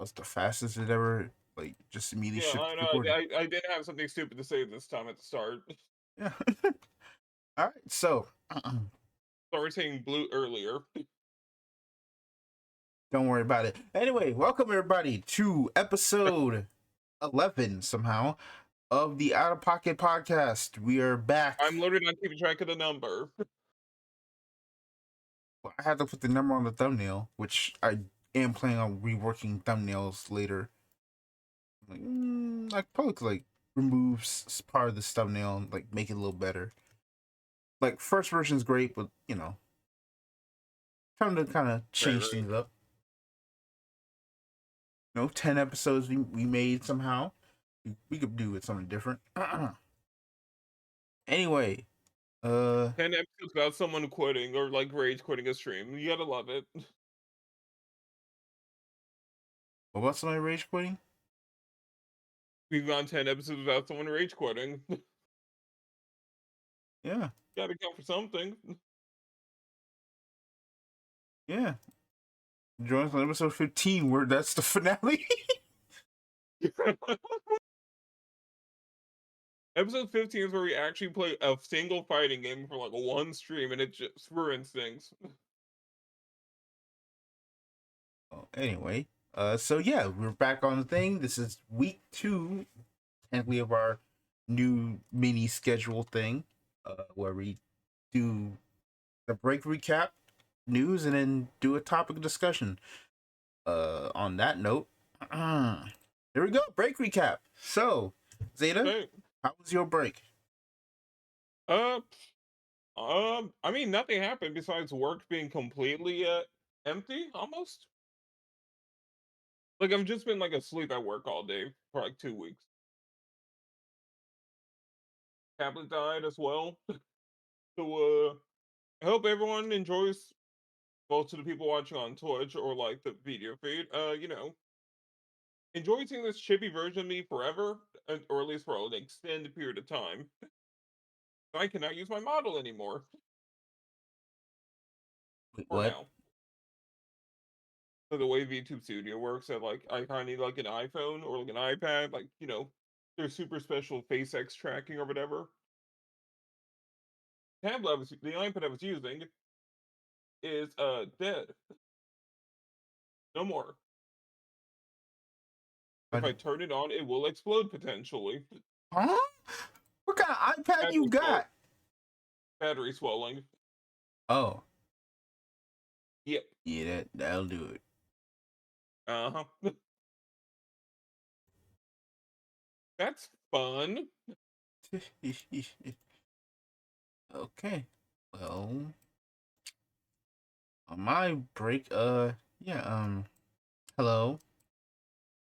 was the fastest it ever like just immediately Yeah, shipped I know. recording. I did have something stupid to say this time at the start. Yeah. All right. So Sorry saying blue earlier. don't worry about it. Anyway, welcome everybody to episode 11 somehow of the Out of Pocket podcast. We are back. I'm literally not keeping track of the number. Well, I had to put the number on the thumbnail, which I am planning on reworking thumbnails later. Like, I probably could like remove part of this thumbnail and like make it a little better. Like first version is great, but time to kind of Right, change right. things up. 10 episodes we made somehow. We could do it something different. Anyway, 10 episodes about someone quitting or like rage quitting a stream. You gotta love it. what about somebody rage quitting? We've gone 10 episodes without someone rage quitting. Yeah, Gotta count for something. yeah. Join us on episode 15, where that's the finale. Episode 15 is where we actually play a single fighting game for like one stream, and it just for instincts. Anyway, so yeah, we're back on the thing. This is week 2, technically, of our new mini schedule thing, where we do the break recap, news, and then do a topic discussion. On that note, here we go. Break recap. So, Zeta, Hey, how was your break? uh, I mean, nothing happened besides work being completely empty almost. Like I've just been like asleep at work all day for like 2 weeks. Tablet died as well. So I hope everyone enjoys both to the people watching on Twitch or like the video feed. Enjoy seeing this chippy version of me forever, or at least for an extended period of time. I cannot use my model anymore Wait, for what? now. So the way VTube Studio works, that like I kind of need like an iPhone or like an iPad, like their super special Face X tracking or whatever. The iPad I was using is dead. No more. If I turn it on, it will explode potentially. Huh? What kind of iPad you Battery swell, got? battery swelling. Oh, Yep. yeah, that'll do it. Uh huh. That's fun. Okay. Well, on my break, yeah, hello.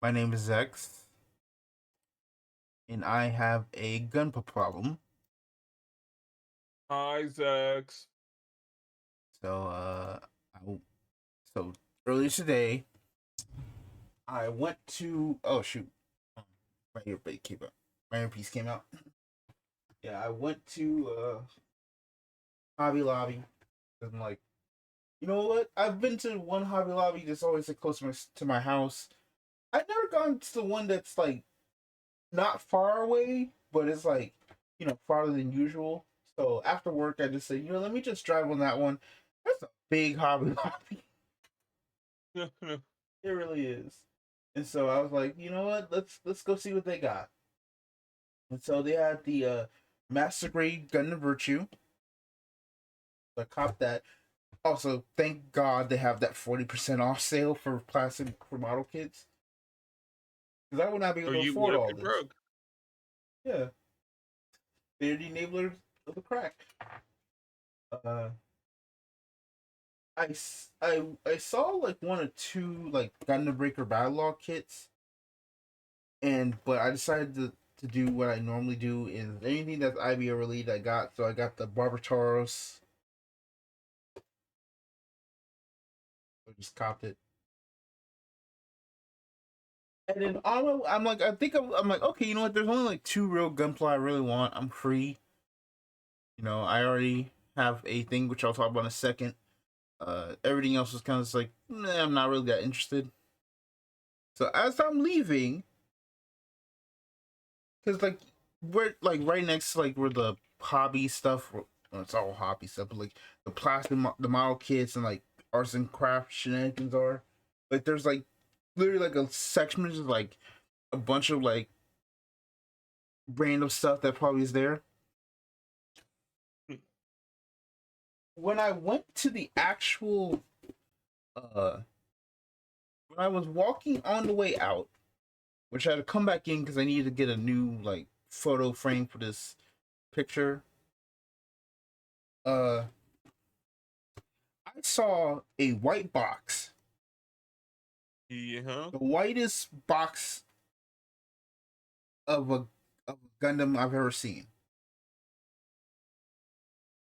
My name is Zechs, and I have a gun problem. Hi, Zechs. So, so earlier today, I went to. Oh shoot, my earbud came out. My earpiece came out. Yeah, I went to Hobby Lobby. I'm like, you know what? I've been to one Hobby Lobby that's always like close to my house. I've never gone to the one that's like not far away, but it's like farther than usual. So after work, I just say, let me just drive on that one. That's a big Hobby Lobby. It really is. And so I was like, you know what? Let's go see what they got. And so they had the Master Grade Gun of Virtue. So I copped that. Also, thank God they have that 40% off sale for plastic for model kits. Because I would not be able Or to you afford would if all you this. broke. Yeah. They're the enablers of the crack. Uh, I saw like one or two like Gundam Breaker Battle Log kits, but I decided to do what I normally do is anything that's IBO related I got. So I got the Barbatos. I just copped it. And then I'm like, I'm like, okay, you know what? There's only like two real gunpla I really want. I'm free. I already have a thing which I'll talk about in a second. Everything else was kind of just like, I'm not really that interested. So as I'm leaving, because like we're like right next to like where the hobby stuff, well, it's all hobby stuff, but like the plastic, the model kits and like arts and craft shenanigans are. Like there's like literally like a section which is like a bunch of like random stuff that probably is there. When I went to the actual, uh, when I was walking on the way out, which I had to come back in because I needed to get a new like photo frame for this picture. Uh, I saw a white box, Yeah. the whitest box of a Gundam I've ever seen.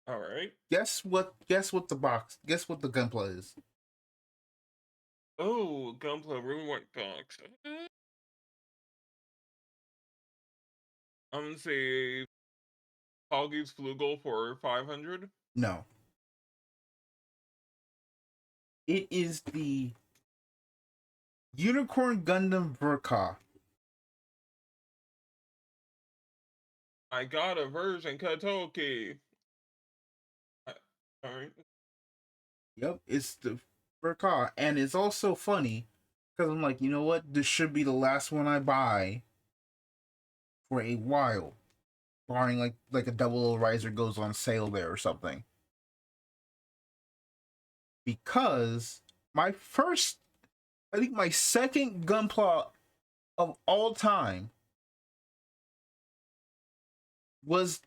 All right. Guess what? Guess what the box? Guess what the Gunpla is? Oh, Gunpla really white box. I'm gonna say Poggy's Flugel for 500. No, it is the Unicorn Gundam Verka. I got a version Katoki. All right. Yep, it's the Verka, and it's also funny because I'm like, you know what? This should be the last one I buy for a while, barring like a double O riser goes on sale there or something. Because my first, I think my second Gunpla of all time was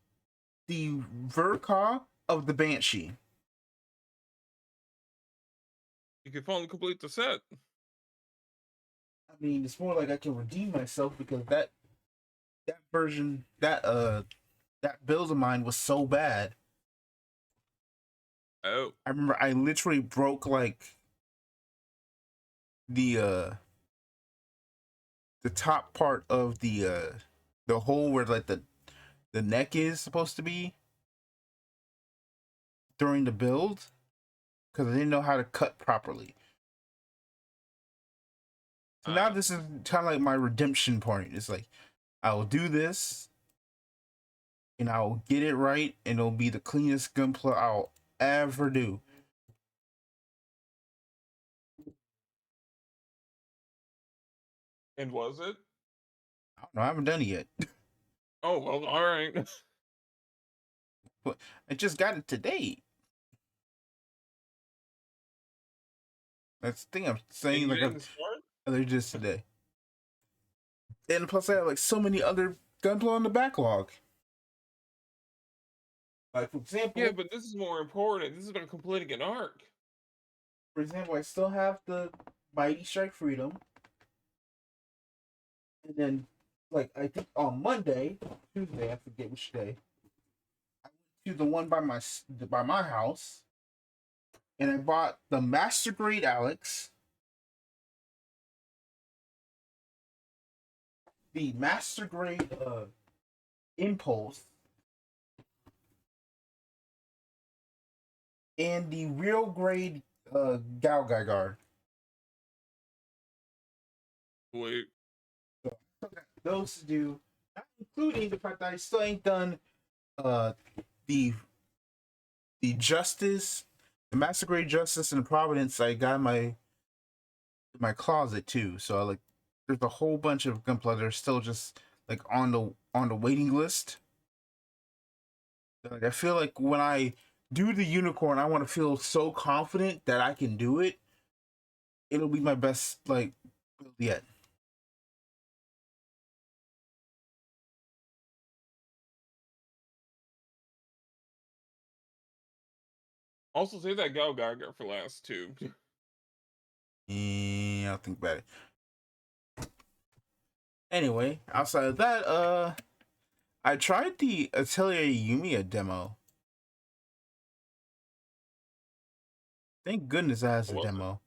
the Verka of the Banshee. You can finally complete the set. I mean, it's more like I can redeem myself because that version that build of mine was so bad. Oh. I remember I literally broke like the the top part of the hole where like the neck is supposed to be during the build because I didn't know how to cut properly. So now this is kind of like my redemption point. It's like I will do this and I'll get it right and it'll be the cleanest Gunpla I'll ever do. And was it? I don't know, I haven't done it yet. Oh, well, all right. But I just got it today. That's the thing I'm And saying. you Like didn't start? they're just today. And plus, I have like so many other Gunpla on the backlog. Like Yeah, but this is more important. This is about completing an arc. for example, I still have the Mighty Strike Freedom, and then like I think on Monday, Tuesday, I forget which day, I went to the one by my house, and I bought the Master Grade Alex, the Master Grade Impulse, and the Real Grade Gal Guard. Wait. So I got those to do, not including the fact that I still ain't done uh the Justice, the Master Grade Justice and the Providence. I got in my closet too. So like there's a whole bunch of Gunpla that are still just like on the waiting list. Like I feel like when I do the unicorn, I want to feel so confident that I can do it. It'll be my best like build yet. Also, save that Gal Geiger for last too. Yeah, I'll think about it. Anyway, outside of that, I tried the Atelier Yumiya demo. Thank goodness I has a Was it demo.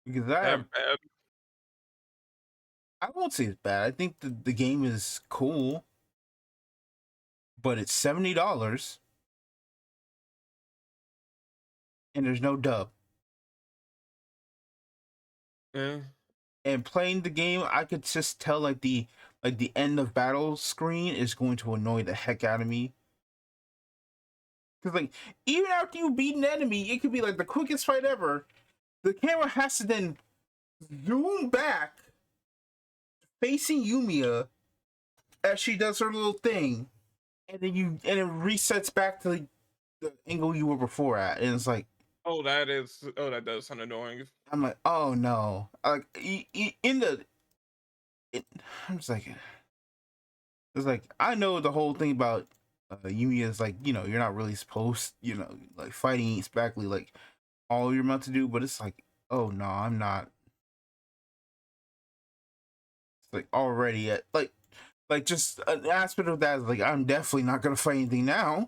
Because that bad? I won't say it's bad. I think the game is cool, but it's $70 and there's no dub. Yeah. And playing the game, I could just tell like the end of battle screen is going to annoy the heck out of me. Because like even after you beat an enemy, it could be like the quickest fight ever. The camera has to then zoom back facing Yumiya as she does her little thing, and then it resets back to the angle you were before at, and it's like, Oh, that does sound annoying. I'm like, oh no, like in the, I'm just like, it's like I know the whole thing about Yumiya is like, you're not really supposed, like fighting ain't exactly like all you're meant to do, but it's like, oh no, I'm not. It's like already at like just an aspect of that is like I'm definitely not gonna fight anything now.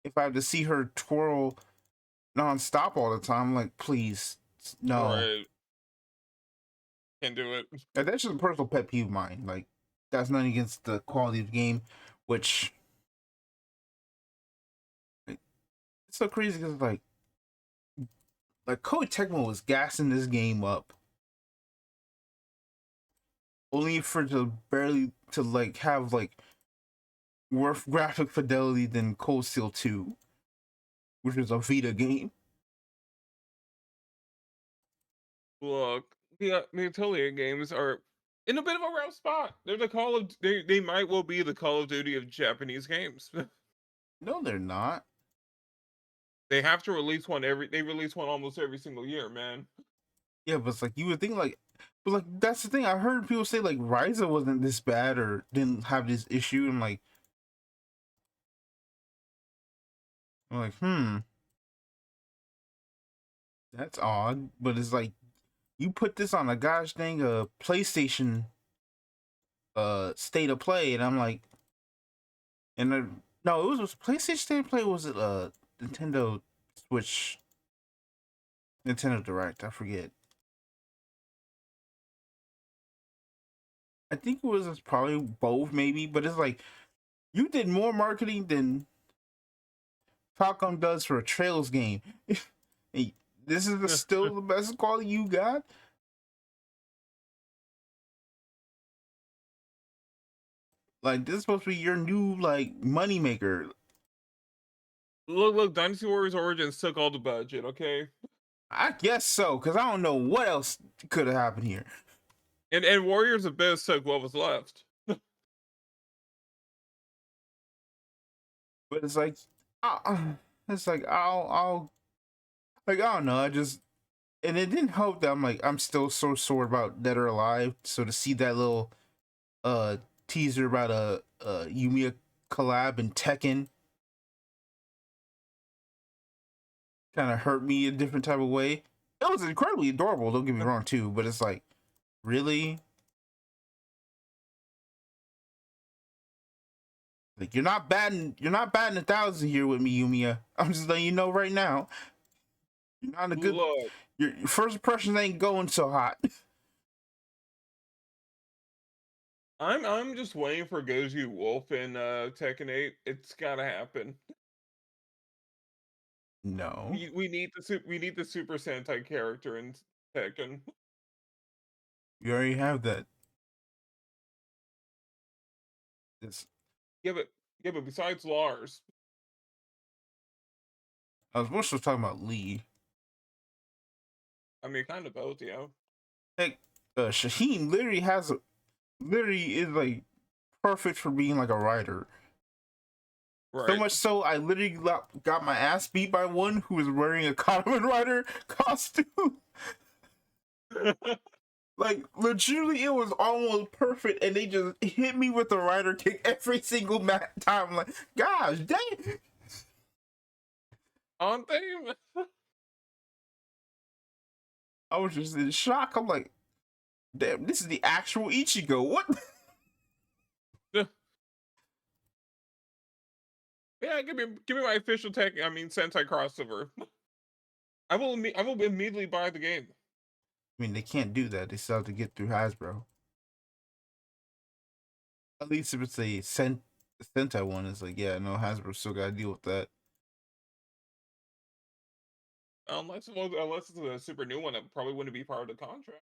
If I have to see her twirl nonstop all the time, I'm like, please, no. Right. Can't do it. And that's just a personal pet peeve of mine. Like, that's nothing against the quality of the game, which it's so crazy because like Koei Tecmo was gassing this game up only for to barely to like have like worse graphic fidelity than Cold Steel 2, which is a Vita game. Look, the Atelier games are in a bit of a rough spot. They're the Call of they might well be the Call of Duty of Japanese games. No, they're not. They have to release one they release one almost every single year, man. Yeah, but it's like you would think like, but like that's the thing. I heard people say like Ryza wasn't this bad or didn't have this issue. I'm like, that's odd. But it's like you put this on a gosh dang PlayStation state of play, and I'm like, no, it was PlayStation state of play. Or was it Nintendo Switch, Nintendo Direct? I forget. I think it was probably both, maybe. But it's like you did more marketing than Falcom does for a Trails game. Hey, this is still the best quality you got. Like this is supposed to be your new like moneymaker. Look, Dynasty Warriors Origins took all the budget, okay? I guess so, because I don't know what else could have happened here. And Warriors Abyss took what was left. But it's like, it's like I'll like I don't know. I just and it didn't help that I'm still so sore about Dead or Alive. So to see that little uh teaser about a Yumiya collab in Tekken kind of hurt me a different type of way. It was incredibly adorable. Don't get me wrong too, but it's like really. Like you're not batting 1,000 here with me, Yumiya. I'm just letting you know right now. You're not a good. Look, Your first impressions ain't going so hot. I'm just waiting for Goju Wolf in Tekken 8. It's gotta happen. No, We need the Super Sentai character in Tekken. you already have that. It's, Yeah, but besides Lars, I was mostly talking about Lee. I mean, kind of both, yeah. Like, Shaheen literally is like perfect for being like a writer. So Right. much so, I literally got my ass beat by one who was wearing a Kamen Rider costume. Like, legitimately, it was almost perfect, and they just hit me with the rider kick every single time. I'm like, gosh, dang. On theme. I was just in shock. I'm like, damn, this is the actual Ichigo. What? Yeah, give me my official Sentai crossover. I will immediately buy the game. I mean, they can't do that. They still have to get through Hasbro. At least if it's a Sentai one, it's like, yeah, no, Hasbro still got to deal with that. Unless it's a super new one, that probably wouldn't be part of the contract.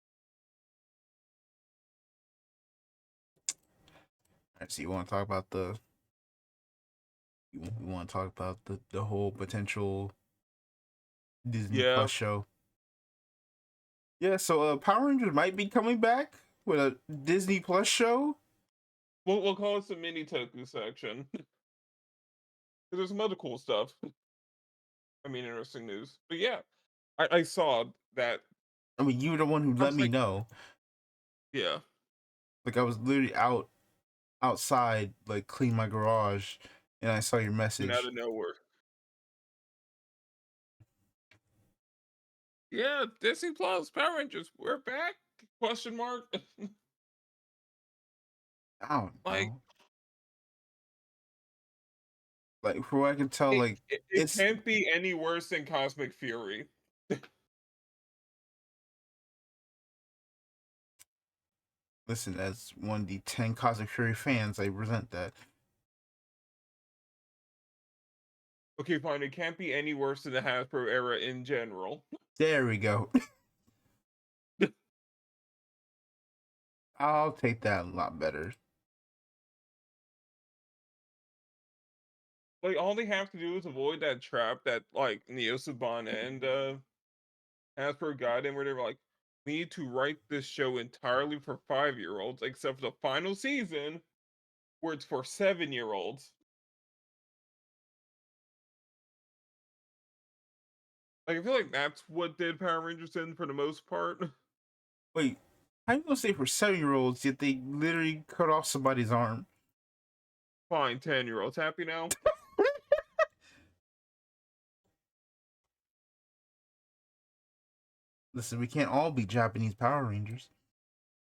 Alright, so you want to talk about you want to talk about the whole potential Disney Yeah, Plus show? Yeah, so Power Rangers might be coming back with a Disney Plus show. we'll call it the mini Toku section. 'Cause there's some other cool stuff. I mean, interesting news. But yeah, I saw that. I mean, you were the one who I let was me like, know. yeah, Like I was literally outside, like cleaning my garage, and I saw your and out message. of nowhere. Yeah, Disney Plus, Power Rangers, we're back? Question mark. I don't Like know. Like for what I can tell, like it it's can't be any worse than Cosmic Fury. listen, as one of the 10 Cosmic Fury fans, I resent that. Okay, fine. It can't be any worse than the Hasbro era in general. There we go. I'll take that a lot better. Like all they have to do is avoid that trap that like Neo Saban and Hasbro got in, where they were like, we need to write this show entirely for 5-year-olds, except for the final season where it's for 7-year-olds. Like I feel like that's what did Power Rangers in for the most part. Wait, how you gonna say for 7-year-olds yet they literally cut off somebody's arm? Fine, 10-year-olds happy now. Listen, we can't all be Japanese Power Rangers.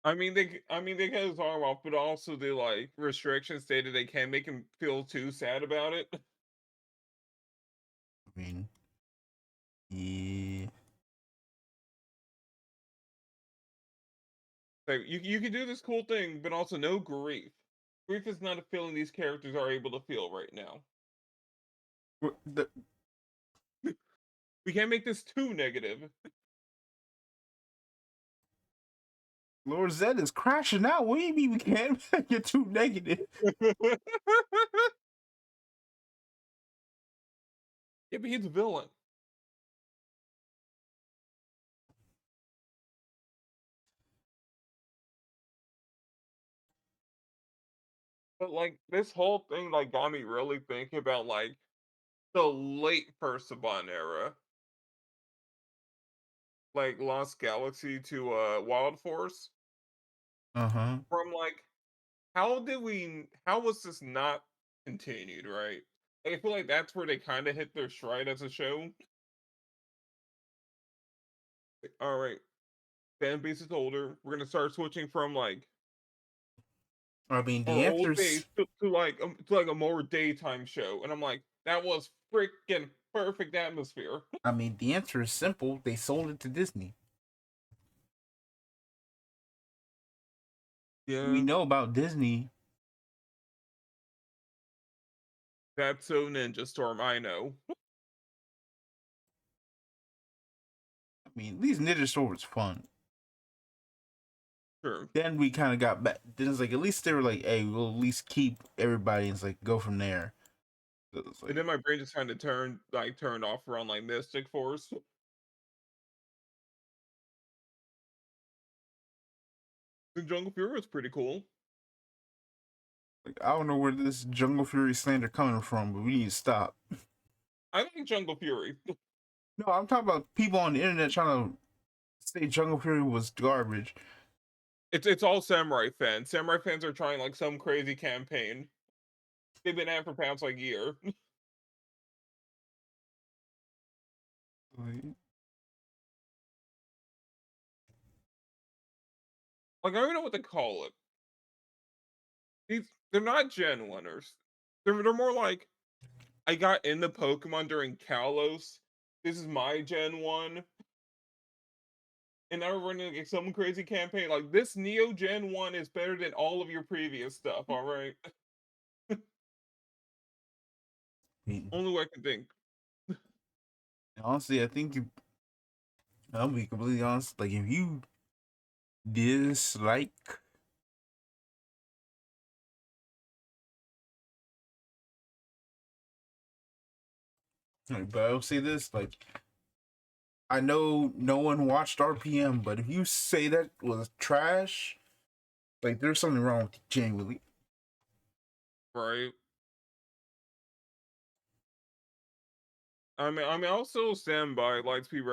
I mean they cut his arm off, but also the like restrictions stated they can't make him feel too sad about it. I mean, yeah. Like you can do this cool thing, but also no grief. Grief is not a feeling these characters are able to feel right now. The, We can't make this too negative. Lord Zed is crashing out. What do you mean we can't get too negative? Yeah, but he's a villain. But like this whole thing like got me really thinking about like the late first Saban era. Like Lost Galaxy to Wild Force. Uh huh. From like how was this not continued, right? Like, I feel like that's where they kind of hit their stride as a show. Like, all right, fan base is older. We're gonna start switching from like I mean, our the old days answer's. to like a more daytime show, and I'm like, that was freaking perfect atmosphere. I mean, the answer is simple. They sold it to Disney. We Yeah, know about Disney. that's so Ninja Storm. I know. I mean, at least Ninja Store was fun. Sure. Then we kind of got back. Then it's like at least they were like, "Hey, we'll at least keep everybody." And it's like go from there. So it's And like, then my brain just kind of turned off around like Mystic Force. The Jungle Fury was pretty cool. I don't know where this Jungle Fury slander coming from, but we need to stop. I like Jungle Fury. No, I'm talking about people on the internet trying to say Jungle Fury was garbage. It's all Samurai fans. Samurai fans are trying like some crazy campaign. They've been at it for past like year. Like, Like I don't know what to call it. They're not Gen winners. They're more like I got into Pokemon during Kalos. This is my Gen 1. And now we're running like some crazy campaign. Like this Neo Gen 1 is better than all of your previous stuff, alright? I mean, Only way I can think. honestly, I think I'll be completely honest. Like, if you dislike, like, but I'll say this, like, I know no one watched RPM, but if you say that was trash, like, there's something wrong with you, genuinely. Right. I'll still stand by Lightspeed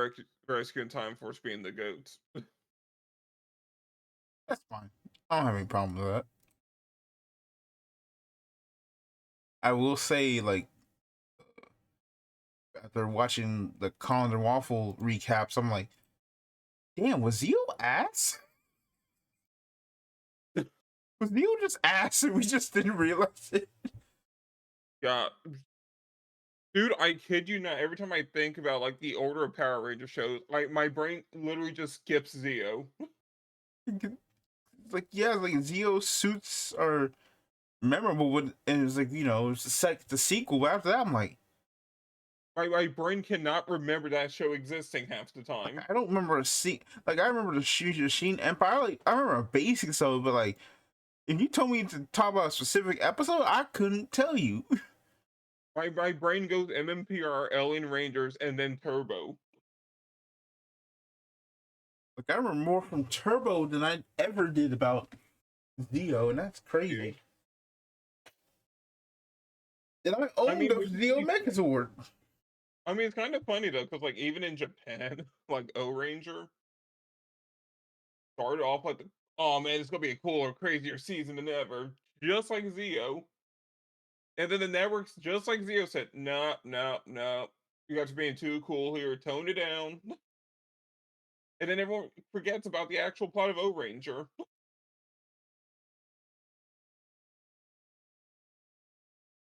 Rescue and Time Force being the goats. That's fine. I don't have any problem with that. I will say, like, after watching the Colin and Waffle recaps, I'm like, damn, was Zio ass? Was Zio just ass and we just didn't realize it? Yeah. Dude, I kid you not, every time I think about like the Order of Power Ranger shows, like my brain literally just skips Zeo. Like, yeah, like Zio suits are memorable with, and it's like, you know, it's the sequel. But after that, I'm like, My brain cannot remember that show existing half the time. I don't remember a scene. Like, I remember the Sheen Empire. Like, I remember basics of it, but like, if you told me to talk about a specific episode, I couldn't tell you. My brain goes MMPR, Alien Rangers, and then Turbo. Like, I remember more from Turbo than I ever did about Zio, and that's crazy. And I I owned mean, the Zio Megazord. I mean, it's kind of funny though, because like even in Japan, like O Ranger started off like, oh man, it's gonna be a cooler, crazier season than ever, just like Zeo. And then the networks, just like Zeo, said, no, no, no, you guys are being too cool here, tone it down. And then everyone forgets about the actual plot of O Ranger.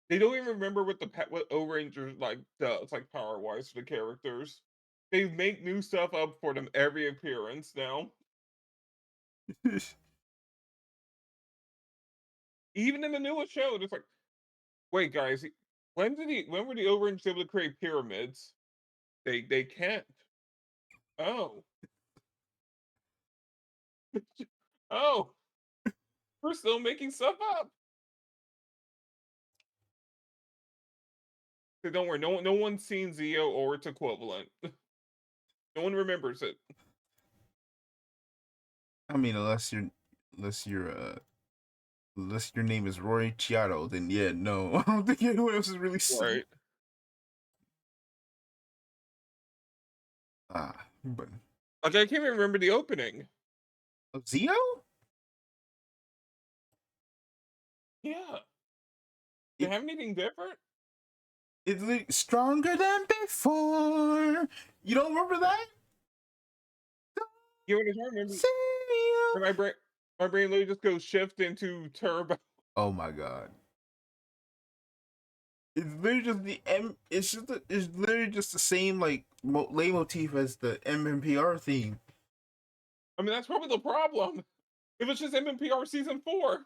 They don't even remember what O Ranger like does, like power wise for the characters. They make new stuff up for them every appearance now. Even in the newest show, it's like, wait, guys, when were the O Rangers able to create pyramids? They can't. Oh. Oh, we're still making stuff up. So don't worry, no one's seen Zeo or its equivalent. No one remembers it. I mean, unless you're unless your name is Roy Chiato, then yeah, no, I don't think anyone else has really seen. Right. But Like I can't even remember the opening. Zio? Yeah. They have anything different? It's like stronger than before. You don't remember that? You know what I remember? Zio. My brain literally just goes shift into turbo. Oh my god. It's literally just the M. It's literally just the same like leitmotif as the MMPR theme. I mean, that's probably the problem. If it's just MMPR season 4.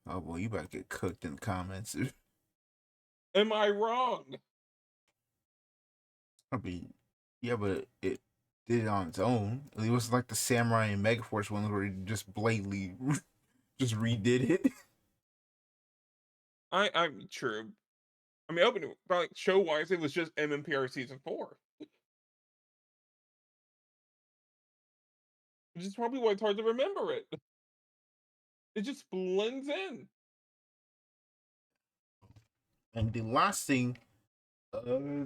Oh boy, you about to get cooked in the comments. Am I wrong? I mean, yeah, but it did it on its own. It wasn't like the Samurai and Megaforce ones where he just blatantly just redid it. I'm true. I mean, opening, but like show wise, it was just MMPR season 4. Which is probably why it's hard to remember it. It just blends in. And the last thing, uh,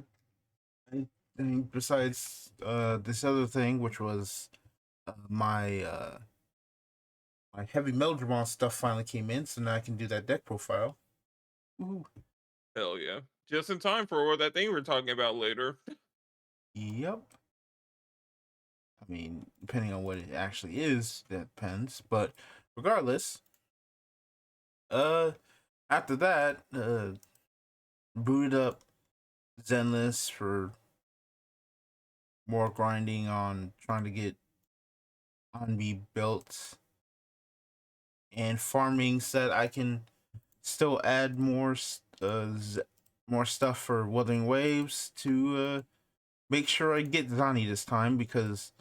I think besides this other thing, which was my heavy melodrama stuff finally came in, so now I can do that deck profile. Ooh. Hell yeah. Just in time for that thing we're talking about later. Yep. I mean, depending on what it actually is, that depends. But regardless, uh, after that, booted up Zenless for more grinding on trying to get Onbe built and farming so that I can still add more more stuff for Wuthering Waves to make sure I get Zani this time because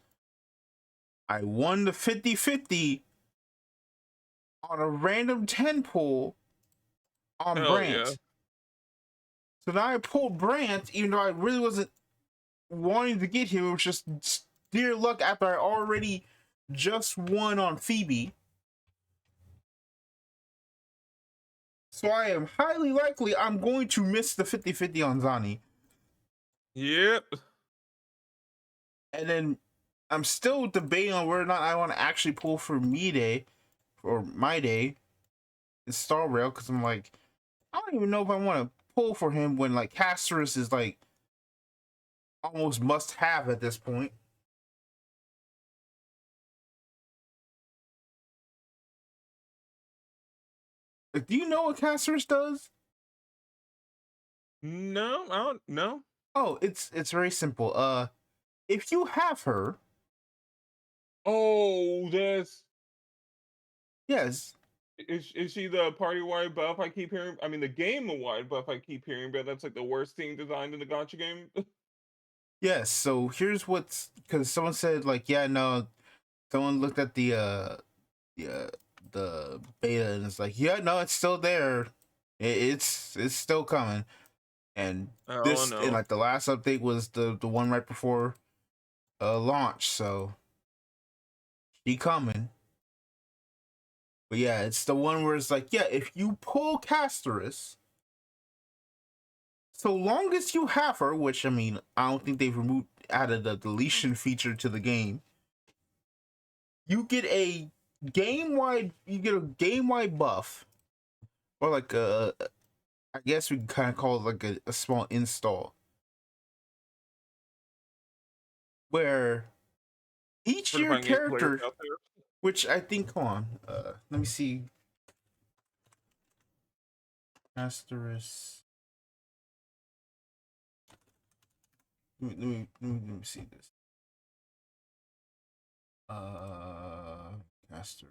I won the 50-50 on a random 10 pull on Hell yeah. Brant. So now I pulled Brant, even though I really wasn't wanting to get him. It was just dear luck after I already just won on Phoebe. So I am highly likely I'm going to miss the 50-50 on Zani. Yep. And then I'm still debating on whether or not I want to actually pull for me day or my day in Star Rail because I'm like, I don't even know if I want to pull for him when like Casterus is like almost must have at this point. Like, do you know what Casterus does? No, I don't know. Oh, it's very simple. If you have her, Oh, that's yes, is she the party wide buff I keep hearing? I mean, the game wide buff I keep hearing, but that's like the worst thing designed in the gotcha game. yes. So here's what's because someone said like, yeah, no, someone looked at the the beta and it's like, yeah, no, it's still there. It's still coming. And Oh this and no. like the last update was the one right before launch, so she coming. But yeah, it's the one where it's like, yeah, if you pull Casterus, so long as you have her, which I mean, I don't think they've removed added the deletion feature to the game, you get a game wide buff. Or like a I guess we can kind of call it like a small install. Where each Trying to year find game players character, out there. which I think hold on, let me see. Asterisk. Let me see this. Caster.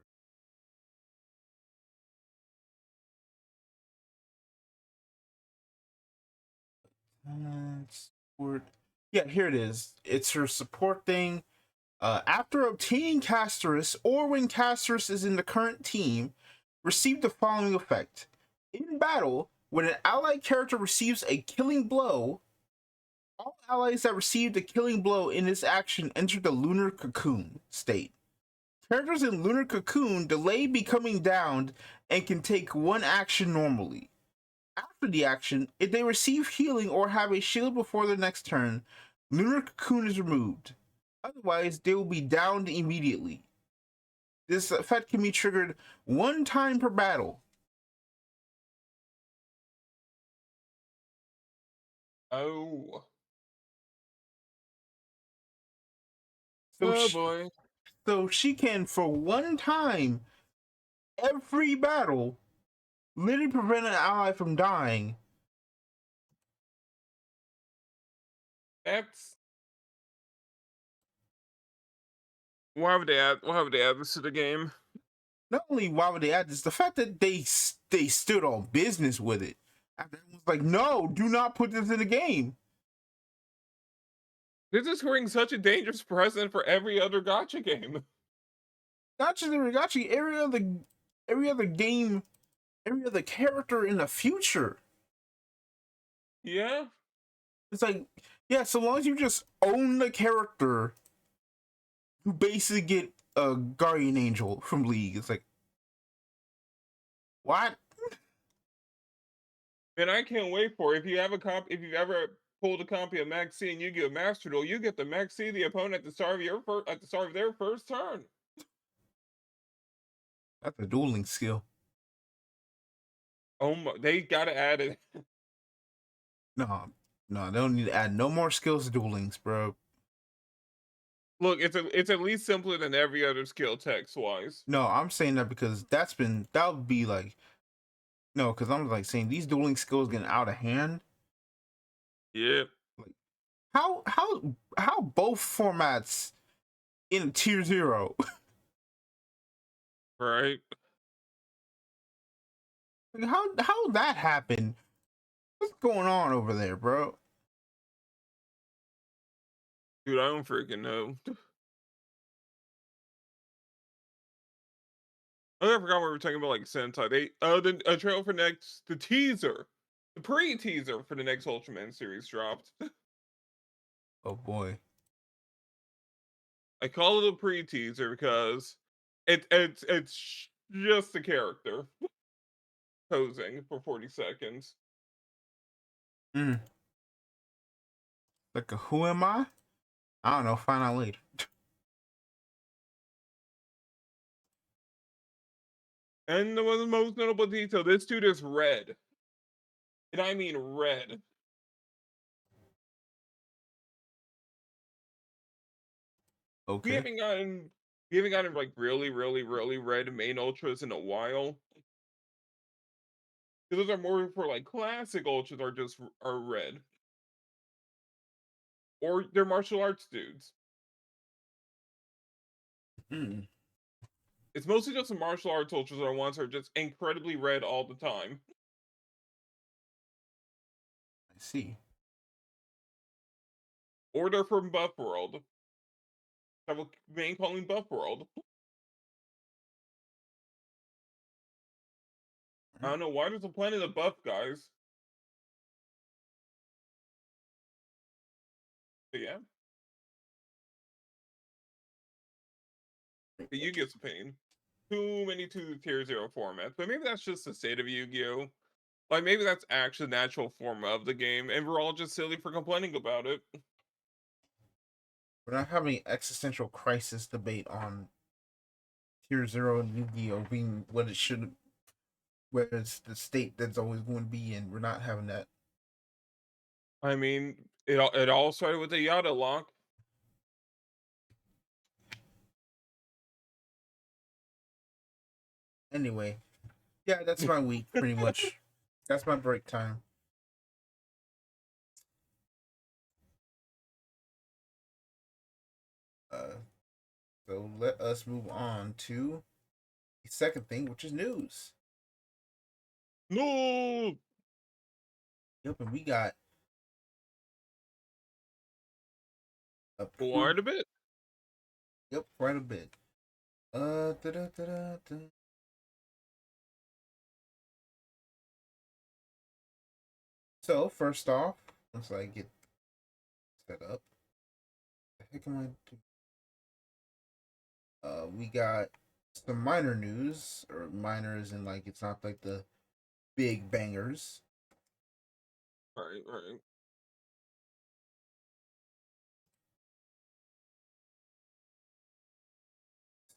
Support. Yeah, here it is. It's her support thing. After obtaining Casterus, or when Casterus is in the current team, receive the following effect. In battle, when an allied character receives a killing blow, all allies that received a killing blow in this action enter the Lunar Cocoon state. Characters in Lunar Cocoon delay becoming downed and can take one action normally. After the action, if they receive healing or have a shield before their next turn, Lunar Cocoon is removed. Otherwise, they will be downed immediately. This effect can be triggered one time per battle. Oh. So Oh she, boy. so she can, for one time, every battle, literally prevent an ally from dying. That's why would they add this to the game? Not only why would they add this, the fact that they stood on business with it. After it was like, no, do not put this in the game. This is creating such a dangerous precedent for every other gotcha game. Not just the Rigachi, every other game, every other character in the future. Yeah. It's like, yeah, so long as you just own the character, you basically get a guardian angel from League. It's like, what? And I can't wait for it. If you have a comp, if you've ever pulled a copy of Max C and you get a Master Duel, you get the Max C the opponent at the start of at the start of their first turn. That's a dueling skill. Oh my, they gotta add it. No, no, they don't need to add no more skills to duelings, bro. Look, it's at least simpler than every other skill text wise. No, I'm saying that because that would be like no, because I'm like saying these dueling skills getting out of hand. Yep. Like how both formats in tier 0. Right. Like, how that happened? What's going on over there, bro? Dude, I don't freaking know. Oh, I forgot we were talking about like Sentai. The trailer for the teaser, the pre-teaser for the next Ultraman series dropped. Oh boy. I call it a pre-teaser because it's just a character posing for 40 seconds. Mm. Like a who am I? I don't know. Find out later. And one of the most notable detail, this dude is red. And I mean red. We Okay. haven't gotten we haven't gotten like really red main ultras in a while. Those are more for like classic ultras are red. Or they're martial arts dudes. Mm. It's mostly just the martial arts ultras are ones that are just incredibly red all the time. I see. Or they're from Buff World. Have a main calling Buff World. I don't know why there's a planet of buff guys. But yeah. The Yu-Gi-Oh's a pain. Too many 2 tier 0 formats. But maybe that's just the state of Yu-Gi-Oh! Like maybe that's actually the natural form of the game, and we're all just silly for complaining about it. We're not having existential crisis debate on Tier Zero and Yu-Gi-Oh being what it should, where it's the state that's always going to be in. We're not having that. I mean, it all started with the Yada lock. Anyway, yeah, that's my week pretty much. That's my break time. Uh, so let us move on to the second thing, which is news. No. Yep, and we got approved. Quite a bit. Yep, quite a bit. Da-da-da-da-da. So first off, once I get set up, the heck am I doing? We got some minor news, or minors, and like it's not like the big bangers. Right.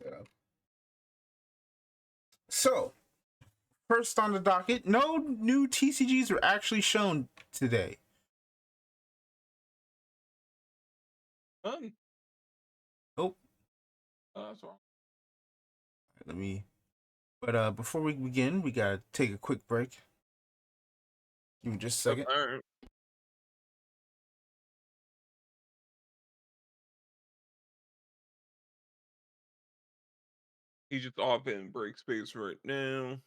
Set up. So first on the docket, no new TCGs were actually shown today. Done. Nope. That's wrong. Let me. But before we begin, we gotta take a quick break. Give me just a second. Alright. He's just off in break space right now.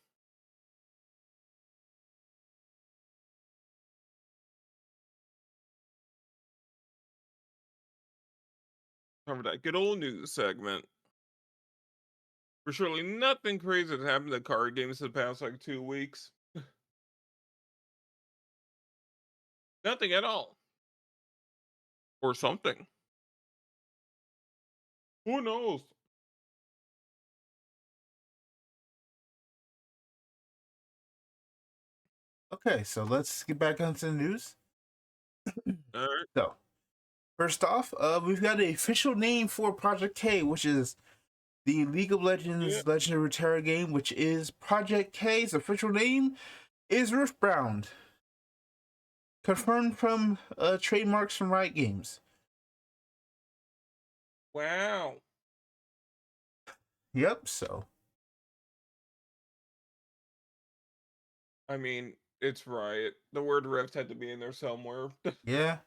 Time for that good old news segment. For surely nothing crazy has happened to card games in the past like 2 weeks. Nothing at all. Or something. Who knows? Okay, so let's get back onto the news. Alright. So, first off, we've got an official name for Project K, which is the League of Yeah. Legends Legend of Runeterra game, which is Project K's official name is Riftbound. Confirmed from trademarks from Riot Games. Wow. Yep, so. I mean, it's right. The word rift had to be in there somewhere. Yeah.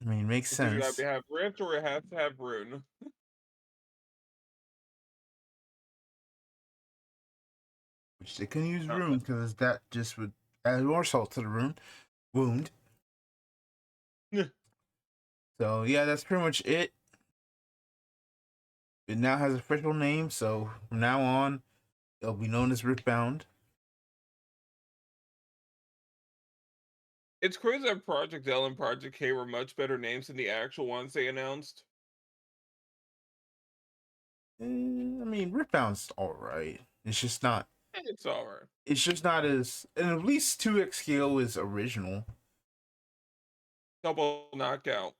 I mean, makes It's either got sense. to have rift or it has to have rune. Which they couldn't use Uh, Rune because that just would add more salt to the wound. So yeah, that's pretty much it. It now has a official name, so from now on, it'll be known as Riftbound. It's crazy that Project L and Project K were much better names than the actual ones they announced. I mean, Riftbound's all right. It's just not. It's alright. It's just not as. And at least 2XKO is original. Double knockout.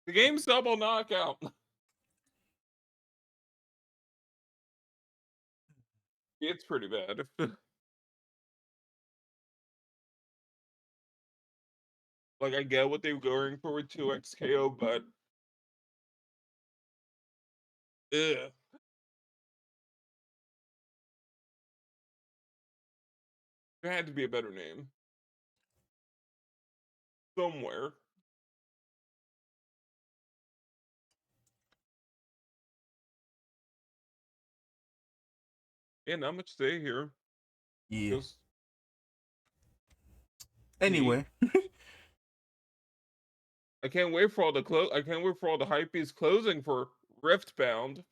The game's double knockout. It's pretty bad. Like, I get what they were going for with 2XKO, but ugh. There had to be a better name. Somewhere. Yeah, not much to say here. Yeah. Just me. Anyway, I can't wait for all the I can't wait for all the hypebeast closing for Riftbound.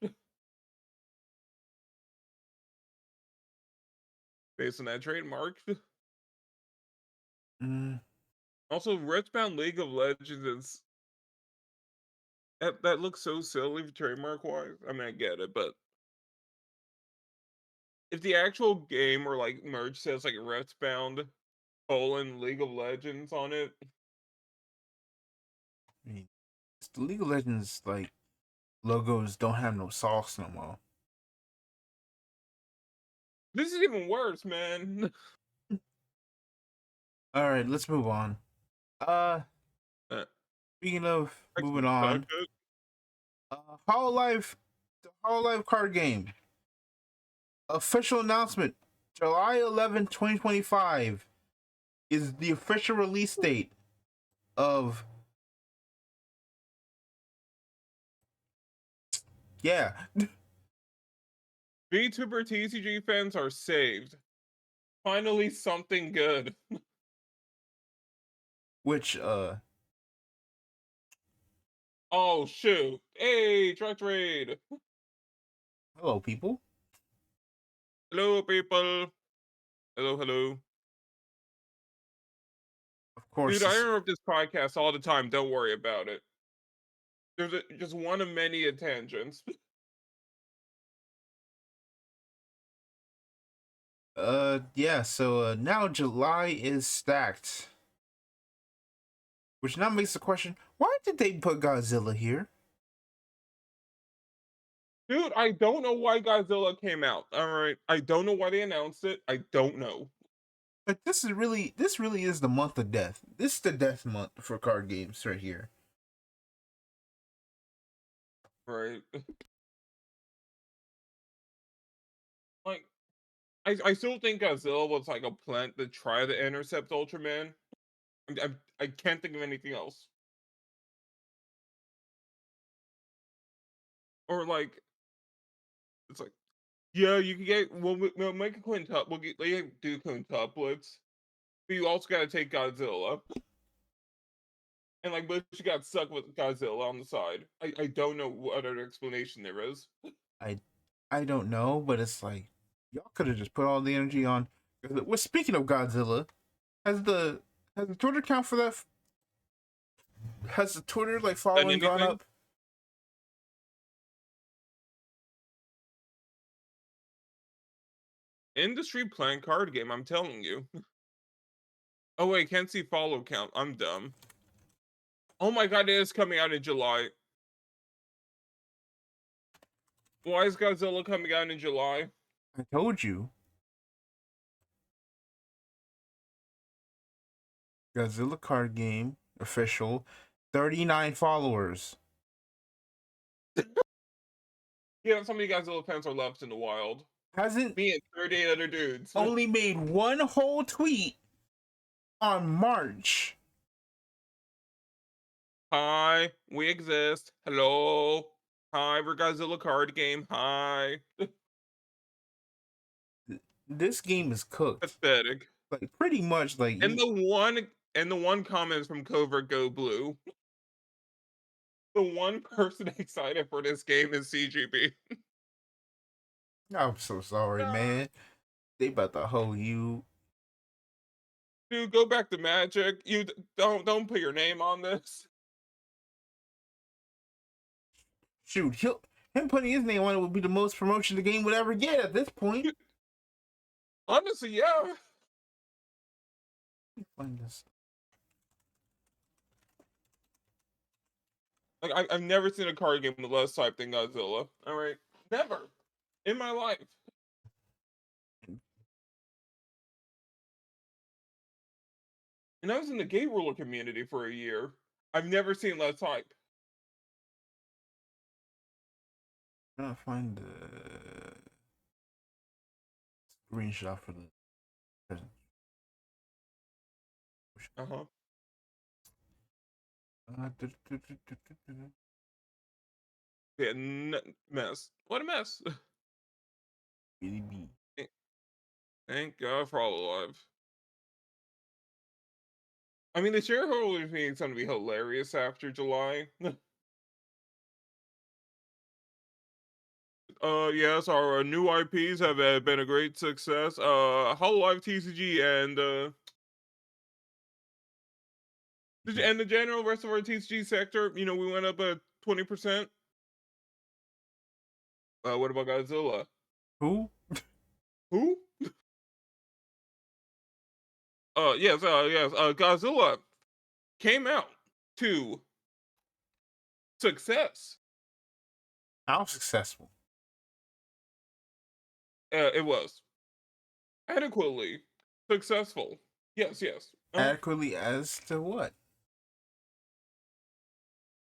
Based on that trademark. mm, Also, Riftbound League of Legends is that looks so silly trademark wise. I mean, I get it, but if the actual game or like merge says like Riftbound League of Legends on it, I mean, the League of Legends like logos don't have no sauce no more. this is even worse, man. All right, let's move on. Uh, Uh, Speaking of I moving can suck on, it. Hololive, the Hololive card game official announcement: July 11, 2025 is the official release date of. Yeah, VTuber TCG fans are saved. Finally, something good. which Oh shoot! Hey, truck trade. hello people. Hello, people. Hello, hello. Of course, Dude, I interrupt this podcast all the time. Don't worry about it. There's just one of many tangents. yeah. So now July is stacked, which now makes the question: why did they put Godzilla here? Dude, I don't know why Godzilla came out. All right, I don't know why they announced it. I don't know. Like this really is the month of death. This is the death month for card games right here. Right? Like, I still think Godzilla was like a plant to try to intercept Ultraman. I can't think of anything else. Or like, it's like, yeah, you can get we'll make a quintuple. We'll do quintuplets, but you also got to take Godzilla. And like, but you got stuck with Godzilla on the side. I don't know what other explanation there is. I I don't know, but it's like y'all could have just put all the energy on. Well, speaking of Godzilla, has the has the Twitter count for that? Has the Twitter like Done following gone anything? up? Industry playing card game. I'm telling you. Oh wait, can't see follow count. I'm dumb. Oh my god, it is coming out in July. Why is Godzilla coming out in July? I told you, Godzilla card game official, 39 followers. Yeah, so many Godzilla fans are left in the wild. Hasn't Me and 38 other dudes. only made one whole tweet on March. Hi, we exist. Hello. Hi, we're Godzilla card game. Hi. This game is cooked. Pathetic. like pretty much like And the one comment is from Covert Go Blue. The one person excited for this game is CGB. I'm so sorry, man. They about to hold you. Dude, go back to Magic. Don't put your name on this. Shoot, him putting his name on it would be the most promotion the game would ever get at this point. Honestly, yeah. Find this. Like I've never seen a card game with less type than Godzilla. All right, never in my life. And I was in the gay ruler community for a year. I've never seen less hype. I'm trying to find the screenshot for the present. Uh huh. Yeah, mess. What a mess. BDB. Thank God for all alive. I mean, the shareholders meeting is going to be hilarious after July. Yes, our new IPs have been a great success. Hololive TCG and the general rest of our TCG sector, we went up 20%. What about Godzilla? Who? Who? Yes. Godzilla came out to success. How successful? It was adequately successful. Yes. Adequately as to what?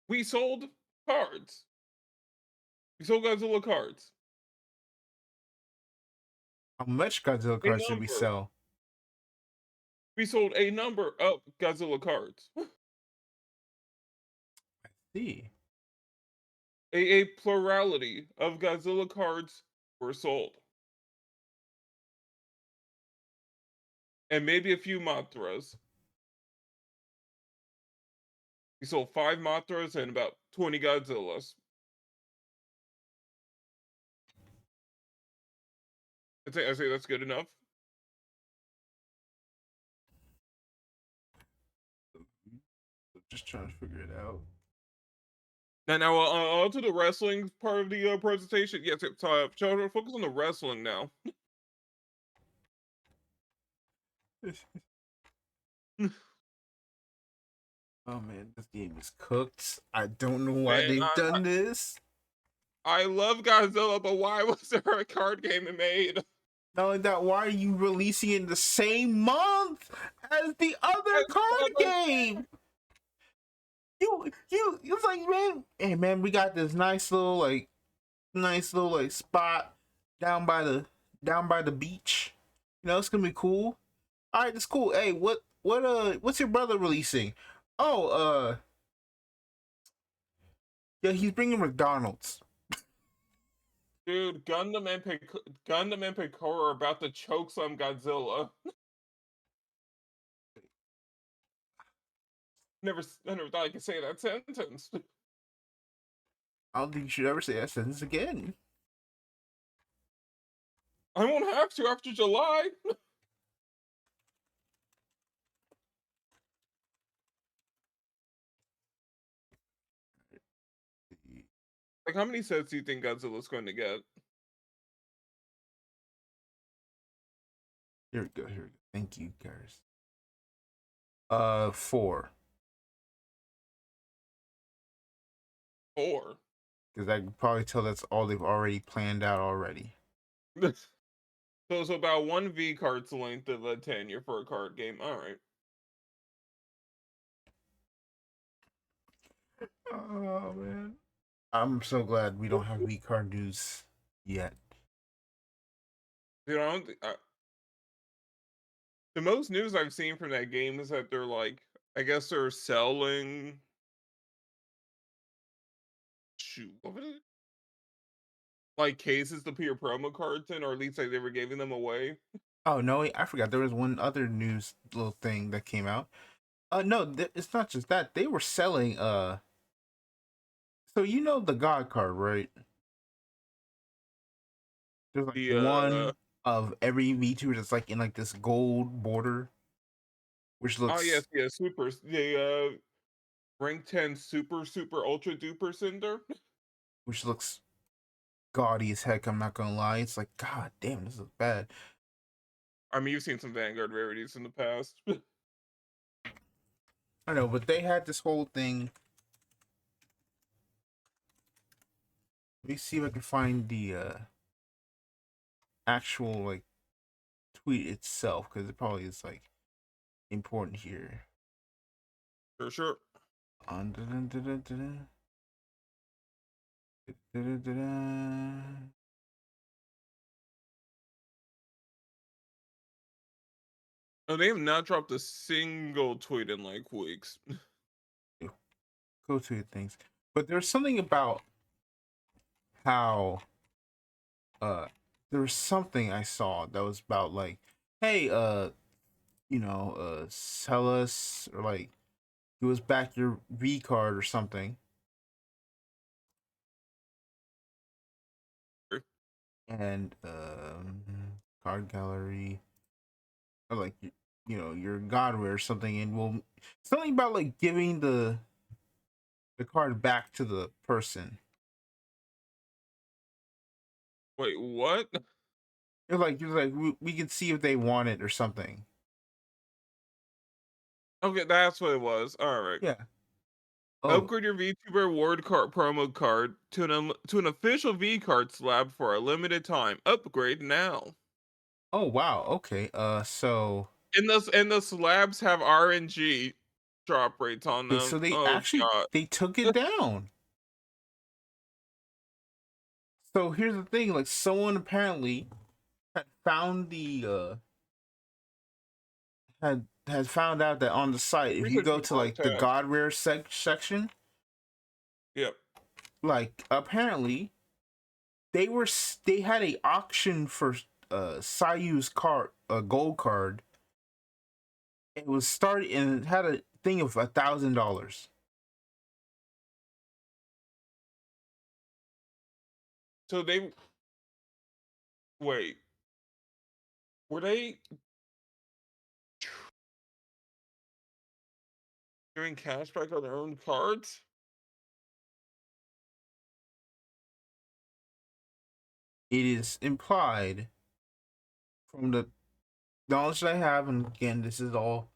We sold cards. We sold Godzilla cards. How much Godzilla A cards did we number. sell? We sold a number of Godzilla cards. I see. A plurality of Godzilla cards were sold. And maybe a few Mothras. We sold 5 Mothras and about 20 Godzillas. I say that's good enough. Just trying to figure it out. Now, on to the wrestling part of the presentation. Yes, focus on the wrestling now. Oh man, this game is cooked. I don't know why Man, they've done this. I love Godzilla, but why was there a card game made? Not only that, why are you releasing it in the same month as the other card game? It's like, man, hey man, we got this nice little spot down by the beach. It's gonna be cool. All right, that's cool. Hey, what's your brother releasing? Oh, yeah, he's bringing McDonald's. Dude, Gundam and Picoro are about to choke some Godzilla. I never thought I could say that sentence. I don't think you should ever say that sentence again. I won't have to after July. Like, how many sets do you think Godzilla's going to get? Here we go. Thank you, guys. 4. 4. Because I can probably tell that's all they've already planned out already. So about 1 V card's length of a tenure for a card game. All right. Oh man, I'm so glad we don't have V card news yet. Dude, the most news I've seen from that game is that they're like, I guess they're selling. Shoot, what was it? Like cases to put your promo cards in, or at least like they were giving them away. Oh no, wait, I forgot. There was one other news little thing that came out. No, it's not just that. They were selling. So you know the God card, right? There's like The one of every VTuber that's like in like this gold border, which oh yes, looks yes, super. The rank 10 super ultra duper cinder. which looks gaudy as heck. I'm not gonna lie. It's like, God damn, this is bad. I mean, you've seen some Vanguard rarities in the past. I know, but they had this whole thing. Let me see if I can find the actual like tweet itself because it probably is like important here. For sure. On dun, dun, dun, dun, dun, dun, dun, dun. Oh, they have not dropped a single tweet in like weeks. Go to things, but there's something about how uh there was something I saw that was about like, hey, sell us or like give us back your V card or something. And card gallery or like your godware or something, and we'll something about like giving the card back to the person. Wait, what? It's like we can see if they want it or something. Okay, that's what it was. All right. Yeah. Oh. Upgrade your VTuber award card promo card to an official V card slab for a limited time. Upgrade now. Oh wow. Okay. So And the slabs have RNG drop rates on them. so they Oh actually god. they took it down. So here's the thing, like someone apparently had found the had found out that on the site, if you Research go and to like the contact. God Rare section, Yep. like apparently they had a auction for Sayu's card, a gold card. It was started and it had a thing of $1,000. So they wait. Were they doing cashback on their own cards? It is implied from the knowledge that I have, and again, this is all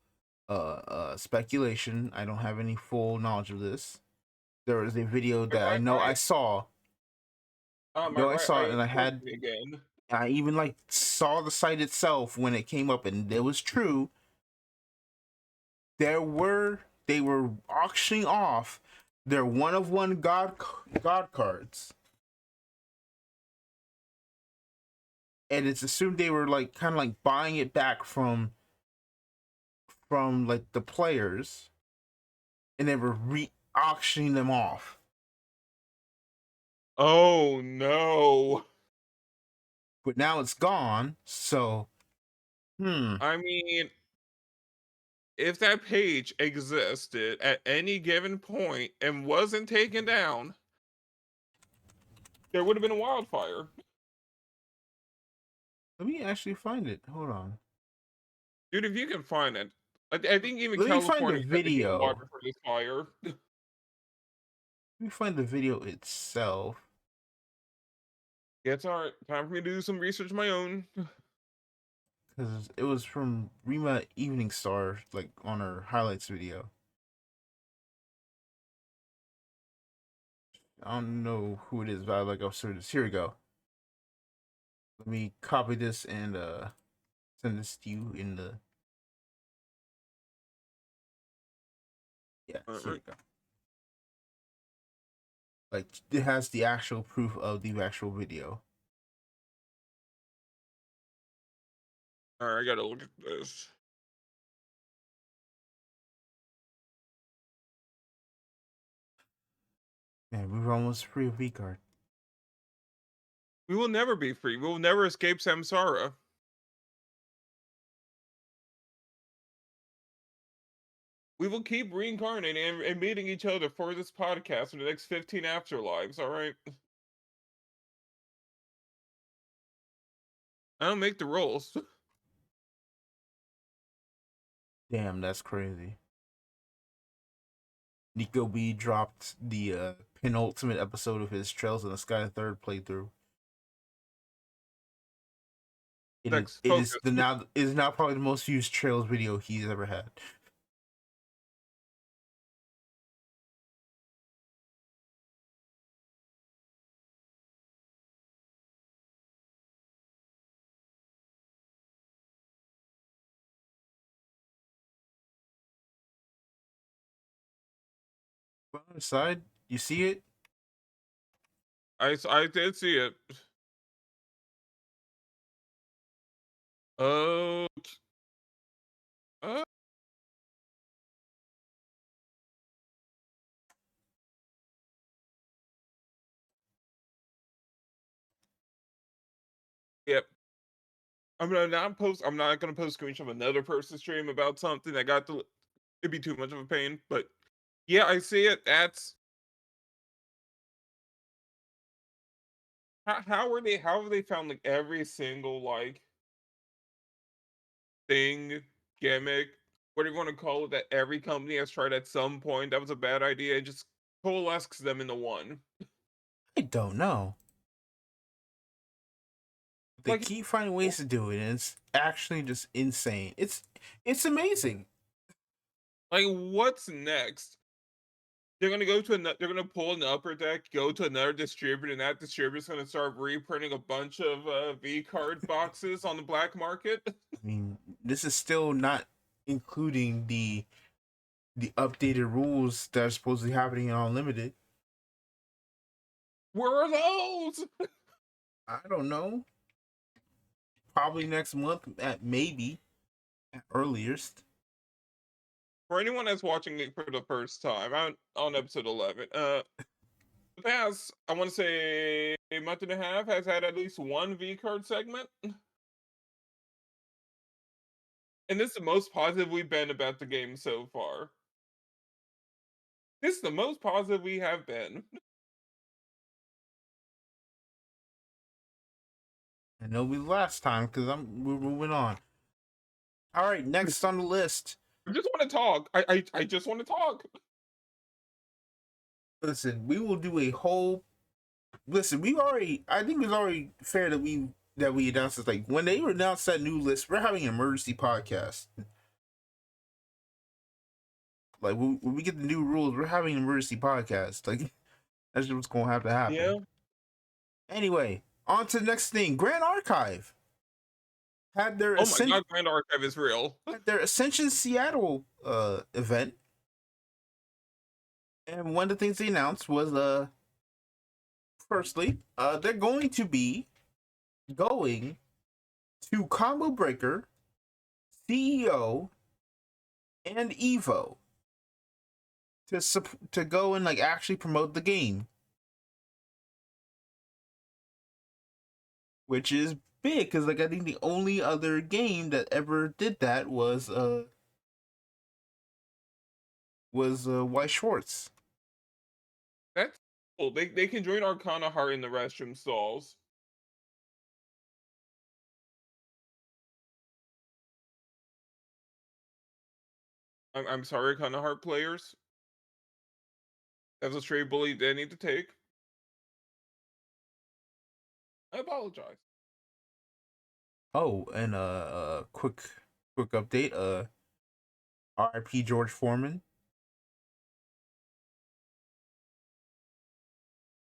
speculation. I don't have any full knowledge of this. There was a video Am that I I know I right? saw. I Am I know I right? saw I it, and am thinking again. I even like saw the site itself when it came up, and it was true. They were auctioning off their one of one god cards, and it's assumed they were like kind of like buying it back from like the players, and they were re-auctioning them off. Oh no. But now it's gone, so I mean, if that page existed at any given point and wasn't taken down, there would have been a wildfire. let me actually find it. Hold on. Dude, if you can find it. I think even Let me find the California had to get video. water for this fire. Let me find the video itself. Yeah, it's alright. Time for me to do some research of my own. Because it was from Rima Evening Star, like on her highlights video. I don't know who it is, but I like I'll search this. Here we go. Let me copy this and send this to you in the here we Alright. go. Like it has the actual proof of the actual video. Alright, I gotta look at this. Man, we were almost free of V card. We will never be free. We will never escape samsara. We will keep reincarnating and meeting each other for this podcast for the next 15 afterlives, alright? I don't make the rules. Damn, that's crazy. Nico B dropped the penultimate episode of his Trails in the Sky third playthrough. Zechs, It is focus. the now it is now probably the most viewed Trails video he's ever had. On the side, you see it? I did see it. Oh, uh, yep. I'm not gonna post screenshot of another person's stream about something that got the. It'd be too much of a pain, but yeah, I see it. That's how have they found like every single like thing, gimmick, what do you want to call it, that every company has tried at some point that was a bad idea, and just coalesces them into one. I don't know. They Like, keep finding ways to do it, and it's actually just insane. It's amazing. like what's next? They're gonna go to another. They're gonna pull an upper deck, go to another distributor, and that distributor's gonna start reprinting a bunch of V card boxes on the black market. I mean, this is still not including the updated rules that are supposedly happening in Unlimited. Where are those? I don't know. Probably next month at maybe at earliest. For anyone that's watching it for the first time, I'm on episode 11. The past, I want to say, a month and a half has had at least one V card segment. And this is the most positive we've been about the game so far. This is the most positive we have been. And it'll be the last time because we're moving on. All right, next on the list. I just want to talk. I just want to talk. Listen, we will do a whole. Listen, we already. I think it's already fair that we announced this. Like when they announced that new list, we're having an emergency podcast. Like when we get the new rules, we're having an emergency podcast. Like that's just what's gonna have to happen. Yeah. Anyway, on to the next thing. Grand Archive had their Oh my god, Grand Archive is real. had their Ascension Seattle event, and one of the things they announced was firstly they're going to be going to Combo Breaker, CEO, and Evo to go and like actually promote the game, which is big because like I think the only other game that ever did that was White Schwartz. That's cool. They can join Arcana Heart in the restroom stalls. I'm sorry, Arcana Heart players. That's a straight bully they need to take. I apologize. Oh, and quick update. RIP George Foreman.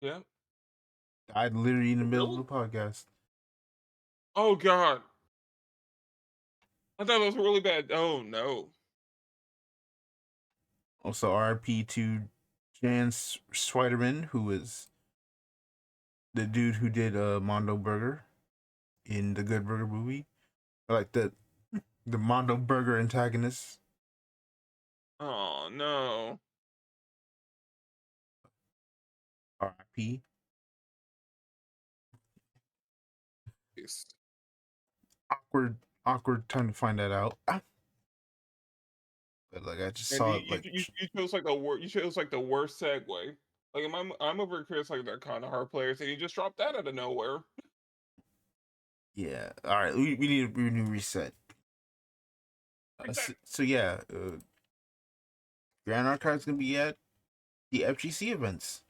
Yeah. Died literally in the middle Really? of the podcast. Oh god. I thought that was really bad. Oh no. Also, RIP to Jan Swiderman, who is the dude who did Mondo Burger in the Good Burger movie. Like the Mondo Burger antagonist. Oh no. RIP. Yes. Awkward time to find that out. But Like I just And saw it like you chose like the worst segue. Like I'm over here like they're kind of hard players, and you just dropped that out of nowhere. yeah. All right, we need a new reset. So yeah, Grand Archive's gonna be at the FGC events.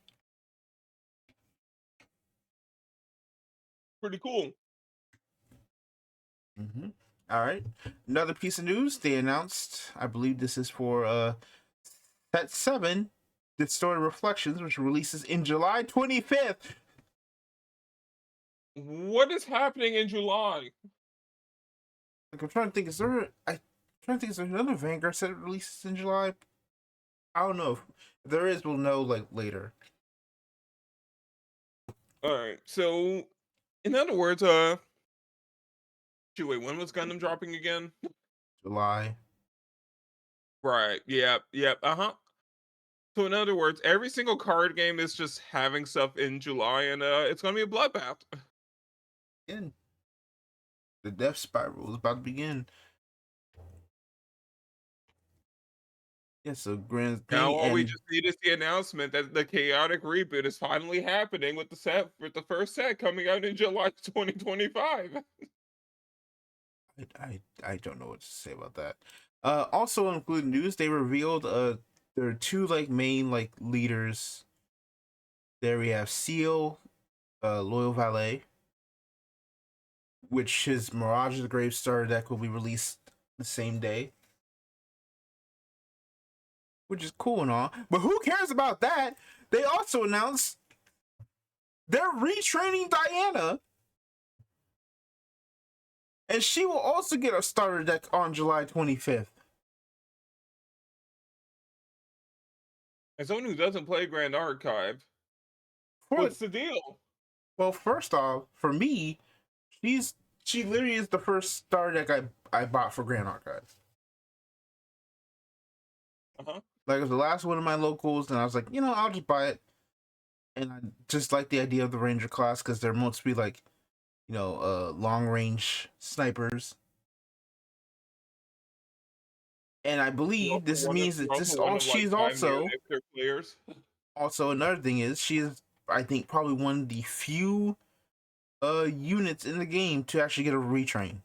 Pretty cool. Mm-hmm. All right. Another piece of news they announced. I believe this is for Set 7, Distorted Reflections, which releases in July 25th. What is happening in July? Like I'm trying to think, is there another Vanguard set that releases in July? I don't know. If there is, we'll know like later. All right. So, in other words, wait, when was Gundam dropping again? July. Right. Yep. Uh-huh. So in other words, every single card game is just having stuff in July, and it's gonna be a bloodbath. Again. The death spiral is about to begin. Yeah, so Grand Now Thing all we and just need is the announcement that the chaotic reboot is finally happening with the first set coming out in July 2025. I don't know what to say about that. Also including news, they revealed there are two like main like leaders. There we have Seal, Loyal Valet, which his Mirage of the Grave starter deck will be released the same day. Which is cool and all. But who cares about that? They also announced they're retraining Diana. And she will also get a starter deck on July 25th. As someone who doesn't play Grand Archive, what's the deal? Well, first off, for me, she literally is the first starter deck I bought for Grand Archive. Uh-huh. Like it was the last one of my locals, and I was like, I'll just buy it. And I just like the idea of the Ranger class because they're supposed to be like, long range snipers. And I believe this means that this all she's also players. Also another thing is she is, I think, probably one of the few units in the game to actually get a retrain.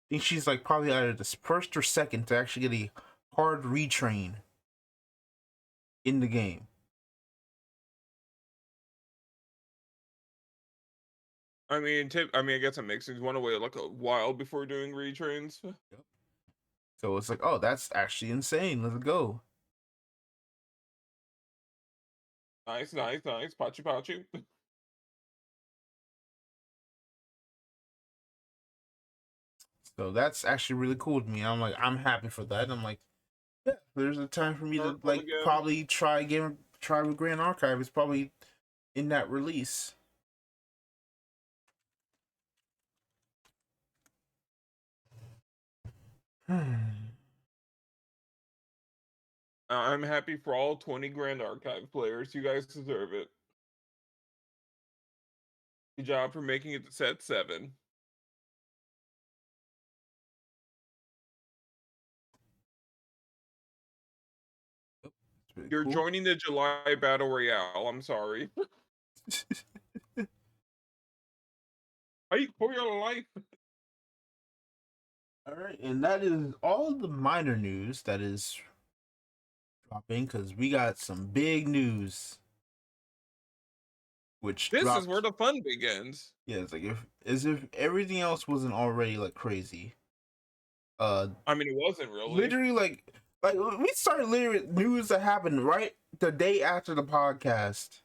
I think she's like probably either the first or second to actually get a hard retrain in the game. I I guess it makes things want to wait like a while before doing retrains. Yep. So it's like, oh, that's actually insane. Let's go. Nice. Pachu. So that's actually really cool to me. I'm happy for that. I'm like, yeah, there's a time for me to like probably try with Grand Archive. It's probably in that release. I'm happy for all 20 Grand Archive players. You guys deserve it. Good job for making it to set 7. You're cool. joining the July Battle Royale. I'm sorry. Fight for your life. All right, and that is all the minor news that is dropping because we got some big news. Which this dropped, is where the fun begins. Yeah, it's like if everything else wasn't already like crazy. I mean, it wasn't really. Literally, like we started literally news that happened right the day after the podcast.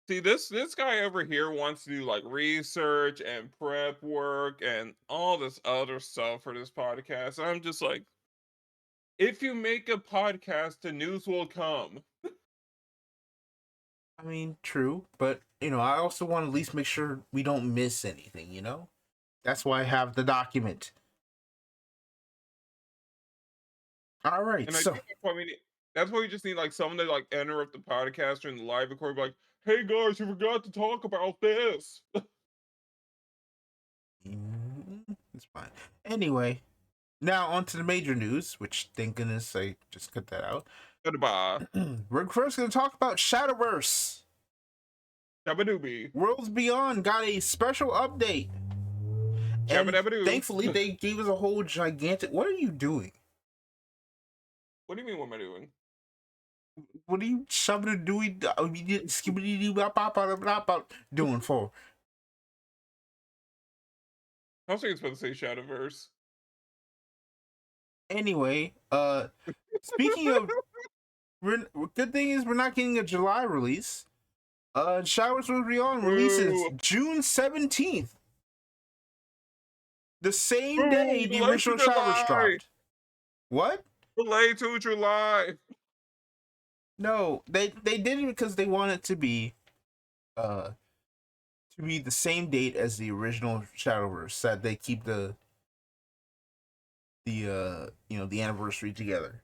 See, this guy over here wants to do like research and prep work and all this other stuff for this podcast. I'm just like, if you make a podcast, the news will come. I mean, true, but I also want to at least make sure we don't miss anything. That's why I have the document. All right, And so that's why we just need like someone to like interrupt the podcast during the live recording, like, "Hey guys, you forgot to talk about this." It's fine. Anyway, now on to the major news, which thank goodness I just cut that out. Goodbye. We're first going to talk about Shadowverse. Shabba-doobie. Worlds Beyond got a special update. And Shabba-dabba-doo. thankfully, they gave us a whole gigantic. What are you doing? What do you mean, what am I doing? What are you shoving doing? Doing for? I was supposed to say Shadowverse. Anyway, speaking of, good thing is we're not getting a July release. Showers will be on releases June 17th. The same day the original Showers dropped. What? Delayed to July. No, they did it because they want it to be the same date as the original Shadowverse, so that they keep the anniversary together.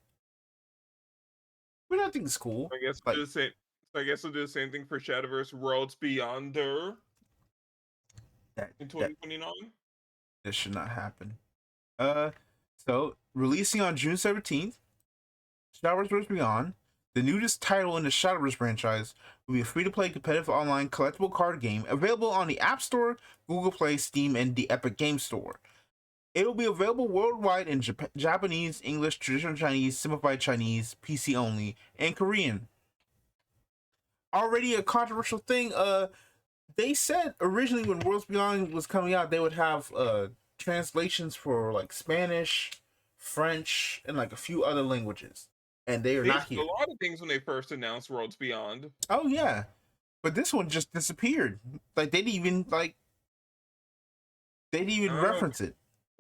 Which I think is cool. I guess we'll do the same. So I guess we'll do the same thing for Shadowverse Worlds Beyond in 2029. This should not happen. So releasing on June 17th, Shadowverse Worlds Beyond, the newest title in the Shadowverse franchise, will be a free-to-play competitive online collectible card game available on the App Store, Google Play, Steam, and the Epic Game Store. It will be available worldwide in Japanese, English, traditional Chinese, simplified Chinese, PC only, and Korean. Already a controversial thing. They said originally when Worlds Beyond was coming out, they would have translations for like Spanish, French, and like a few other languages, and they are not here. A lot of things when they first announced Worlds Beyond. Oh yeah, but this one just disappeared. Like they didn't even reference it.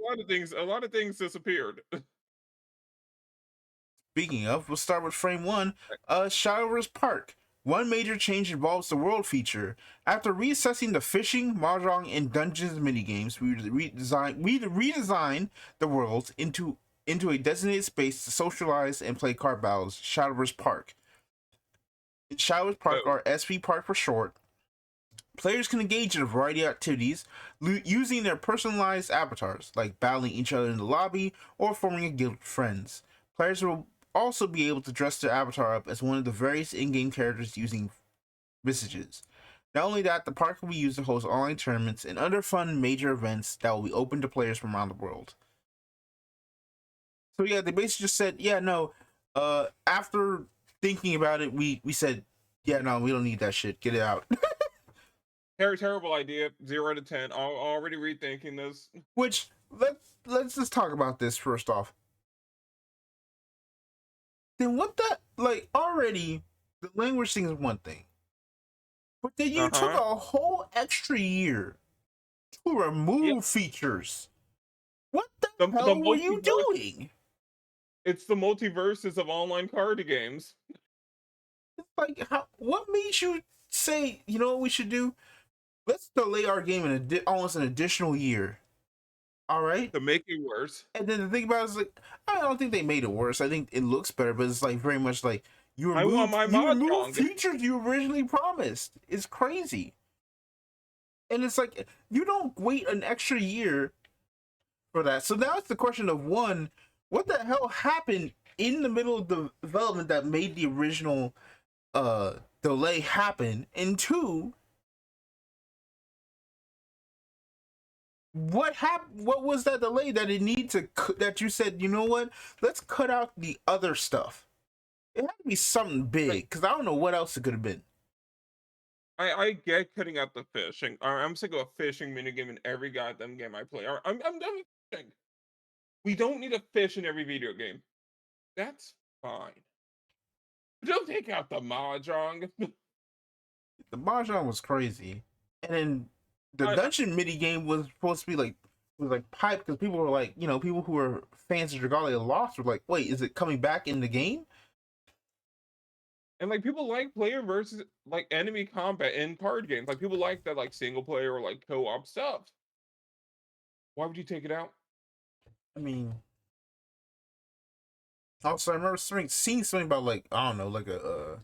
A lot of things disappeared. Speaking of, we'll start with Frame 1. Shadowverse Park. One major change involves the world feature. After reassessing the fishing, mahjong, and dungeons minigames, we redesigned the world into a designated space to socialize and play card battles. Shadowverse Park. Shadowverse Park, or SV Park for short. Players can engage in a variety of activities using their personalized avatars, like battling each other in the lobby or forming a guild with friends. Players will also be able to dress their avatar up as one of the various in-game characters using messages. Not only that, the park will be used to host online tournaments and other fun major events that will be open to players from around the world. So yeah, they basically just said, yeah, no, after thinking about it, we said, yeah, no, we don't need that shit. Get it out. Terrible idea. 0 out of 10. Already rethinking this. Which, let's just talk about this first off. Then what the, like, already, the language thing is one thing. But then you took a whole extra year to remove features. What the hell were you doing? It's the multiverses of online card games. Like, what made you say, you know what we should do? Let's delay our game in almost an additional year. All right? To make it worse. And then the thing about it is, like, I don't think they made it worse. I think it looks better, but it's like very much like you removed features you originally promised. It's crazy. And it's like, you don't wait an extra year for that. So now it's the question of, one, what the hell happened in the middle of the development that made the original delay happen? And two, what happened? What was that delay that it need to, that you said, you know what, let's cut out the other stuff? It had to be something big, because I don't know what else it could have been. I get cutting out the fishing. I'm sick of a fishing minigame in every goddamn game I play. I'm done with fishing. We don't need a fish in every video game. That's fine. Don't take out the mahjong. The mahjong was crazy, and then the dungeon minigame was supposed to be like, pipe, because people were like, you know, people who were fans of Dragalia Lost were like, wait, is it coming back in the game? And like, people like player versus like enemy combat in card games. Like, people like that, like single player or like co-op stuff. Why would you take it out? I mean, also I remember seeing something about, like, I don't know, like a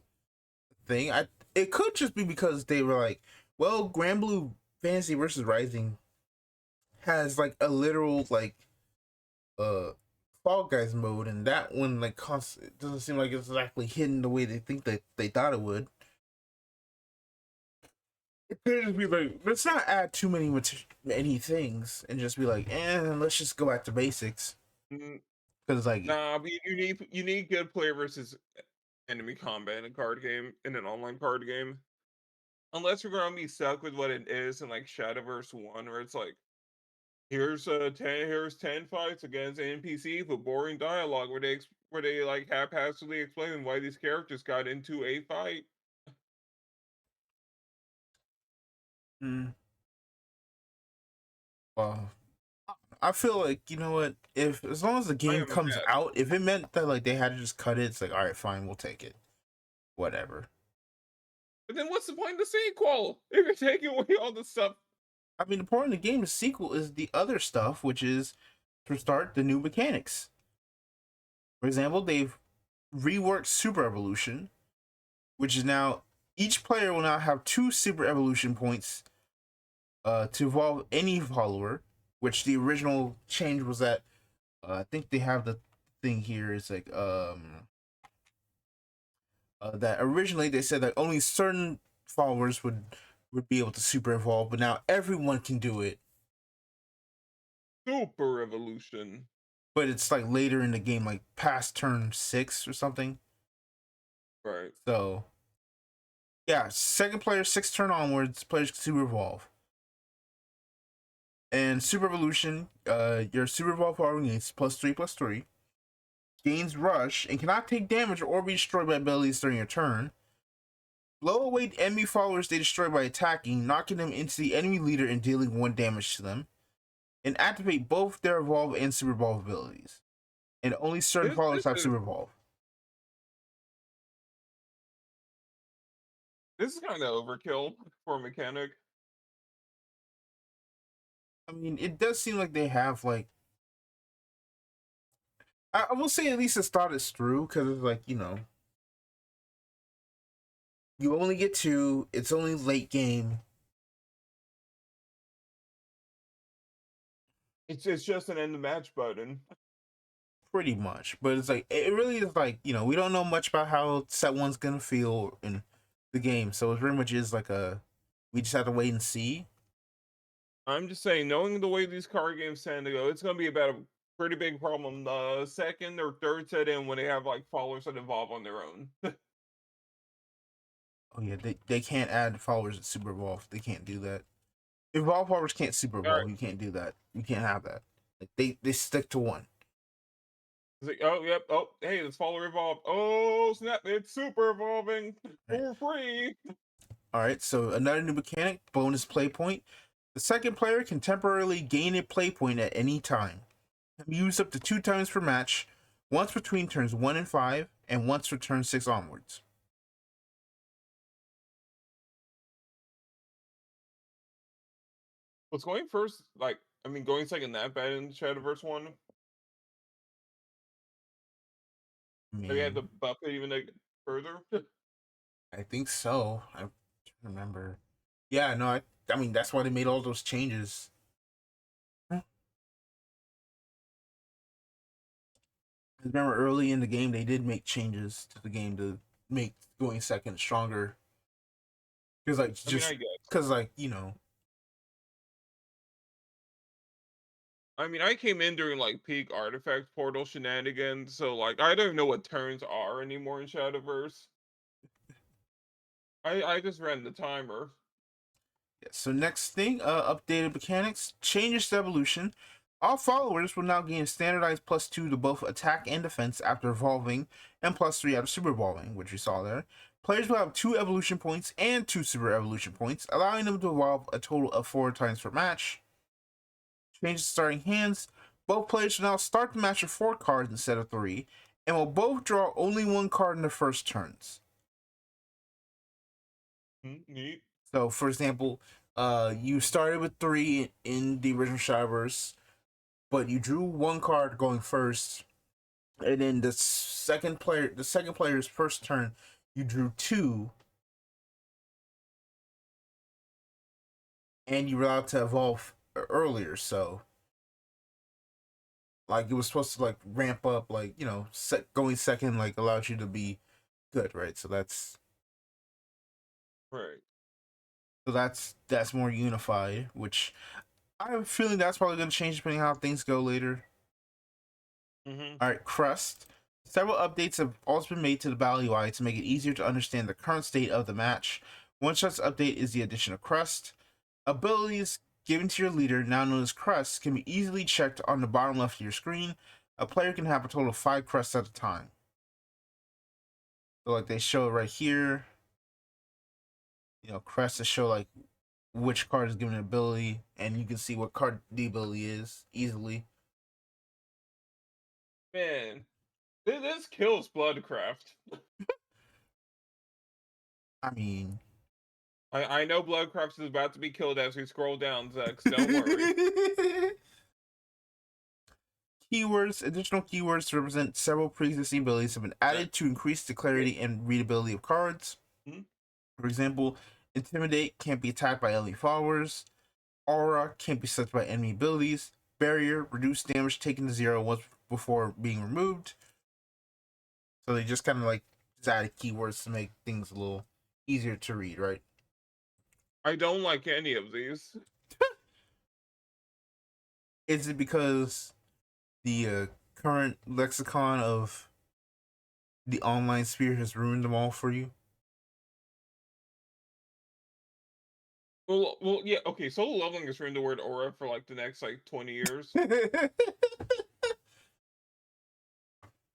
thing. It could just be because they were like, well, Granblue Fantasy versus Rising has like a literal like uh Fall Guys mode, and that one like it doesn't seem like it's exactly hidden the way they think that they thought it would. It could just be like, let's not add too many things and just be like, let's just go back to basics. Mm, Because like, nah, but you need good player versus enemy combat in a card game, in an online card game. Unless you're gonna be stuck with what it is in like Shadowverse 1, where it's like, here's 10 fights against NPCs with boring dialogue where they like haphazardly explain why these characters got into a fight. mm, well, I feel like, you know what, if as long as the I game am comes mad. out, if it meant that like they had to just cut it, it's like, all right, fine, we'll take it, whatever. But then what's the point of the sequel if you're taking away all the stuff? I mean, the point of the game, the sequel, is the other stuff, which is to start the new mechanics. For example, they've reworked Super Evolution, which is now each player will now have 2 Super Evolution points to evolve any follower. Which the original change was that I think they have the thing here is like that originally they said that only certain followers would be able to super evolve, but now everyone can do it. Super evolution. But it's like later in the game, like past turn 6 or something. Right. So yeah, second player 6 turn onwards, players can super evolve. And Super Evolution, your Super Evolve power gains +3/+3, gains Rush, and cannot take damage or be destroyed by abilities during your turn. Blow away enemy followers they destroy by attacking, knocking them into the enemy leader and dealing 1 damage to them. And activate both their Evolve and Super Evolve abilities. And only certain followers This have is Super Evolve. this is kind of overkill for a mechanic. I mean, it does seem like they have like I will say at least it's thought it's through, because it's like, you only get 2, it's only late game. It's just an end the match button. Pretty much, but it's like it really is like, we don't know much about how set one's gonna feel in the game, so it very much is like we just have to wait and see. I'm just saying, knowing the way these card games tend to go, it's gonna be about a pretty big problem the second or third set in when they have like followers that evolve on their own. Oh yeah, they can't add followers at Super Evolve. They can't do that. Evolve followers can't Super All right. Evolve. You can't do that. You can't have that. Like they stick to one. It's like, oh yep, oh hey, this follower evolved. Oh snap, it's super evolving Right. for free. All right. So another new mechanic, bonus play point. The second player can temporarily gain a play point at any time. Used up to 2 times per match, once between turns 1 and 5, and once for turn 6 onwards. What's going first? Like, I mean, going second that bad in Shadowverse 1? I Have you had mean, to buff it even like further? I think so. I don't remember. Yeah, no, I mean that's why they made all those changes. I remember early in the game they did make changes to the game to make going second stronger. Because like I mean, just I guess. because like I mean, I came in during like peak artifact portal shenanigans, so like I don't even know what turns are anymore in Shadowverse. I just ran the timer. yeah, so next thing, updated mechanics, changes to evolution. All followers will now gain standardized +2 to both attack and defense after evolving, and +3 out of super evolving, which you saw there. Players will have 2 evolution points and 2 super evolution points, allowing them to evolve a total of 4 times per match. Changes to starting hands. Both players will now start the match with 4 cards instead of 3, and will both draw only 1 card in their first turns. Neat. So, for example, you started with 3 in the original Shadowverse, but you drew 1 card going first, and then the second player's first turn, you drew 2, and you were allowed to evolve earlier, so like it was supposed to like ramp up, like going second like allows you to be good, right? Right. So that's more unified, which I have a feeling that's probably going to change depending on how things go later. Mm-hmm. All right, Crust. Several updates have also been made to the Battle UI to make it easier to understand the current state of the match. One such update is the addition of Crust. Abilities given to your leader, now known as Crust, can be easily checked on the bottom left of your screen. A player can have a total of 5 Crusts at a time. So like they show it right here. Crests to show like which card is given an ability, and you can see what card the ability is easily. Man, this kills Bloodcraft. I mean, I know Bloodcraft is about to be killed as we scroll down, Zechs. Don't worry. Keywords, additional keywords to represent several pre-existing abilities have been added to increase the clarity and readability of cards. Mm-hmm. For example, Intimidate can't be attacked by enemy followers. Aura can't be set by enemy abilities. Barrier, reduce damage taken to 0 once before being removed. So they just kind of like just added keywords to make things a little easier to read, right? I don't like any of these. Is it because the current lexicon of the online sphere has ruined them all for you? Well, yeah, okay, solo leveling has ruined the word aura for like the next like 20 years.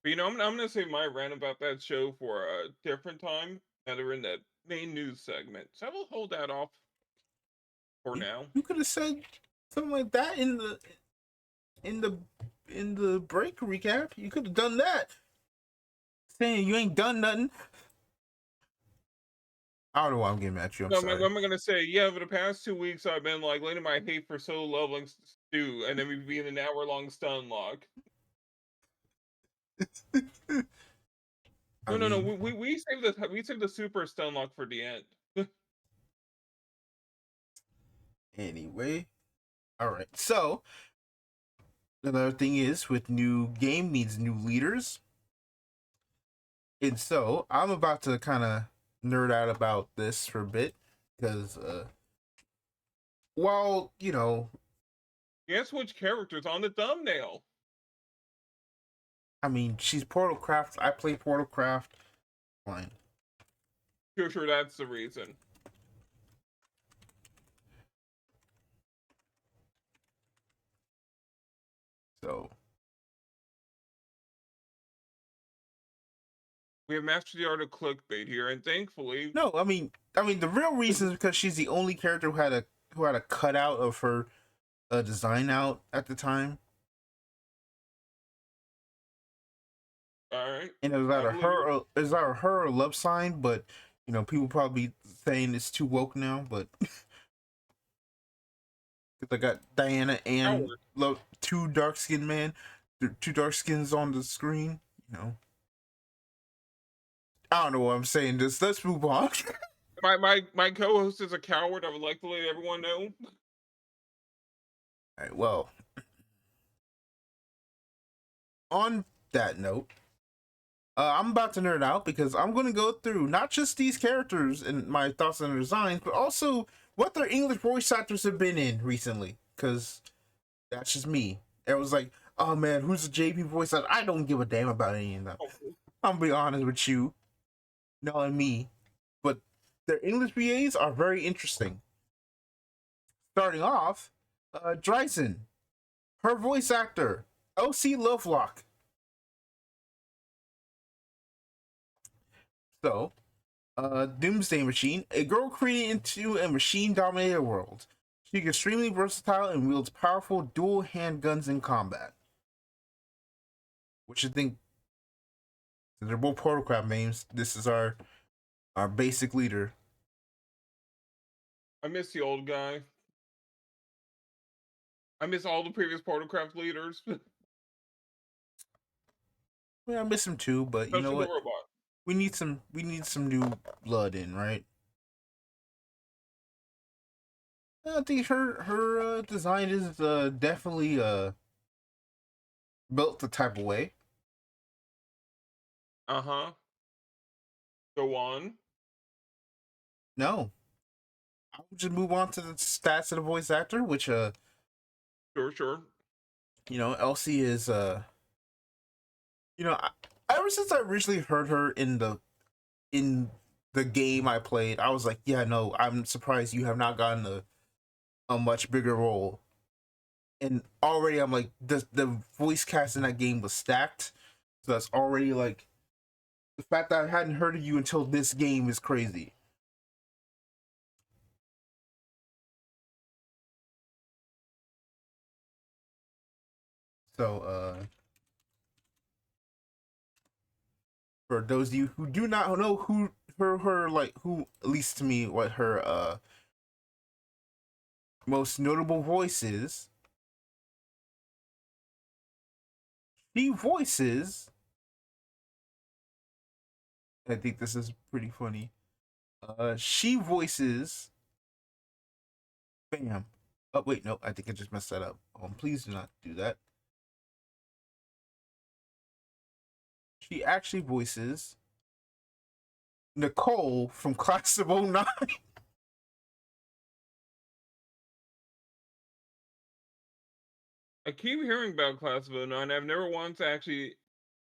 But I'm gonna save my rant about that show for a different time. Now they're in the main news segment, so I will hold that off for now. You could have said something like that in the in the break recap. You could have done that. Saying you ain't done nothing. I don't know why I'm getting at you. I'm No, sorry. what am I gonna say? Yeah, for the past 2 weeks, I've been like letting my hate for solo leveling stew, and then we'd be in an hour-long stun lock. I No. mean, We saved the super stun lock for the end. anyway. All right. So another thing is with new game means new leaders. And so I'm about to kind of nerd out about this for a bit because while Guess which character's on the thumbnail? I mean, she's Portal Craft. I play Portal Craft. Fine. Sure, that's the reason. So We have mastered the art of clickbait here, and thankfully, no, I mean the real reason is because she's the only character who had a cutout of her design out at the time, all right, and it was I either believe you. her or Love Sign, but people probably saying it's too woke now, but I got Diana and Howard. Love, two dark skinned man, two dark skins on the screen. I don't know what I'm saying. Just let's move on. My co-host is a coward. I would like to let everyone know. All right, well, on that note, I'm about to nerd out because I'm going to go through not just these characters and my thoughts on their designs, but also what their English voice actors have been in recently. Because that's just me. It was like, oh man, who's the JP voice actor? I don't give a damn about any of them. I'm gonna be honest with you, knowing me. But their English VAs are very interesting. Starting off, Dryson, her voice actor, LC Lovelock. So, Doomsday Machine, a girl created into a machine-dominated world. She's extremely versatile and wields powerful dual handguns in combat. Which I think, they're both Protocraft names. This is our basic leader. I miss the old guy. I miss all the previous Portalcraft leaders, I miss him too, but you know especially the what? robot. We need some new blood in, right? I think her design is definitely built the type of way. Uh-huh. Go on. No, I would just move on to the stats of the voice actor, which Sure, sure. Elsie is ever since I originally heard her in the game I played, I was like, yeah, no, I'm surprised you have not gotten a much bigger role. And already I'm like, the voice cast in that game was stacked, so that's already like the fact that I hadn't heard of you until this game is crazy. So for those of you who do not know who her like who at least to me what her most notable voice is, she voices, I think this is pretty funny. She voices Bam. Oh wait, no, I think I just messed that up. Please do not do that. She actually voices Nicole from Class of '09. I keep hearing about Class of '09. I've never once actually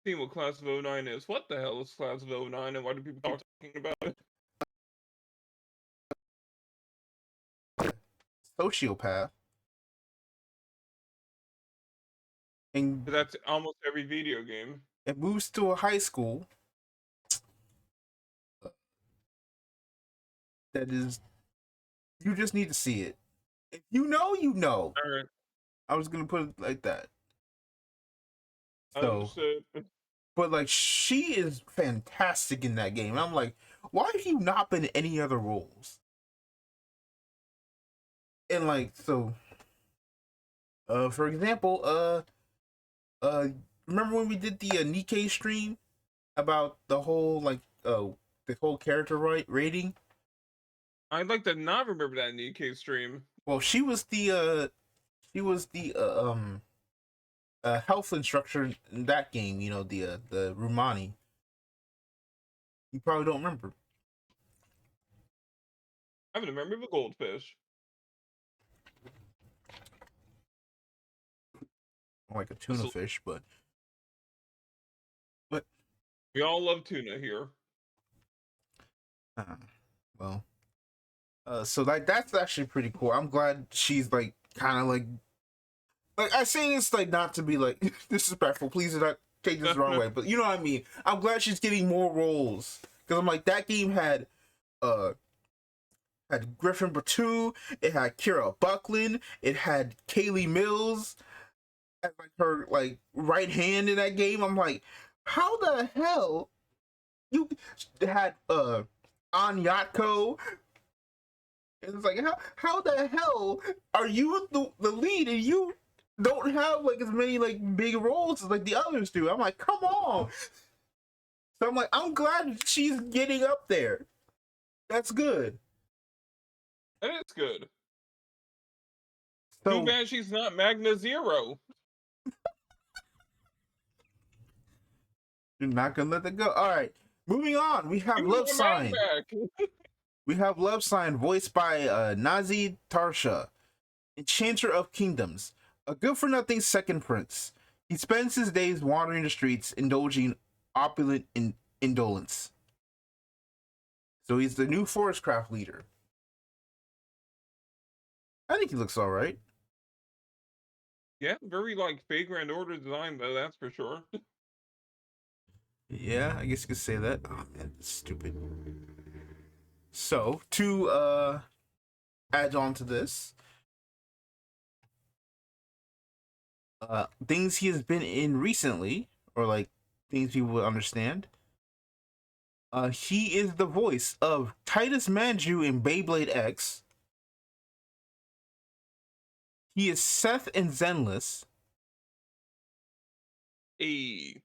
seen what Class of '09 is. What the hell is Class of '09 and why do people talk talking about it? Sociopath. And That's almost every video game. it moves to a high school that is, you just need to see it. If you know, you know. Alright. I was gonna put it like that. So, Understood. but like she is fantastic in that game. I'm like, why have you not been in any other roles? And like, so, for example, remember when we did the Nikkei stream about the whole like the whole character rating? I'd like to not remember that Nikkei stream. Well, she was the health instructor in that game. You know, the Rumani. You probably don't remember. I have a memory of a goldfish. Like a tuna fish, but We all love tuna here. uh, well, so like that's actually pretty cool. I'm glad she's like kind of like I say this like not to be like disrespectful. Please do not take this the wrong way, but you know what I mean. I'm glad she's getting more roles because I'm like that game uh had Griffin Batu, it had Kira Buckland, it had Kaylee Mills as like her like right hand in that game. I'm like, how the hell you had Anyatko? And it's like how the hell are you the lead and you don't have like as many like big roles as like the others do? I'm like, come on. So I'm like, I'm glad she's getting up there. That's good. That is good. Too So bad she's not Magna Zero. you're not gonna let that go. All right, moving on. We have Give Love me my mind Sign. back. We have Love Sign, voiced by Nazi Tarsha, Enchanter of Kingdoms, a good-for-nothing second prince. He spends his days wandering the streets, indulging opulent indolence. So he's the new forest craft leader. I think he looks all right. Yeah, very like fake Grand Order design though, that's for sure. Yeah, I guess you could say that. Oh man, that's stupid. So to add on to this, things he has been in recently, or like things people would understand. He is the voice of Titus Manju in Beyblade X. He is Seth in Zenless. Hey.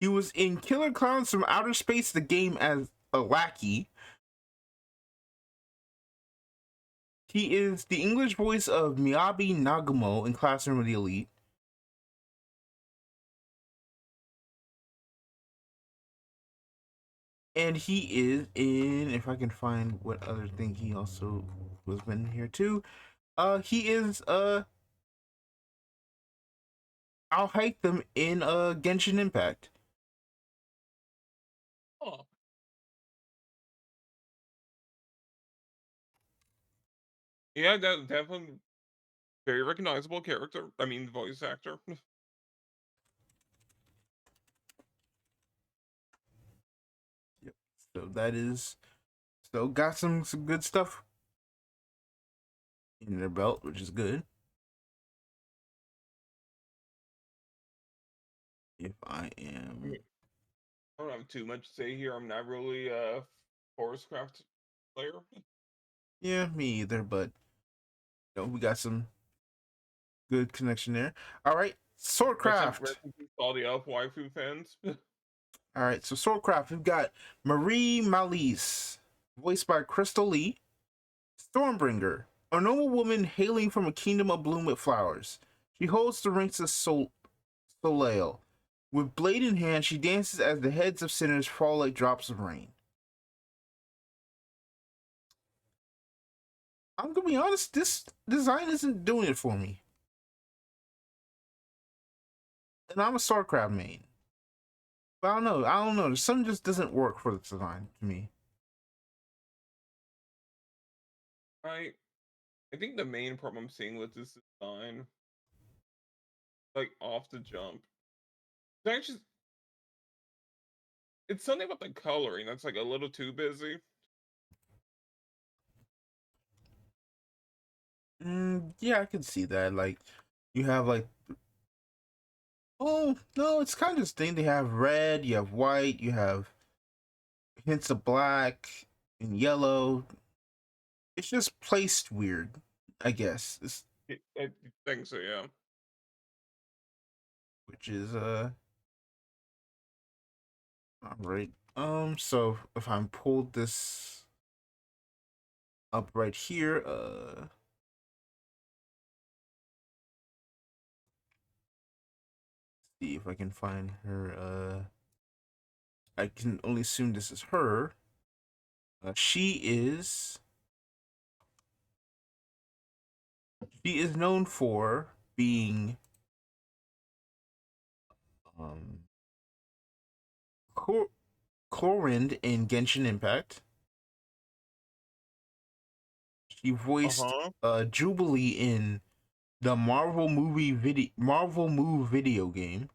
He was in Killer Clowns from Outer Space, the game, as a lackey. He is the English voice of Miyabi Nagumo in Classroom of the Elite. And he is in, if I can find what other thing he also was been here too. He is I'll hike them in Genshin Impact. Oh, yeah, that definitely very recognizable character. I mean, voice actor. Yep. So that is so got some good stuff in their belt, which is good. If I I am mean, I don't have too much to say here. I'm not really a Forest Craft player. yeah, me either, but we got some good connection there. All right, Swordcraft. Rest in peace to all the elf waifu fans. All right, so Swordcraft, we've got Marie Malise, voiced by Crystal Lee. Stormbringer, a noble woman hailing from a kingdom abloom with flowers. She holds the ranks of Soleil. With blade in hand, she dances as the heads of sinners fall like drops of rain. I'm gonna be honest, this design isn't doing it for me. And I'm a Starcraft main. But I don't know. Something just doesn't work for the design to me. I think the main problem I'm seeing with this design, like off the jump, it's actually it's something about the coloring that's like a little too busy. Yeah, I can see that. Like, you have like, oh no, it's kind of this thing. They have red, you have white, you have hints of black and yellow. It's just placed weird, I guess. I think so, yeah. Which is all right. So if I'm pulled this up right here, see if I can find her. I can only assume this is her. She is known for being um Chlorind in Genshin Impact. She voiced Uh-huh. Jubilee in the Marvel Move video game.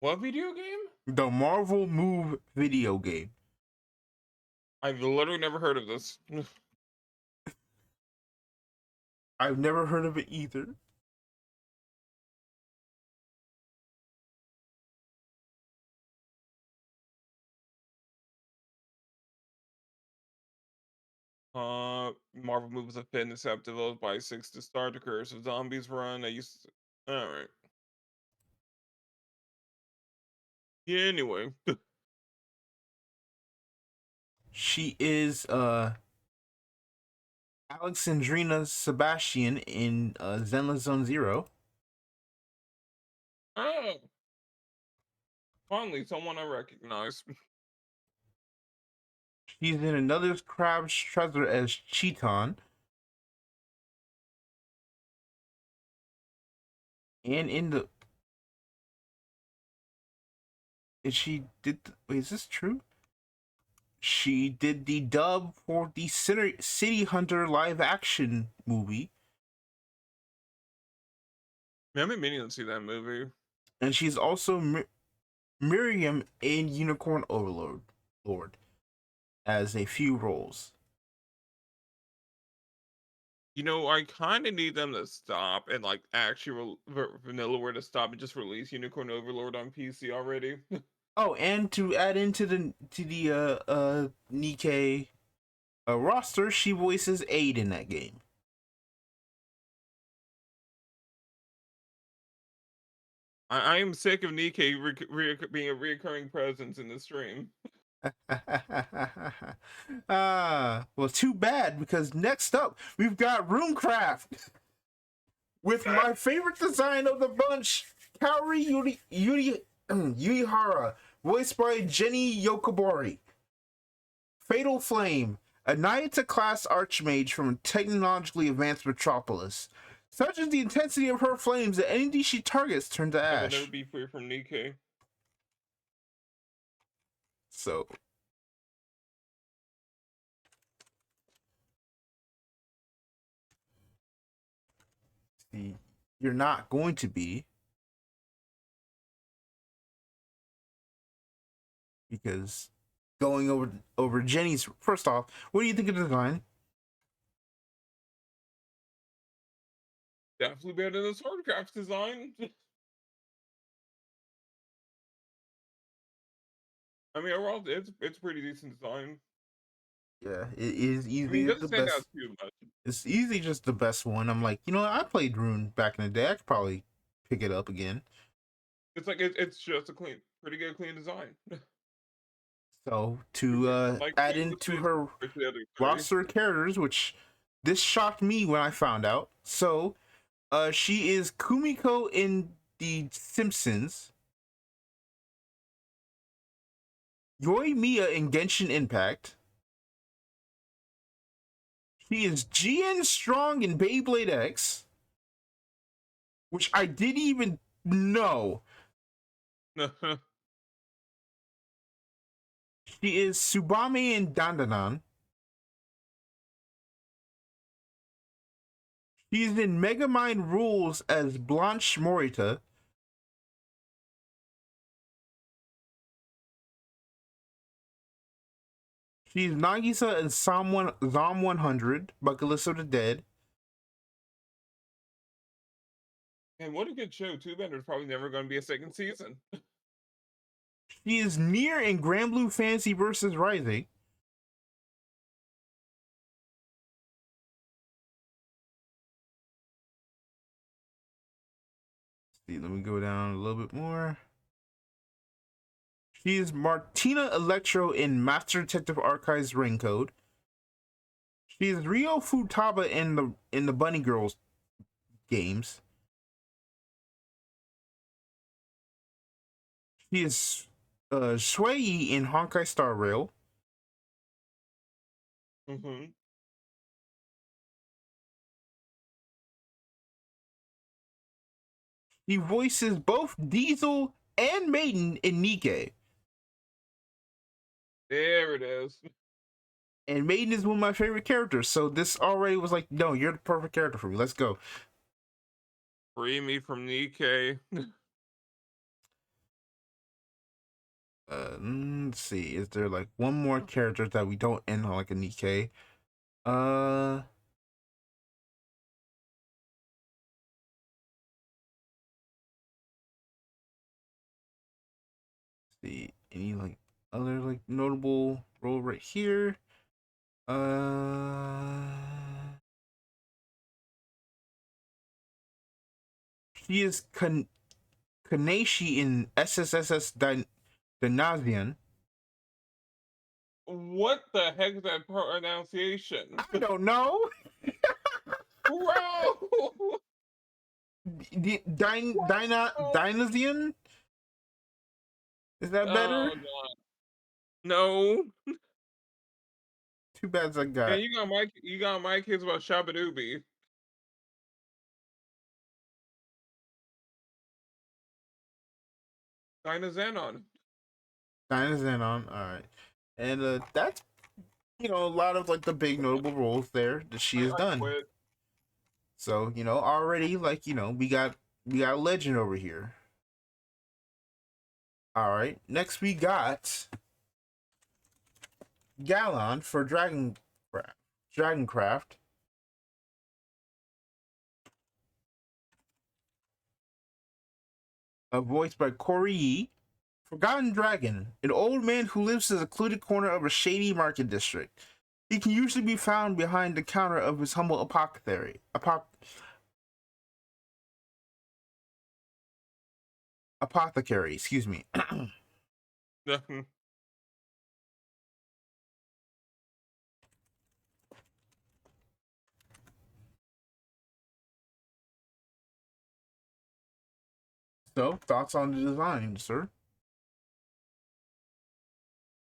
What video game? The Marvel Move video game. I've literally never heard of this. I've never heard of it either. Marvel movies have been developed by Six to start the Curse of Zombies run. I used to... Alright. Yeah, anyway. She is Alexandrina Sebastian in Zenless Zone Zero. Oh, finally, someone I recognize. She's in Another Crab's Treasure as Cheeton. And in the is she did wait, is this true? She did the dub for the City Hunter live action movie. Man, I've been meaning to see that movie. And she's also Miriam in Unicorn Overlord Lord as a few roles. You know, I kind of need them to stop and like actually Vanillaware to stop and just release Unicorn Overlord on PC already. Oh, and to add into the Nikkei roster, she voices Aid in that game. I am sick of Nikkei being a reoccurring presence in the stream. Well, too bad because next up we've got Runecraft with my favorite design of the bunch, Kaori Yurihara, voiced by Jenny Yokobori. Fatal Flame, a Nayata-class archmage from a technologically advanced metropolis. Such is the intensity of her flames that anything she targets turns to I will never ash. be free from Nikkei. So, see, you're not going to be, because going over Jenny's. First off, what do you think of the design? Definitely better than the Swordcraft design. I mean, overall, it's pretty decent design. Yeah, it is I mean, easily it the doesn't stand best. out too much. It's easily just the best one. I'm like, I played Rune back in the day. I could probably pick it up again. It's like it's just a pretty good clean design. So to Like add the into stage her compared to the other three. roster of characters, which this shocked me when I found out. So, she is Kumiko in The Simpsons, Yoimiya in Genshin Impact. She is GN Strong in Beyblade X, which I didn't even know. She is Tsubame in Dandadan. She's in Megamind Rules as Blanche Morita. She's Nagisa in Zom 100, Bucket List of the Dead. And what a good show, too bad there's probably never going to be a second season. She is Near in Grand Blue Fantasy vs. Rising. See, let me go down a little bit more. She is Martina Electro in Master Detective Archives Ring Code. She is Ryo Futaba in the Bunny Girls games. She is Shui in Honkai Star Rail. Mm-hmm. He voices both Diesel and Maiden in Nikkei. There it is. And Maiden is one of my favorite characters, so this already was like, no, you're the perfect character for me. Let's go. Free me from Nikkei. Let's see. Is there like one more character that we don't end on like a Nikkei? Uh, see any like other like notable role right here? Uh, she is Kaneshi in SSSS Dynazian. What the heck is that pronunciation? I don't know. Bro! Dynazian? Is that better? Oh, no. Too bad I And got you got my kids about Shabadoobie. Dinah Zenon. Dynazian on. All right, and that's a lot of like the big notable roles there that she has I done. quit. So already like we got a legend over here. All right, next we got Gallon for Dragoncraft. Voiced by Corey Yee. Forgotten Dragon, an old man who lives in a secluded corner of a shady market district. He can usually be found behind the counter of his humble apothecary, excuse me. So, thoughts on the design, sir?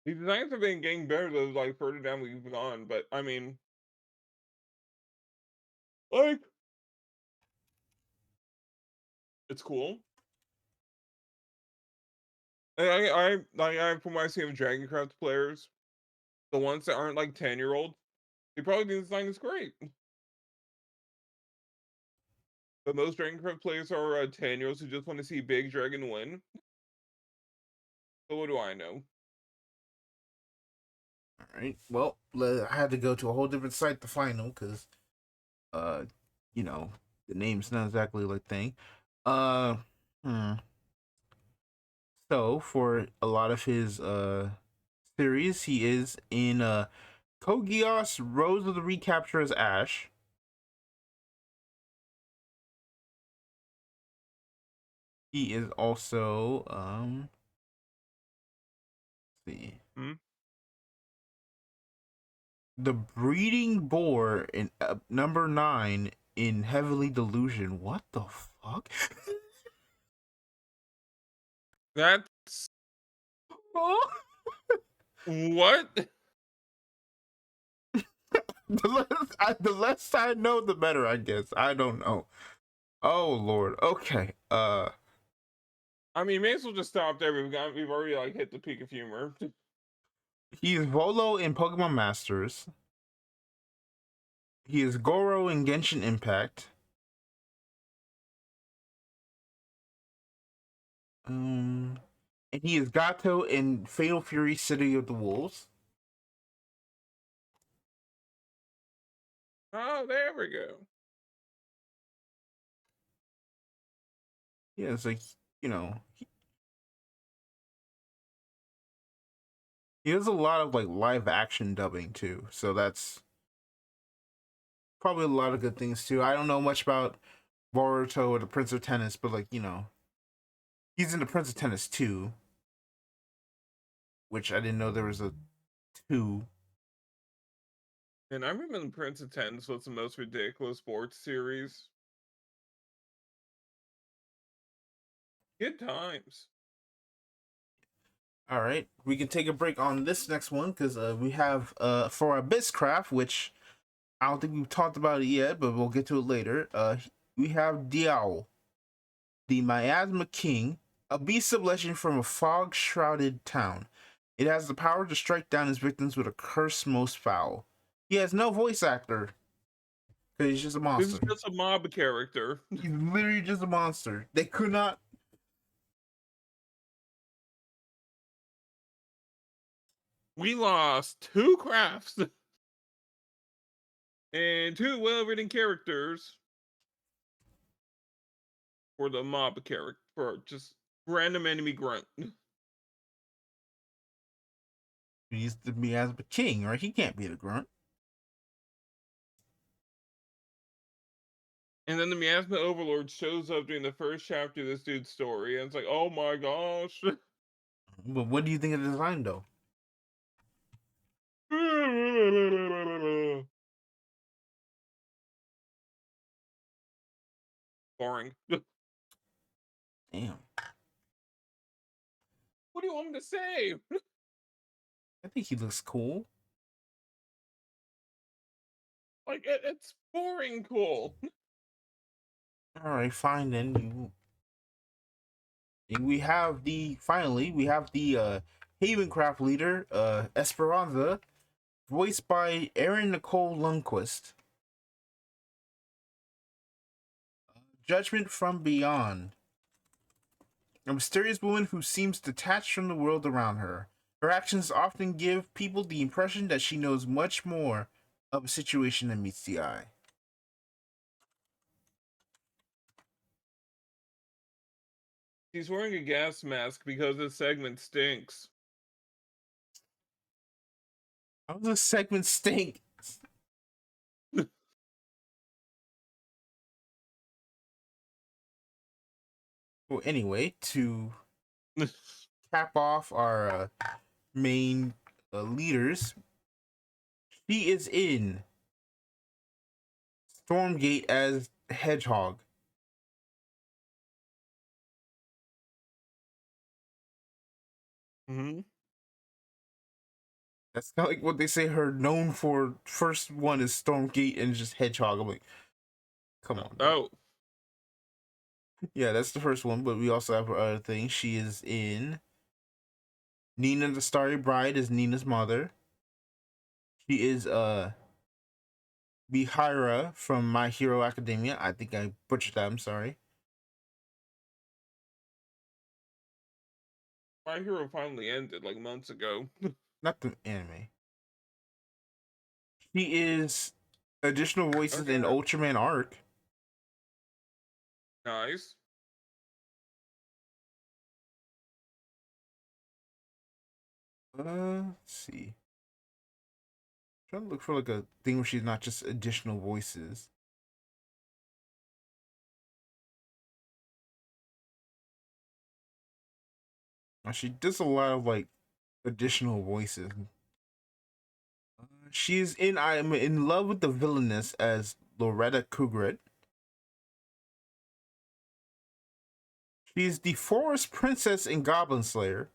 The designs have been getting better though, like further down we've gone. But I mean, like, it's cool. From what I see of Dragoncraft players, the ones that aren't like 10-year-old, they probably think the design is great. But most Dragoncraft players are 10-year-olds who just want to see Big Dragon win. So what do I know? All right. Well, I had to go to a whole different site to find them because, uh, you know, the name's not exactly like thing. Uh, hmm. So for a lot of his series, he is in Kogios Rose of the Recapture as Ash. He is also let's see, Hmm? the breeding boar in number 9 in Heavenly Delusion. What the fuck? That's what? The less I know, the better, I guess. I don't know. Oh Lord. Okay. I mean, may as well just stop there. We've already like hit the peak of humor. He is Volo in Pokemon Masters. He is Goro in Genshin Impact. And he is Gato in Fatal Fury City of the Wolves. Oh, there we go. Yeah, it's like, you know, he does a lot of like live action dubbing too. So that's probably a lot of good things too. I don't know much about Boruto or the Prince of Tennis, but like, you know, he's in the Prince of Tennis too, which I didn't know there was a 2. And I remember the Prince of Tennis was the most ridiculous sports series. Good times. All right, we can take a break on this next one because we have for Abysscraft, which I don't think we've talked about it yet, but we'll get to it later. We have Diao, the Miasma King, a beast of legend from a fog-shrouded town. It has the power to strike down its victims with a curse most foul. He has no voice actor because he's just a This is monster. just a mob character. He's literally just a monster. They could not. We lost 2 crafts and 2 well-written characters for the mob character, for just random enemy grunt. He's the Miasma King, right? He can't be the grunt. And then the Miasma Overlord shows up during the first chapter of this dude's story, and it's like, oh my gosh. But what do you think of the design, though? Boring. Damn. What do you want me to say? I think he looks cool. Like, it's boring cool. All right, fine then. We have the Havencraft leader, Esperanza, voiced by Erin Nicole Lundquist. Judgment from Beyond. A mysterious woman who seems detached from the world around her. Her actions often give people the impression that she knows much more of a situation than meets the eye. He's wearing a gas mask because this segment stinks. How does this segment stink? Well, anyway, to cap off our main leaders, she is in Stormgate as Hedgehog. Mm-hmm. That's kind of like what they say her known for. First one is Stormgate and just Hedgehog. I'm like, come on now. Oh, Yeah, that's the first one, but we also have her other things. She is in Nina the Starry Bride as Nina's mother. She is Bihira from My Hero Academia. I think I butchered that. I'm sorry. My Hero finally ended like months ago. Not the anime. She is additional voices in Okay, Ultraman Arc. nice. Let's see. Trying to look for like a thing where she's not just additional voices. She does a lot of like additional voices. She's in I Am in Love with the Villainess as Loretta Kugret. She's the Forest Princess in Goblin Slayer.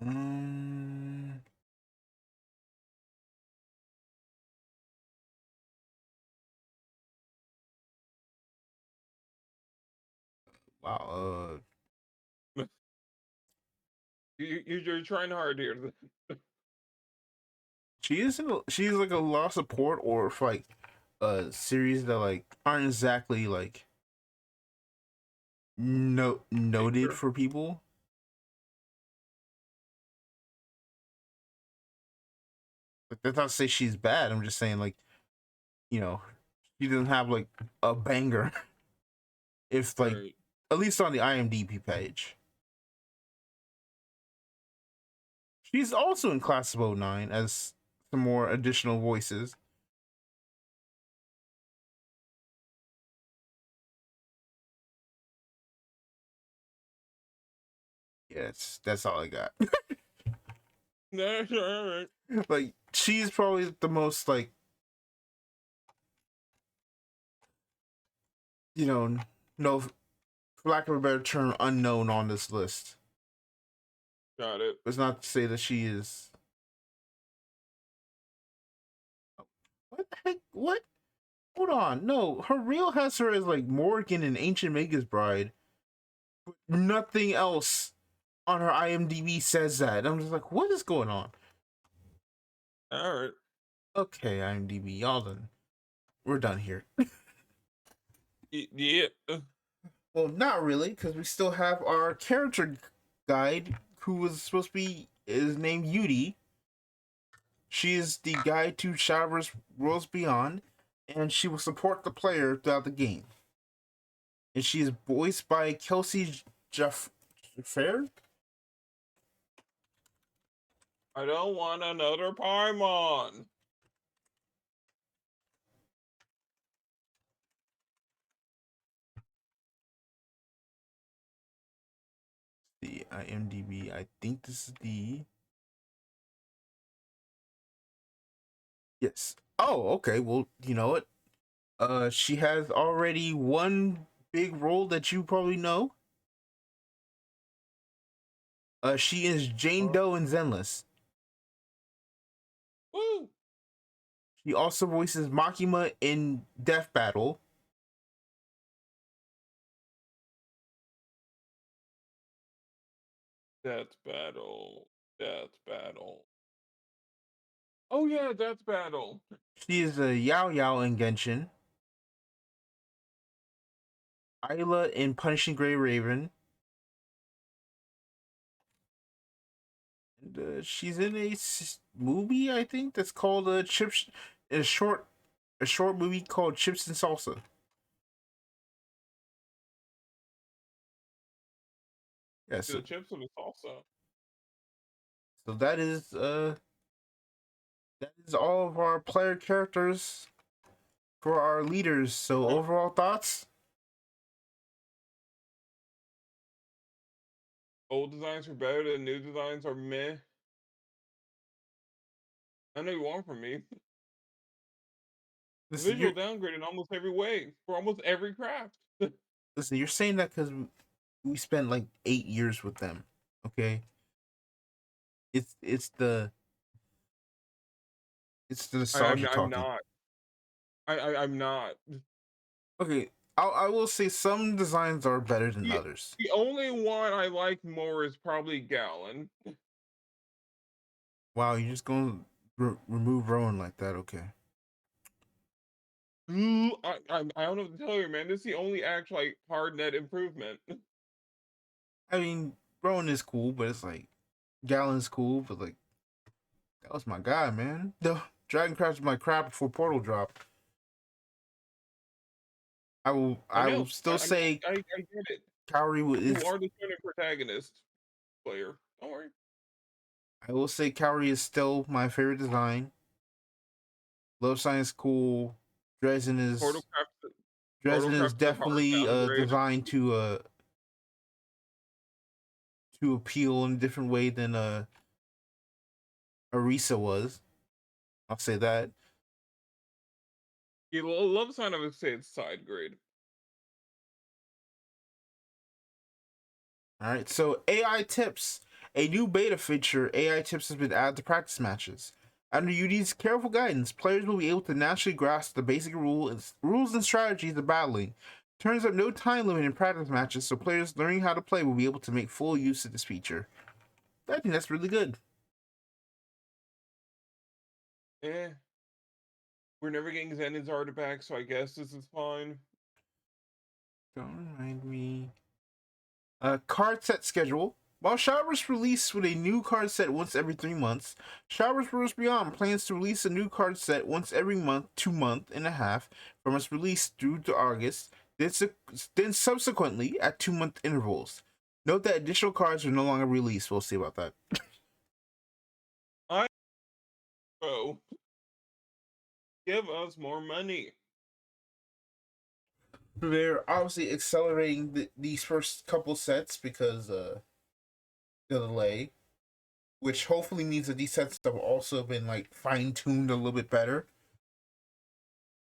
Um, wow. You're trying hard here. She's like a lot of support or for like series that like aren't exactly like noted Major. for people. Like that's not to say she's bad. I'm just saying like you know she doesn't have like a banger. If like Right. at least on the IMDb page. She's also in Class of '09 as some more additional voices. Yes, that's all I got. That's all right. Like she's probably the most like you know no for lack of a better term unknown on this list. Got it. It's not to say that she is. What the heck? What? Hold on. No, her real has her as like Morgan in Ancient Magus Bride. Nothing else on her IMDb says that. I'm just like, what is going on? All right. Okay, IMDb, y'all done. We're done here. Yeah. Well, not really, because we still have our character guide, who was supposed to be is named Yudi. She is the guide to Shadowverse Worlds Beyond, and she will support the player throughout the game. And she is voiced by Kelsey Jaffer. I don't want another Paimon. The IMDb. I think this is the yes. Oh, okay. Well, you know what? She has already one big role that you probably know. She is Jane Huh? Doe in Zenless. Woo! She also voices Makima in Death Battle. Death battle. Death battle. Oh yeah, Death battle. She is a Yao Yao in Genshin. Ayla in Punishing Gray Raven. And, she's in a movie, I think, that's called Chips. A short movie called Chips and Salsa. Yeah, The chips and the salsa. so that is all of our player characters for our leaders. So Huh? overall thoughts? Old designs are better than new designs are meh. I know you want from me. Listen, Visual downgrade in almost every way for almost every craft. you're saying that because we spent like 8 years with them. Okay, it's the nostalgia I'm talking. not. I'm not. Okay, I will say some designs are better than The, others. the only one I like more is probably Gallon. Wow, you're just gonna remove Rowan like that? Okay. I don't know what to tell you, man. This is the only actual like hard net improvement. I mean, Rowan is cool, but it's like Gallon's cool, but like that was my guy, man. The Dragon Crash was my crap before Portal dropped. I I will know. still say I get it. Kaori You is are the center protagonist player. Don't worry. I will say Kaori is still my favorite design. Love Science cool. Dresden is Portal Dresden is Craft is a hard definitely downgrade. designed to appeal in a different way than Arisa was. I'll say that. You love sign of say it's side grade. All right, so AI tips. A new beta feature, AI tips, has been added to practice matches. Under UD's careful guidance, players will be able to naturally grasp the basic rules and strategies of battling. Turns up no time limit in practice matches, so players learning how to play will be able to make full use of this feature. I think that's really good. Eh. We're never getting Zenon's artifact, so I guess this is fine. Don't remind me. Card set schedule. While Showers release with a new card set once every 3 months, Showers Bros Beyond plans to release a new card set once every month, 2 month and a half from its release through to August, then subsequently at 2 month intervals. Note that additional cards are no longer released. We'll see about that. Oh, give us more money. They're obviously accelerating these first couple sets because the delay, which hopefully means that these sets have also been like fine tuned a little bit better.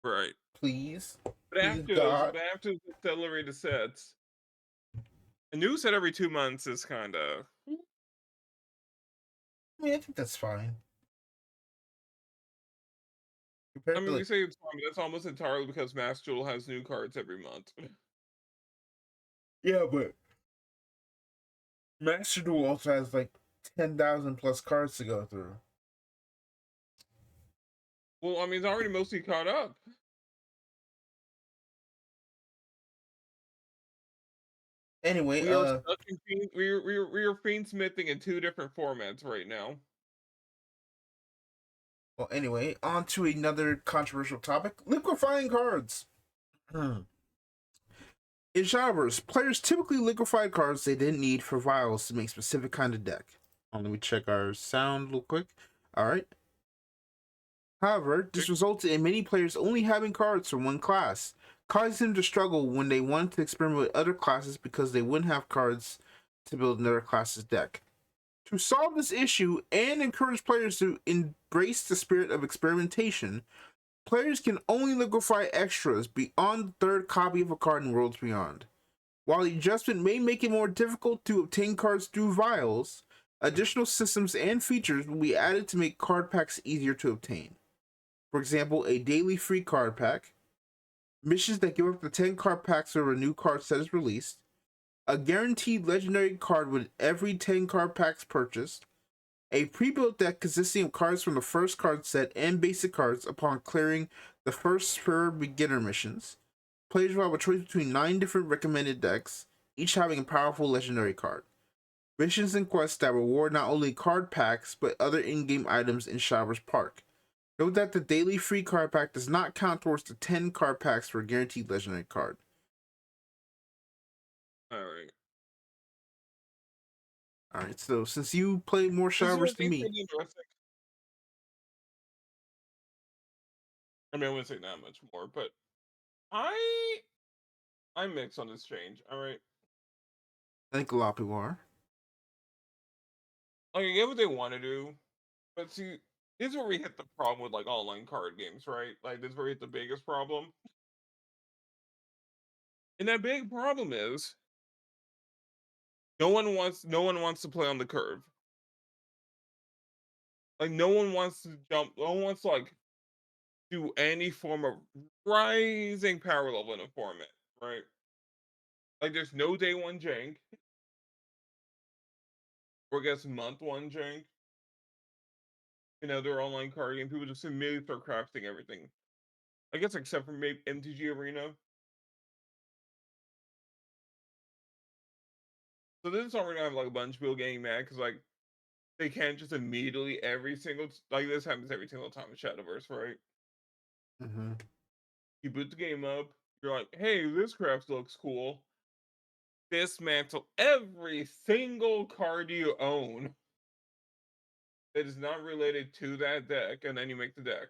Right. Please, But please, but God. after the accelerated sets, a new set every 2 months is kind of. I mean, I think that's fine. I Compared to mean, we like, say it's fine, but that's almost entirely because Mass Duel has new cards every month. yeah, but Master Duel also has like 10,000 plus cards to go through. Well, I mean, it's already mostly caught up. Anyway, We are stuck in we are fiendsmithing in 2 different formats right now. on to another controversial topic: liquefying cards. In Showers, players typically liquefy cards they didn't need for vials to make specific kind of deck. Let me check our sound real quick. All right. However, this resulted in many players only having cards from one class, causing them to struggle when they wanted to experiment with other classes because they wouldn't have cards to build another class's deck. To solve this issue and encourage players to embrace the spirit of experimentation, players can only liquefy extras beyond the third copy of a card in Worlds Beyond. While the adjustment may make it more difficult to obtain cards through vials, additional systems and features will be added to make card packs easier to obtain. For example, a daily free card pack, missions that give up to 10 card packs whenever a new card set is released, a guaranteed legendary card with every 10 card packs purchased, a pre-built deck consisting of cards from the first card set and basic cards upon clearing the first spur beginner missions. Players will have a choice between 9 different recommended decks, each having a powerful legendary card. Missions and quests that reward not only card packs, but other in-game items in Showers Park. Note that the daily free card pack does not count towards the 10 card packs for a guaranteed legendary card. Alright. Alright, so since you play more This is Showers what than me, pretty interesting. I mean, I wouldn't say that much more, but I'm mixed on this change. Alright. I think a lot of people are. Like, I get what they want to do, but see, this is where we hit the problem with like online card games, right? Like this is where we hit the biggest problem. And that big problem is no one wants to play on the curve. Like no one wants to jump, no one wants to like do any form of rising power level in a format, right? Like there's no day one jank, or I guess month one jank. You know, their online card game, people just immediately start crafting everything. I guess except for maybe MTG Arena. So this is already have like a bunch of people getting mad because like they can't just immediately every single like this happens every single time in Shadowverse, right? Mm-hmm. You boot the game up, you're like, hey, this craft looks cool. Dismantle every single card you own that is not related to that deck, and then you make the deck.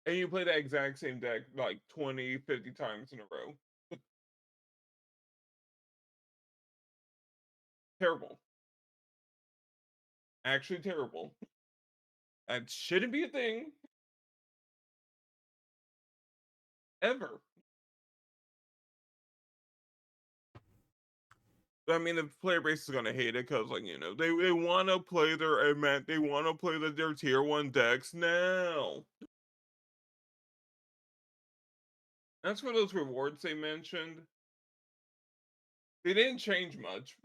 And you play that exact same deck like 20, 50 times in a row. Terrible. Actually terrible. That shouldn't be a thing. Ever. I mean, the player base is gonna hate it because, like, you know, they want to play their event, they want to play their tier one decks now. That's for those rewards they mentioned. They didn't change much.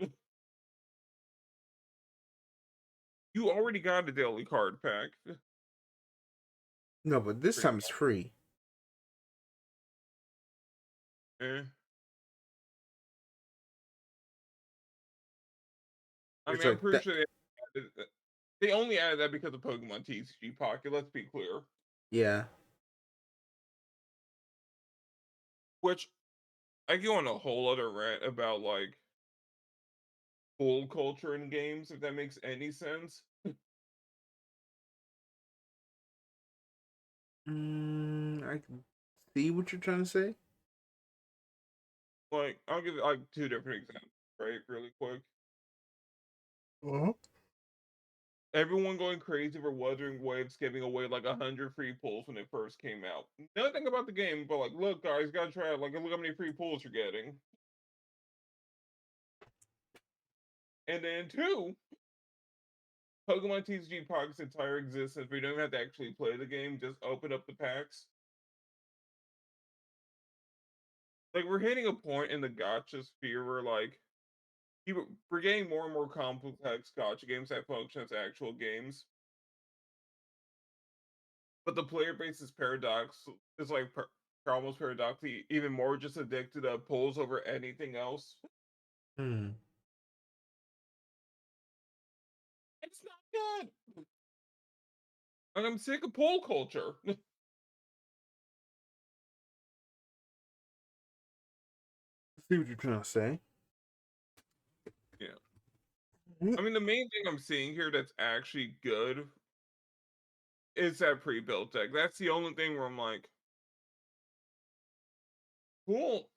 You already got a daily card pack. No, but this time it's free. Eh. I It's mean, I'm like pretty that. sure they only added that because of Pokemon TCG Pocket. Let's be clear. Yeah. Which I go on a whole other rant about like pool culture in games, if that makes any sense. I can see what you're trying to say. Like, I'll give like two different examples, right? Really quick. Uh-huh. Everyone going crazy for Wuthering Waves giving away like 100 free pulls when it first came out. Nothing about the game, but like, look, guys, gotta try it. Like, look how many free pulls you're getting. And then two, Pokemon TCG Pocket's entire existence, we don't even have to actually play the game, just open up the packs. Like, we're hitting a point in the gacha sphere where like we're getting more and more complex gacha games that function as actual games. But the player base is almost paradoxically even more just addicted to pulls over anything else. Hmm. It's not good. Like I'm sick of pull culture. See what you're trying to say. Yeah. I mean, the main thing I'm seeing here that's actually good is that pre-built deck. That's the only thing where I'm like, cool.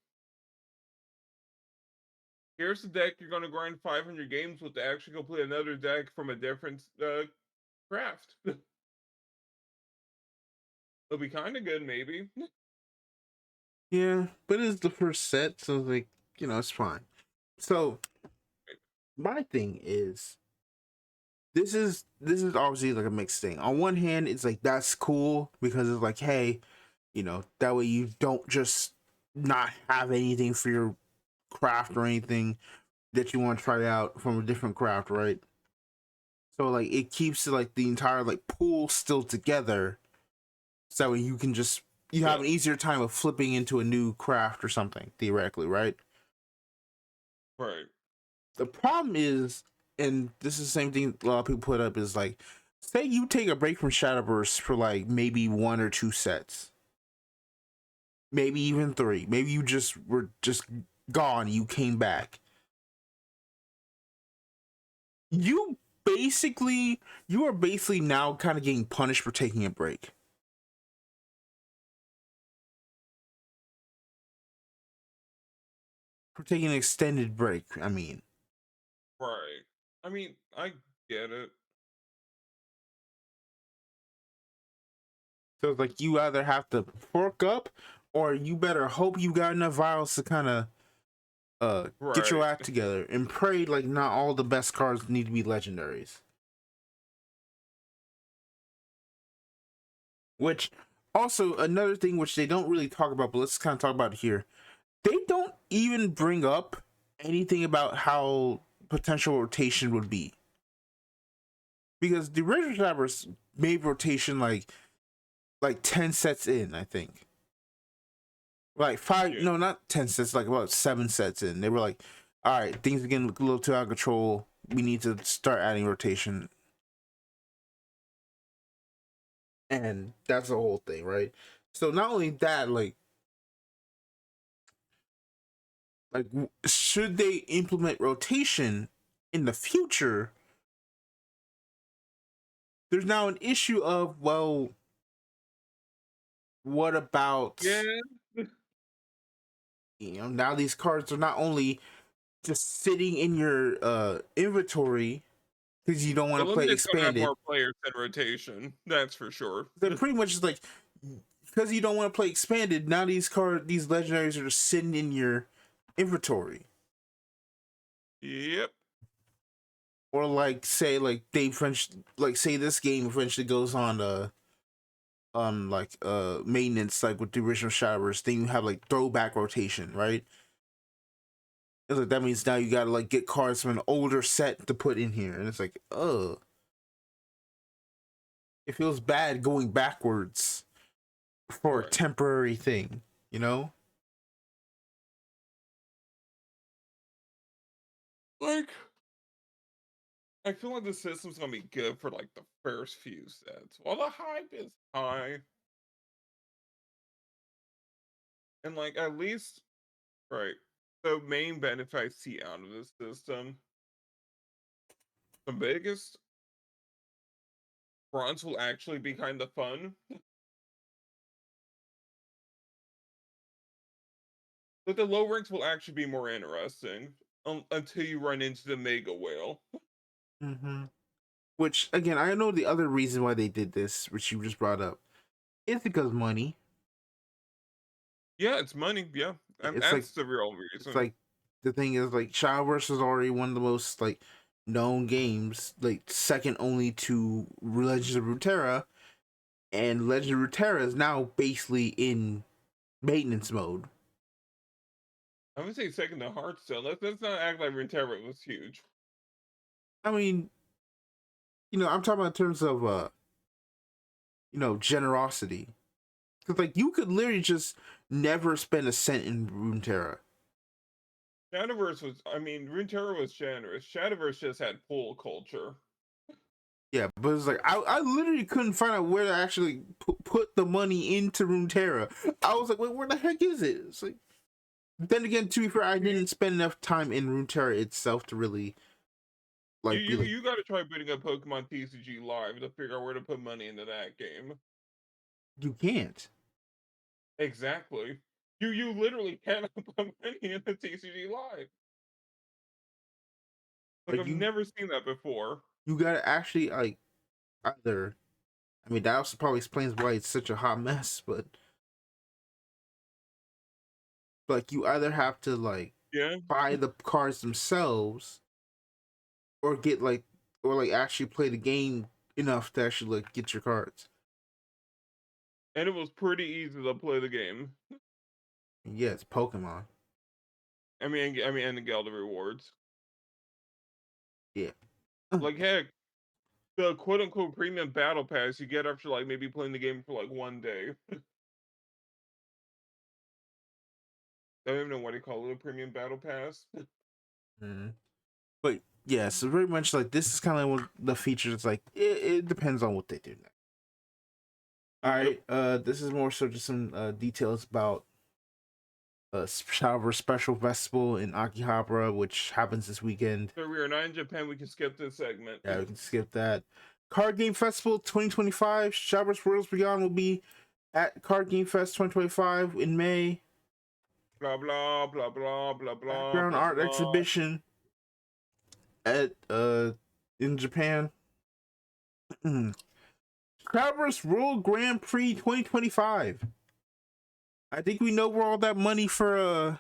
Here's the deck you're gonna grind 500 games with to actually go play another deck from a different craft. It'll be kind of good, maybe. Yeah, but it's the first set, so like, it's fine. So my thing is this is obviously like a mixed thing. On one hand, it's like that's cool because it's like, hey, that way you don't just not have anything for your craft or anything that you want to try out from a different craft, right? So like it keeps like the entire like pool still together, so you can just you have Yeah. an easier time of flipping into a new craft or something theoretically, right? Right. The problem is, and this is the same thing a lot of people put up, is like, say you take a break from Shadowverse for like maybe 1 or 2 sets, maybe even 3. Maybe you just were just gone. You came back. You you are basically now kind of getting punished for taking a break. For taking an extended break, I mean. Right. I mean, I get it. So it's like you either have to fork up, or you better hope you got enough vials to kind of get your Right. act together and pray like not all the best cards need to be legendaries. Which also another thing which they don't really talk about, but let's kind of talk about it here. They don't even bring up anything about how potential rotation would be, because the original Shabbers made rotation like 10 sets in, I think. Like five, Yeah. no, not 10 sets, like about 7 sets in. They were like, all right, things are getting a little too out of control. We need to start adding rotation. And that's the whole thing, right? So not only that, like should they implement rotation in the future, there's now an issue of, well, what about, Yeah. now these cards are not only just sitting in your inventory because you don't want The to play limited's gonna have expanded. more players than rotation. That's for sure. They're pretty much just like, because you don't want to play expanded, now these legendaries are just sitting in your inventory. Yep. Or like say like they French, like say this game eventually goes on like maintenance, like with the original Shadowverse, then you have like throwback rotation, right? It's like that means now you gotta like get cards from an older set to put in here, and it's like, oh, it feels bad going backwards for a Right. temporary thing, you know? Like, I feel like the system's gonna be good for like the first few sets. While the hype is high, and like at least right. The main benefit I see out of this system, the biggest fronts will actually be kind of fun. But the low ranks will actually be more interesting until you run into the mega whale. Mm-hmm. Which again, I know the other reason why they did this, which you just brought up, is because money. Yeah, it's money. Yeah, and It's like that's the real it's reason. like the thing is like Shadowverse is already one of the most like known games, like second only to Legends of Runeterra, and Legend of Runeterra is now basically in maintenance mode. I would say second to Hearthstone. Let's not act like Runeterra was huge. I mean, I'm talking about in terms of generosity. Because like you could literally just never spend a cent in Runeterra. Shadowverse was, I mean, Runeterra was generous. Shadowverse just had pool culture. Yeah, but it's like I literally couldn't find out where to actually put the money into Runeterra. I was like, wait, where the heck is it? It's like, then again, to be fair, I didn't spend enough time in Runeterra itself to really You like be you like, you got to try booting up Pokemon TCG Live to figure out where to put money into that game. you can't. Exactly. You literally cannot put money into TCG Live. Like Like I've never seen that before. you gotta actually like either. I mean, that also probably explains why it's such a hot mess. But like, you either have to like Yeah, buy the cards themselves, or get like, or like actually play the game enough to actually like get your cards. and it was pretty easy to play the game. And yeah, it's Pokemon. And the Gelder rewards. Yeah. Like heck, the quote unquote premium battle pass you get after like maybe playing the game for like 1 day. I don't even know what they call it, a premium battle pass. Mm-hmm. But yeah, so very much like this is kind of like one of the features. It's like it depends on what they do next. All Yep. right, this is more so just some details about Shower Special Festival in Akihabara, which happens this weekend. So we are not in Japan, we can skip this segment. Yeah, we can skip that. Card Game Festival 2025. Shower's Worlds Beyond will be at Card Game Fest 2025 in May. Blah blah blah blah blah blah Background blah art blah. exhibition at in Japan. Traverse World Grand Prix 2025. I think we know where all that money for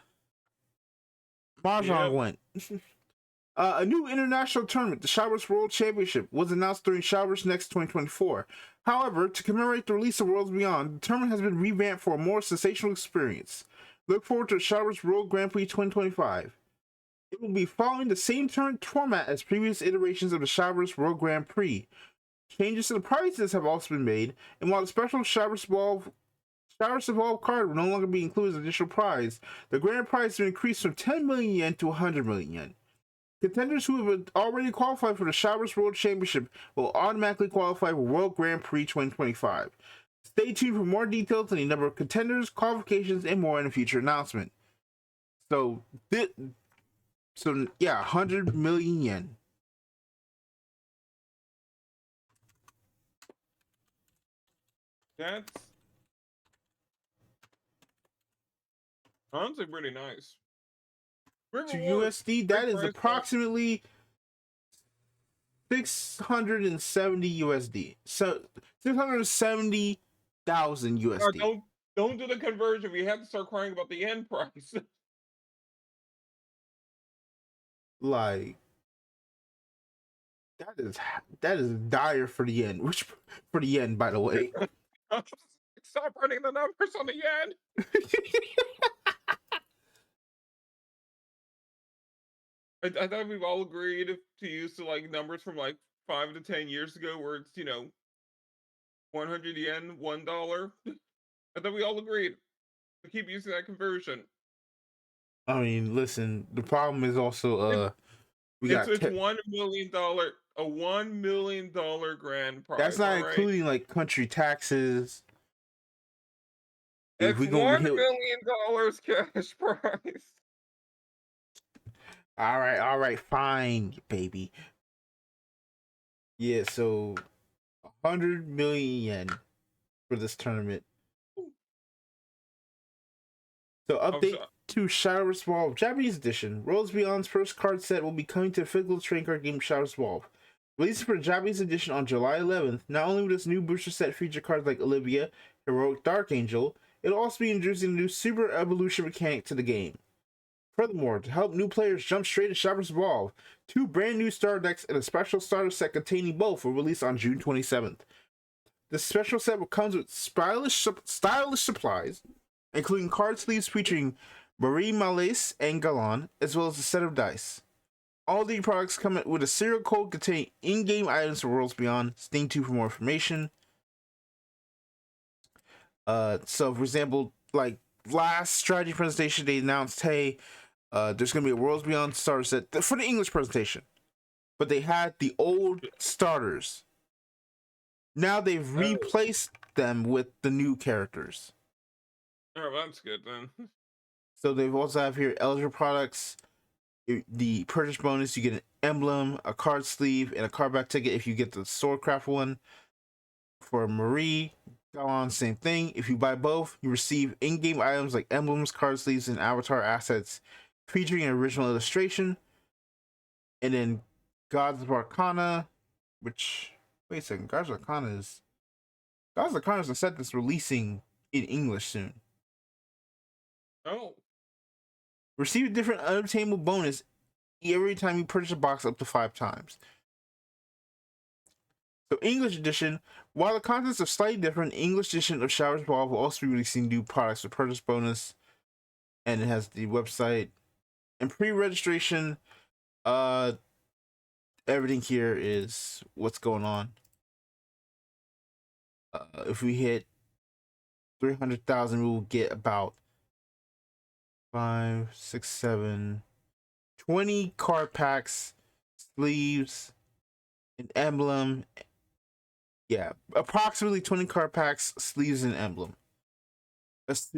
Mahjong Yep. went. A new international tournament, the Showers World Championship, was announced during Showers Next 2024. However, to commemorate the release of Worlds Beyond, the tournament has been revamped for a more sensational experience. Look forward to Showers World Grand Prix 2025. It will be following the same tournament format as previous iterations of the Showers World Grand Prix. Changes to the prizes have also been made, and while the special Showers Evolve card will no longer be included as an additional prize, the grand prize has been increased from 10 million yen to 100 million yen. Contenders who have already qualified for the Showers World Championship will automatically qualify for World Grand Prix 2025. Stay tuned for more details on the number of contenders, qualifications, and more in a future announcement. So, yeah, 100 million yen. That's honestly pretty nice. Great To reward. USD, Great that is price tag. approximately 670 USD. So 670,000 USD. Don't do the conversion. We have to start crying about the yen price. Like that is dire for the yen. Which for the yen, by the way. Stop running the numbers on the yen. I thought we've all agreed to use the like numbers from like 5 to 10 years ago, where it's 100 yen, $1. I thought we all agreed to keep using that conversion. I mean, listen. The problem is also we got It's $1 million, a $1 million grand that's prize. not All right, including like country taxes. If it's we gonna $1 hit, million cash prize. all right, fine, baby. Yeah, so 100 million yen for this tournament. So I'm update sorry. to Showers Evolve Japanese Edition. Worlds Beyond's first card set will be coming to the physical trading card game Showers Evolve. Released for the Japanese edition on July 11th, not only will this new booster set feature cards like Olivia, Heroic Dark Angel, it'll also be introducing a new Super Evolution mechanic to the game. Furthermore, to help new players jump straight to Showers Evolve, 2 brand new starter decks and a special starter set containing both will release on June 27th. The special set comes with stylish supplies, including card sleeves featuring Marie Malais and Galan, as well as a set of dice. All the products come with a serial code containing in-game items for Worlds Beyond. Stay tuned for more information. So for example, like last strategy presentation, they announced, hey, there's gonna be a Worlds Beyond starter set for the English presentation, but they had the old starters. Now they've replaced them with the new characters. Oh, that's good then. So they've also have here eligible products. The purchase bonus, you get an emblem, a card sleeve, and a card back ticket if you get the Swordcraft one. For Marie, go on, same thing. If you buy both, you receive in-game items like emblems, card sleeves, and avatar assets featuring an original illustration. And then Gods of Arcana, which wait a second, Gods of Arcana is a set that's releasing in English soon. Oh. Receive a different unobtainable bonus every time you purchase a box up to 5 times. So English edition, while the contents are slightly different, English edition of Showers Evolve will also be releasing new products with purchase bonus, and it has the website and pre-registration. Everything here is what's going on. If we hit 300,000, we will get about 5, 6, 7, 20 card packs, sleeves, an emblem. Yeah, approximately 20 card packs, sleeves, and emblem.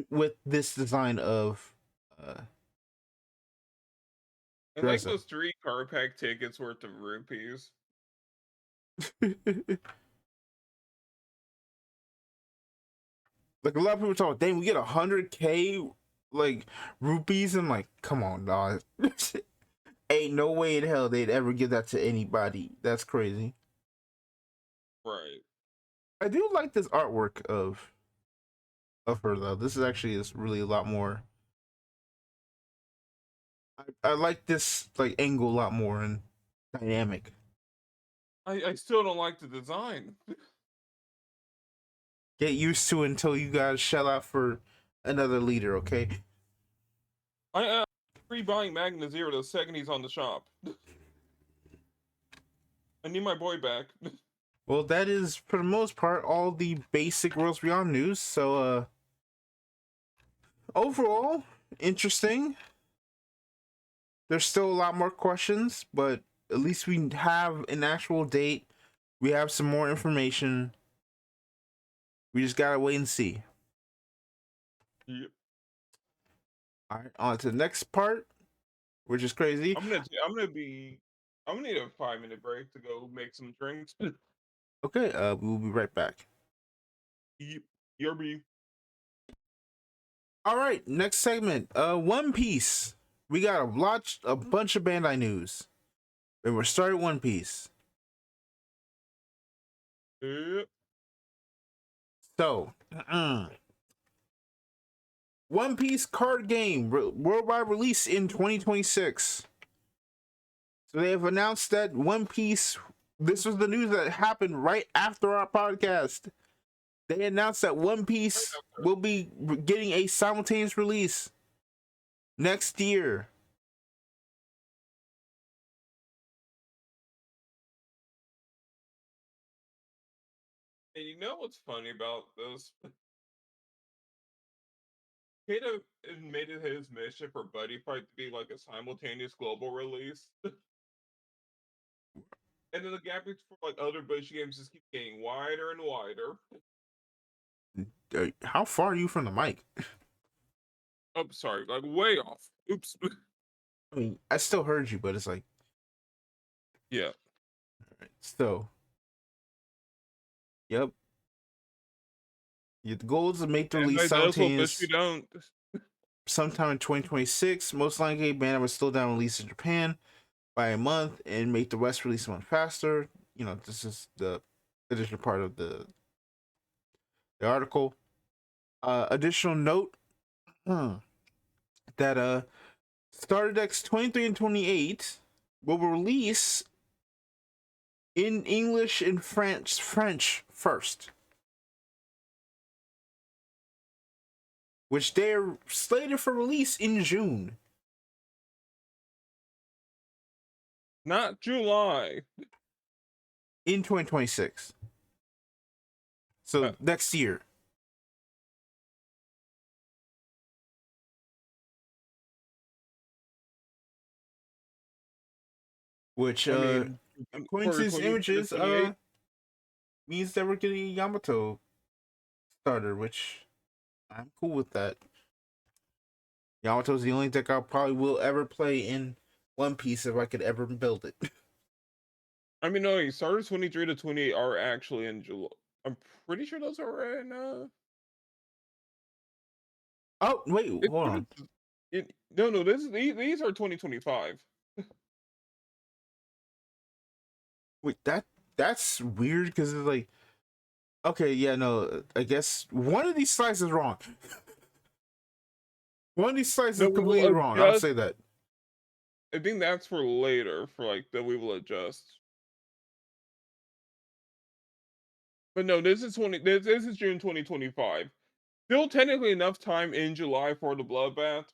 With this design of I like those 3 card pack tickets worth of rupees. Like a lot of people talk, dang, we get 100K like rupees. I'm like, come on, dog. Ain't no way in hell they'd ever give that to anybody. That's crazy. Right. I do like this artwork of her though. This is really a lot more. I like this like angle a lot more and dynamic. I still don't like the design. Get used to it until you guys shell out for another leader, okay? I free buying Magna Zero the second he's on the shop. I need my boy back. Well, that is for the most part all the basic Worlds Beyond news. So overall, interesting. There's still a lot more questions, but at least we have an actual date. We have some more information. We just gotta wait and see. Yep. All right, on to the next part, which is crazy. I'm gonna need a 5-minute break to go make some drinks. Okay, we'll be right back. Yep. Yerby. All right, next segment. One Piece. We got a bunch of Bandai news, and we're starting One Piece. Yep. So, One Piece card game worldwide release in 2026. So they have announced that One Piece. This was the news that happened right after our podcast. They announced that One Piece will be getting a simultaneous release next year. And you know what's funny about this? Kata made it his mission for Buddy Fight to be like a simultaneous global release. And then the gap for like other Bushi games just keep getting wider and wider. How far are you from the mic? Oh, sorry, like way off. Oops. I mean, I still heard you, but it's like, Yeah. so, yep. The goal is to make the release simultaneous You don't. sometime in 2026. Most likely, Bandai will still down release in Japan by a month and make the West release a month faster. You know, this is the additional part of the article. Additional note that Starter Decks 23 and 28 will release in English and French first, which they're slated for release in June. Not July. In 2026. So next year. Which according to these images, means that we're getting a Yamato starter, which I'm cool with that. Yamato's the only deck I probably will ever play in One Piece if I could ever build it. I mean, no, starters 23 to 28 are actually in July. I'm pretty sure those are in. Oh wait, hold on. No, these are 2025. Wait, that's weird because it's like, okay, yeah, no, I guess one of these slides is wrong. One of these slides is completely wrong. I'll say that. I think that's for later, for like that we will adjust. But no, this is This is June 2025. Still technically enough time in July for the bloodbath.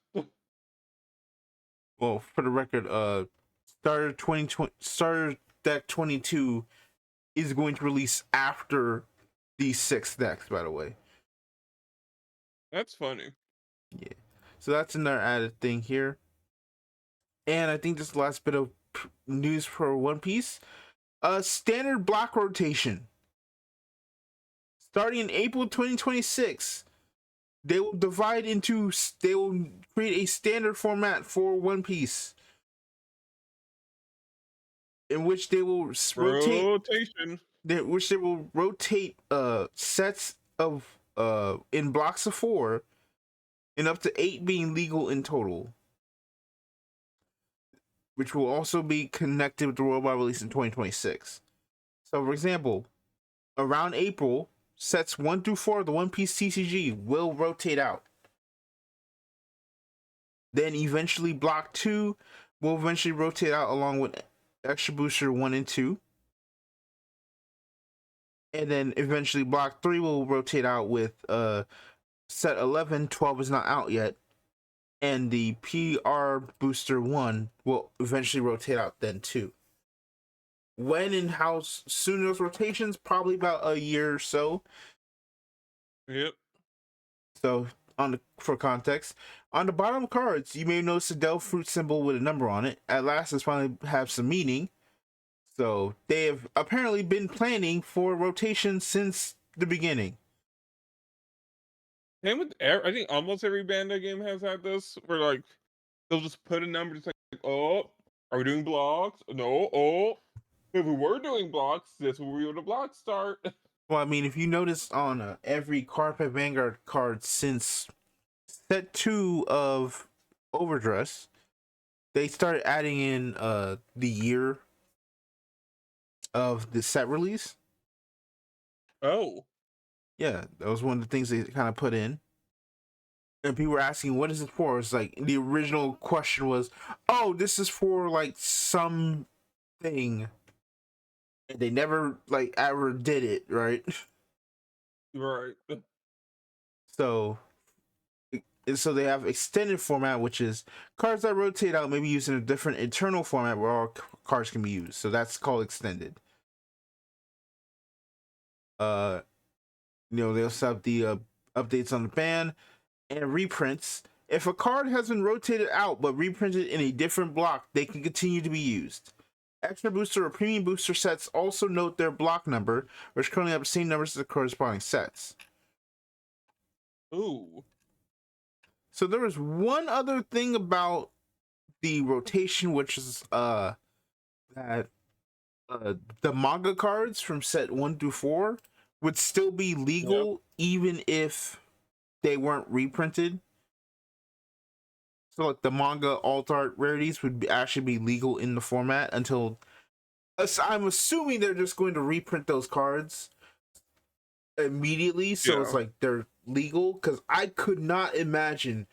Well, for the record, Starter Deck 22 is going to release after these 6 decks, by the way. That's funny. Yeah. So that's another added thing here. And I think this is the last bit of news for One Piece. Standard block rotation. Starting in April 2026, they will create a standard format for One Piece, in which they will rotate sets of in blocks of 4, and up to 8 being legal in total, which will also be connected with the worldwide release in 2026. So, for example, around April, sets 1 through 4 of the One Piece TCG will rotate out. Then eventually block 2 will eventually rotate out along with Extra Booster 1 and 2. And then eventually block 3 will rotate out with set 11. 12 is not out yet. And the PR Booster 1 will eventually rotate out then too. When and how soon those rotations? Probably about a year or so. Yep. So for context, on the bottom cards, you may notice a Delve fruit symbol with a number on it. At last, it's finally have some meaning. So they have apparently been planning for rotation since the beginning. Same with I think almost every Bandai game has had this, where like they'll just put a number. It's like, oh, are we doing blocks? No. Oh, if we were doing blocks, this will be where the blocks start. Well, I mean, if you notice on every Cardfight Vanguard card since set 2 of Overdress, they started adding in the year of the set release. Oh. Yeah, that was one of the things they kind of put in. And people were asking, what is it for? It's like the original question was, oh, this is for like something. And they never like ever did it, right? Right. So they have extended format, which is cards that rotate out, maybe used in a different internal format where all cards can be used. So that's called extended. They also have the updates on the ban and reprints. If a card has been rotated out but reprinted in a different block, they can continue to be used. Extra booster or premium booster sets also note their block number, which currently have the same numbers as the corresponding sets. Ooh. So there was one other thing about the rotation, which is that the manga cards from set 1 through 4 would still be legal, even if they weren't reprinted. So like the manga alt art rarities would actually be legal in the format until I'm assuming they're just going to reprint those cards immediately, so it's like they're legal, because I could not imagine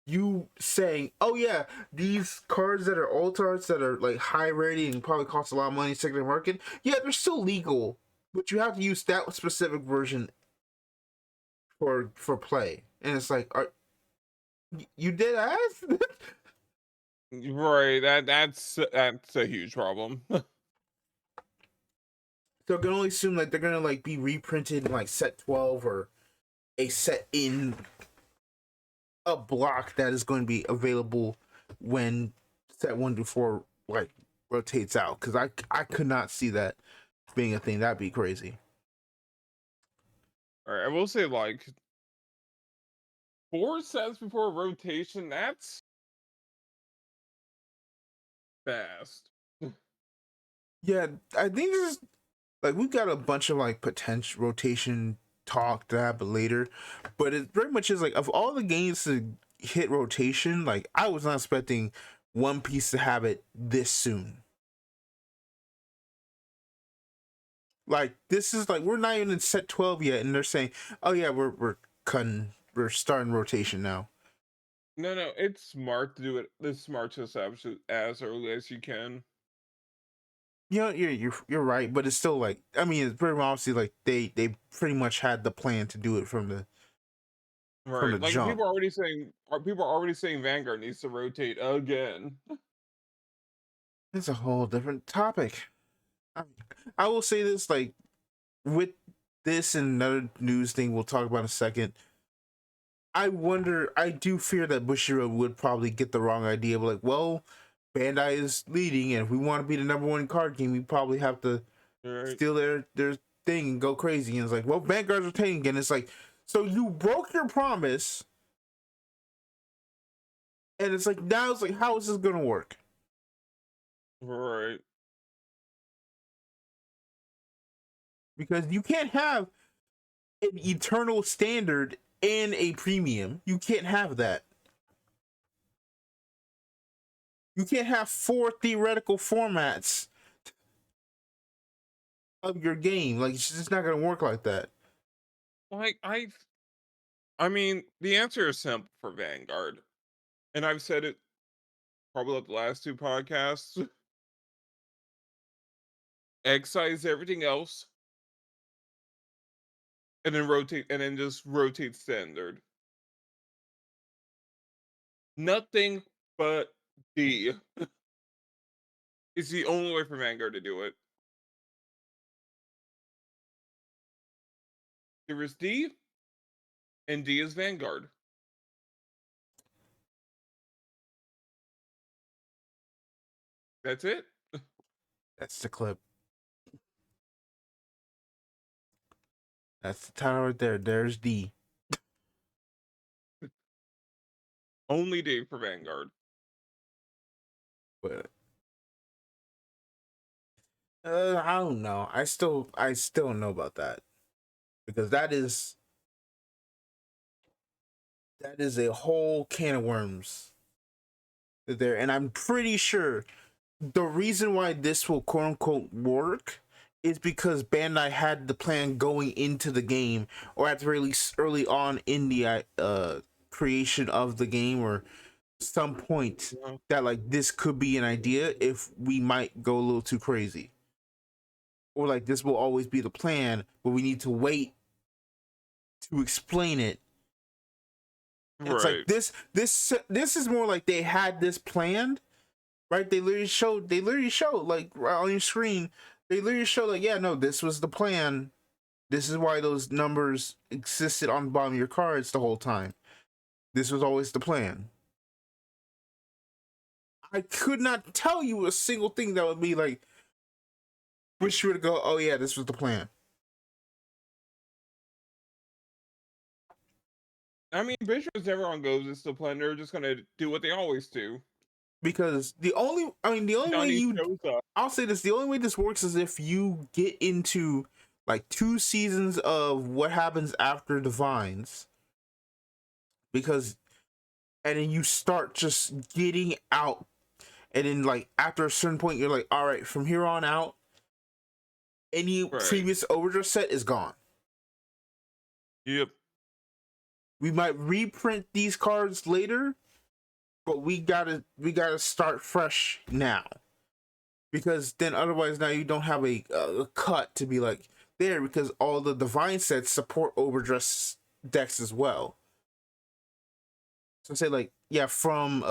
you saying, oh yeah, these cards that are alt arts that are like high rarity and probably cost a lot of money in secondary market, yeah, they're still legal, but you have to use that specific version for play. And it's like, you did ask? Right. That's a huge problem. So I can only assume like they're gonna like be reprinted in like set 12 or a set in a block that is going to be available when set 1 to 4 like rotates out, because I could not see that being a thing. That'd be crazy. All right, I will say like 4 sets before rotation, that's fast. Yeah, I think this is like we've got a bunch of like potential rotation talk to happen later, but it very much is like of all the games to hit rotation, like I was not expecting One Piece to have it this soon. Like this is like we're not even in set 12 yet, and they're saying, "Oh yeah, we're starting rotation now." No, it's smart to do it. It's smart to establish it as early as you can. You know, you're right, but it's still like, I mean, it's pretty obviously like they pretty much had the plan to do it from the Right. Like jump. people are already saying Vanguard needs to rotate again. It's a whole different topic. I will say this, like with this and another news thing we'll talk about in a second. I do fear that Bushiroad would probably get the wrong idea, but like, well, Bandai is leading, and if we want to be the #1 card game, we probably have to steal their thing and go crazy. And it's like, well, Vanguard's retaining again. It's like, so you broke your promise, and it's like now it's like, how is this gonna work? Right. Because you can't have an eternal standard and a premium. You can't have that. You can't have 4 theoretical formats of your game. Like, it's just not gonna work like that. Like I mean, the answer is simple for Vanguard, and I've said it probably at the last two podcasts. Excise everything else, and then rotate, and then just rotate standard. Nothing but D is the only way for Vanguard to do it. There is D, and D is Vanguard. That's it. That's the clip. That's the title right there. There's D. Only D for Vanguard. But I don't know. I still don't know about that, because that is a whole can of worms there, and I'm pretty sure the reason why this will quote unquote work is because Bandai had the plan going into the game, or at the very least early on in the creation of the game, or some point, Yeah. that like this could be an idea if we might go a little too crazy, or like this will always be the plan, but we need to wait to explain it. It's like Right. this is more like they had this planned, right? They literally showed like right on your screen. They literally showed like, yeah, no, this was the plan. This is why those numbers existed on the bottom of your cards the whole time. This was always the plan. I could not tell you a single thing that would be like, wish you would go, oh yeah, this was the plan. I mean, Bushiroad's never on goes. It's the plan. They're just gonna do what they always do. Because the only way Donnie you, shows up. I'll say this, the only way this works is if you get into like 2 seasons of what happens after Divines, because and then you start just getting out, and then like after a certain point you're like, all right, from here on out any Right. previous overdrive set is gone. Yep. We might reprint these cards later, but we gotta start fresh now, because then otherwise now you don't have a cut to be like there, because all the divine sets support overdress decks as well. So say like, yeah, from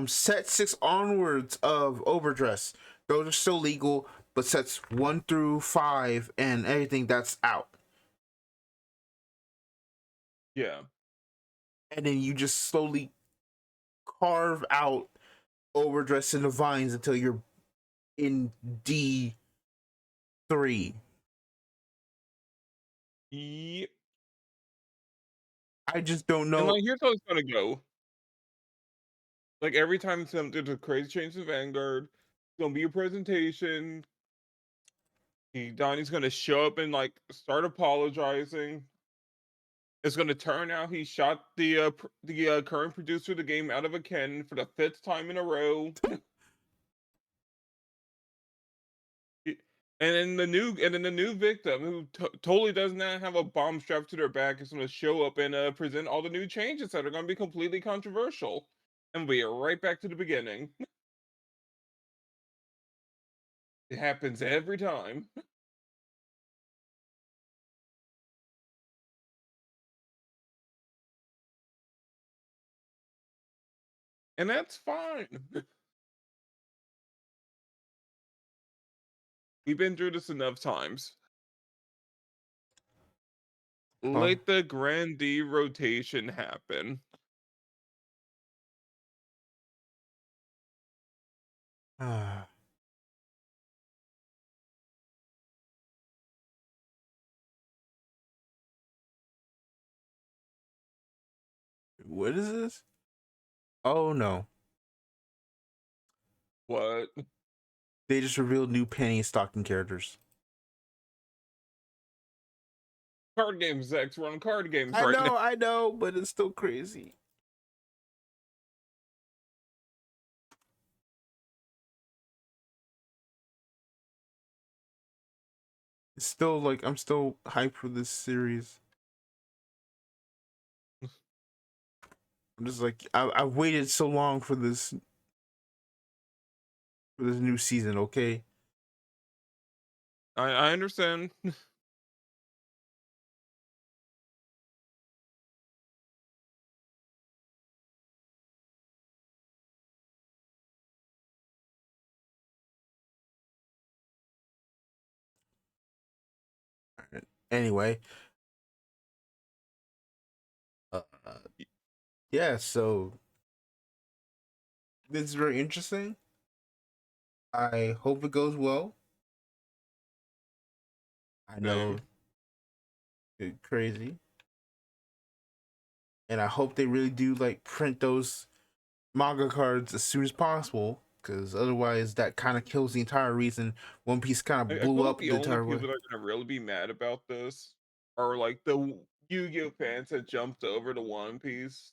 set 6 onwards of overdress, those are still legal, but sets 1 through 5 and everything, that's out. Yeah. And then you just slowly carve out overdress and divines until you're in D3. Yep. I just don't And know, like, here's how it's gonna go. Like every time there's a crazy change in Vanguard, it's gonna be a presentation. Donnie's gonna show up and like start apologizing. It's gonna turn out he shot the current producer of the game out of a cannon for the 5th time in a row. And then the new victim who totally does not have a bomb strapped to their back is going to show up and present all the new changes that are going to be completely controversial, and we are right back to the beginning. It happens every time, and that's fine. We've been through this enough times. Let the grandee rotation happen. what is this? Oh no, What? they just revealed new penny stocking characters. Card games, Zechs. We're on card games right now. I know, but it's still crazy. It's still like I'm still hyped for this series. I'm just like I've waited so long for this new season. Okay. I understand. Anyway, uh, yeah. So this is very interesting. I hope it goes well. I know Same. it's crazy, and I hope they really do like print those manga cards as soon as possible, because otherwise that kind of kills the entire reason One Piece kind of I blew feel like up the the only entire people way. that are gonna really be mad about this are like the Yu-Gi-Oh fans that jumped over to One Piece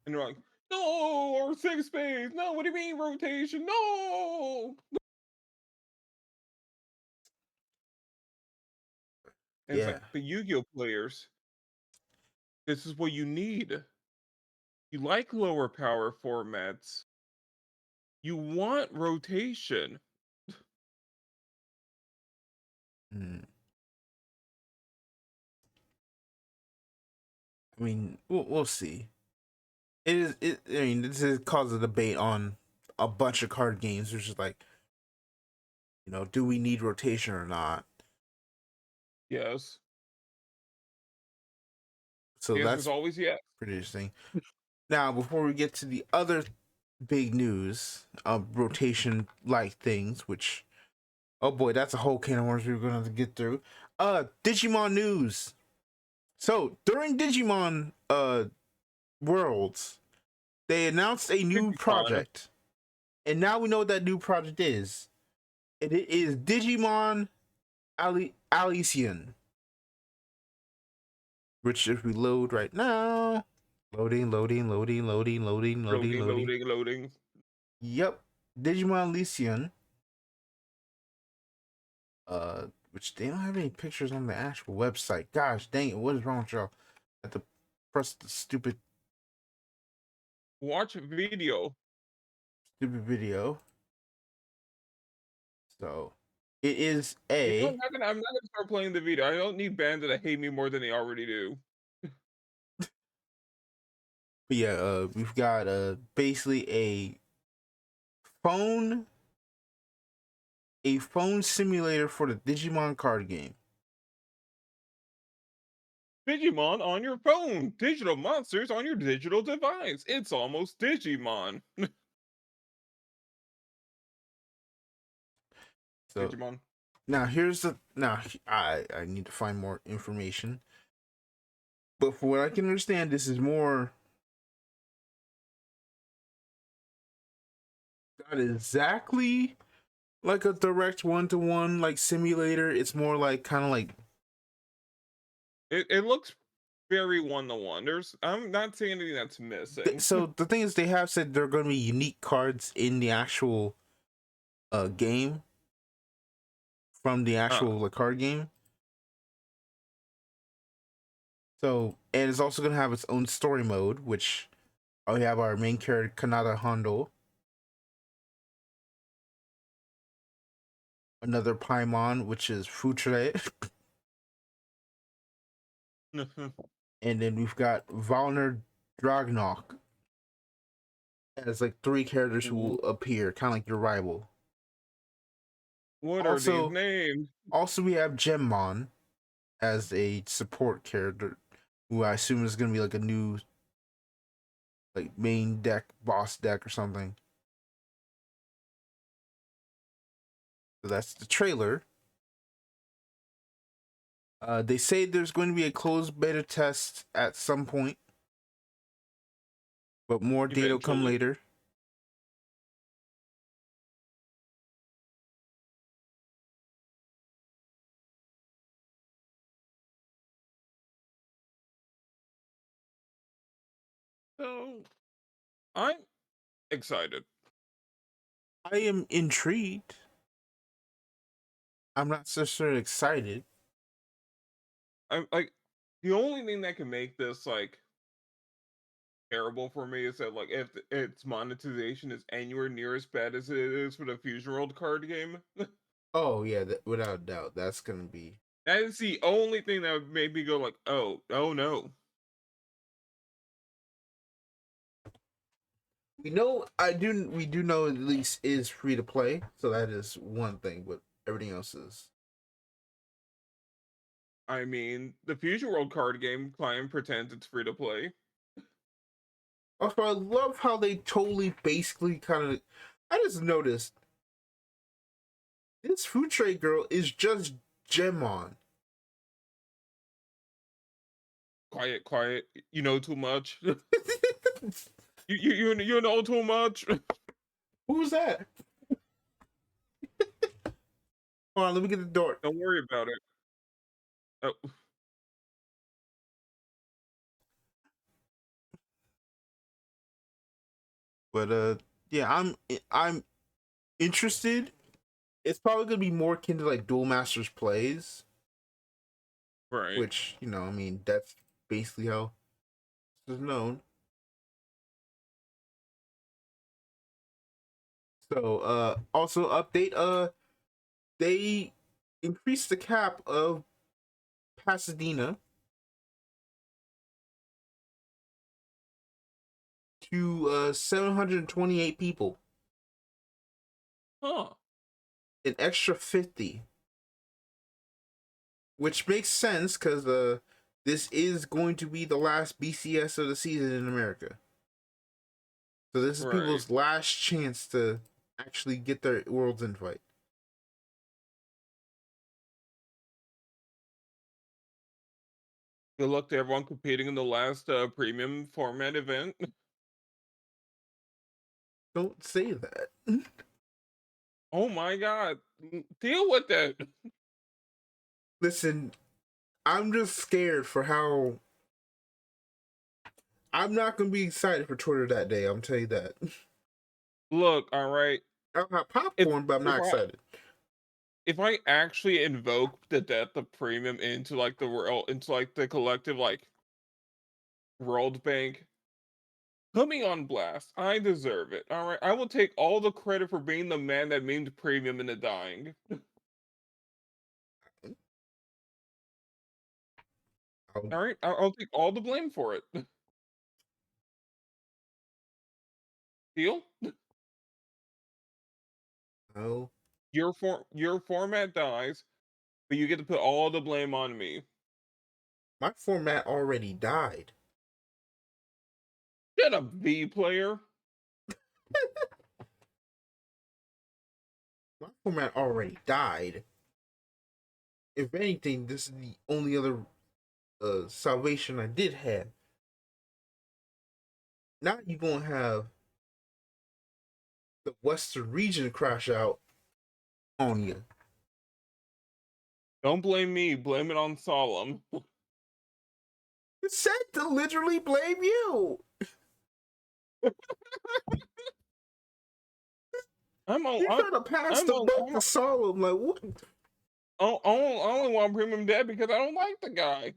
and they're like, "No, or six space. No, what do you mean rotation? No!" And it's like Yeah. the Yu-Gi-Oh players. This is what you need. You like lower power formats. You want rotation. Mm. I mean, we'll see. It is. I mean, this is cause a debate on a bunch of card games, which is like, do we need rotation or not? Yes. So The answer is that's always yes. pretty interesting. Now, before we get to the other big news of rotation like things, which, oh boy, that's a whole can of worms we're gonna have to get through. Digimon news. So during Digimon Worlds, they announced a new Digimon. project, and now we know what that new project is. And it is Digimon Alician, which if we load right now, loading, loading, loading, loading, loading, loading, Loading, loading. loading, loading. Yep, Digimon Alician. Which they don't have any pictures on the actual website. Gosh dang it, what is wrong with y'all? I have to press the Watch video. stupid video. So it is You know, a I'm not gonna start playing the video. I don't need bands that hate me more than they already do. but yeah, we've got basically phone a phone simulator for the Digimon card game. Digimon on your phone. Digital monsters on your digital device. It's almost Digimon. So Digimon. now I need to find more information. But for what I can understand, this is more not exactly like a direct one-to-one like simulator. It's more like kind of like It looks very one to one. I'm not seeing anything that's missing. so the thing is they have said there are going to be unique cards in the actual game from the Ah, actual card game. So and it's also going to have its own story mode, which we have our main character Kanata Hondo, another Paimon, which is Futre, and then we've got Valner Dragnok as like three characters who will appear, kind of like your rival. what are these Also, names? we have Gemmon as a support character, who I assume is going to be like a new like main deck, boss deck or something. So that's the trailer. They say there's going to be a closed beta test at some point, but more data will come Eventually. later. So I'm excited. I am intrigued. I'm not necessarily excited. I'm like the only thing that can make this like terrible for me is that like if its monetization is anywhere near as bad as it is for the Fusion World card game, Oh yeah, without a doubt, that's gonna be. that is the only thing that would make me go like, oh no. We do know at least is free to play, so that is one thing. But everything else is. I mean, the Fusion World card game client pretends it's free to play. Also, I love how they totally basically kind of. I just noticed this food trade girl is just Gemon. Quiet, quiet. You know too much. You know too much. Who's that? Hold on, let me get the door. Don't worry about it. Oh, But yeah, I'm interested. It's probably gonna be more akin to like Duel Masters plays, right. which I mean that's basically how it's known. So also update they increased the cap of Pasadena to 728 people, Huh. an extra 50, which makes sense because this is going to be the last BCS of the season in America. So this is Right. people's last chance to actually get their Worlds invite. Good luck to everyone competing in the last premium format event. Don't say that. Oh my god. Deal with it. Listen, I'm just scared for how I'm not gonna be excited for Twitter that day. I'm telling you that. Look, all right. I'll have If popcorn, but I'm if not I excited. if I actually invoke the death of premium into like the world into like the collective like world bank, put me on blast. I deserve it. All right. I will take all the credit for being the man that memed premium into dying. I'll, All right. I'll take all the blame for it. Deal? I'll, Your format dies, but you get to put all the blame on me. my format already died. Shut up, V player. My format already died. If anything, this is the only other salvation I did have. Now you're gonna have the Western region crash out on you. Don't blame me. Blame it on Solemn. It's said to literally blame you. I'm on. You're trying to pass I'm the on. buck to Solemn. Like what? I only want Premium dead because I don't like the guy.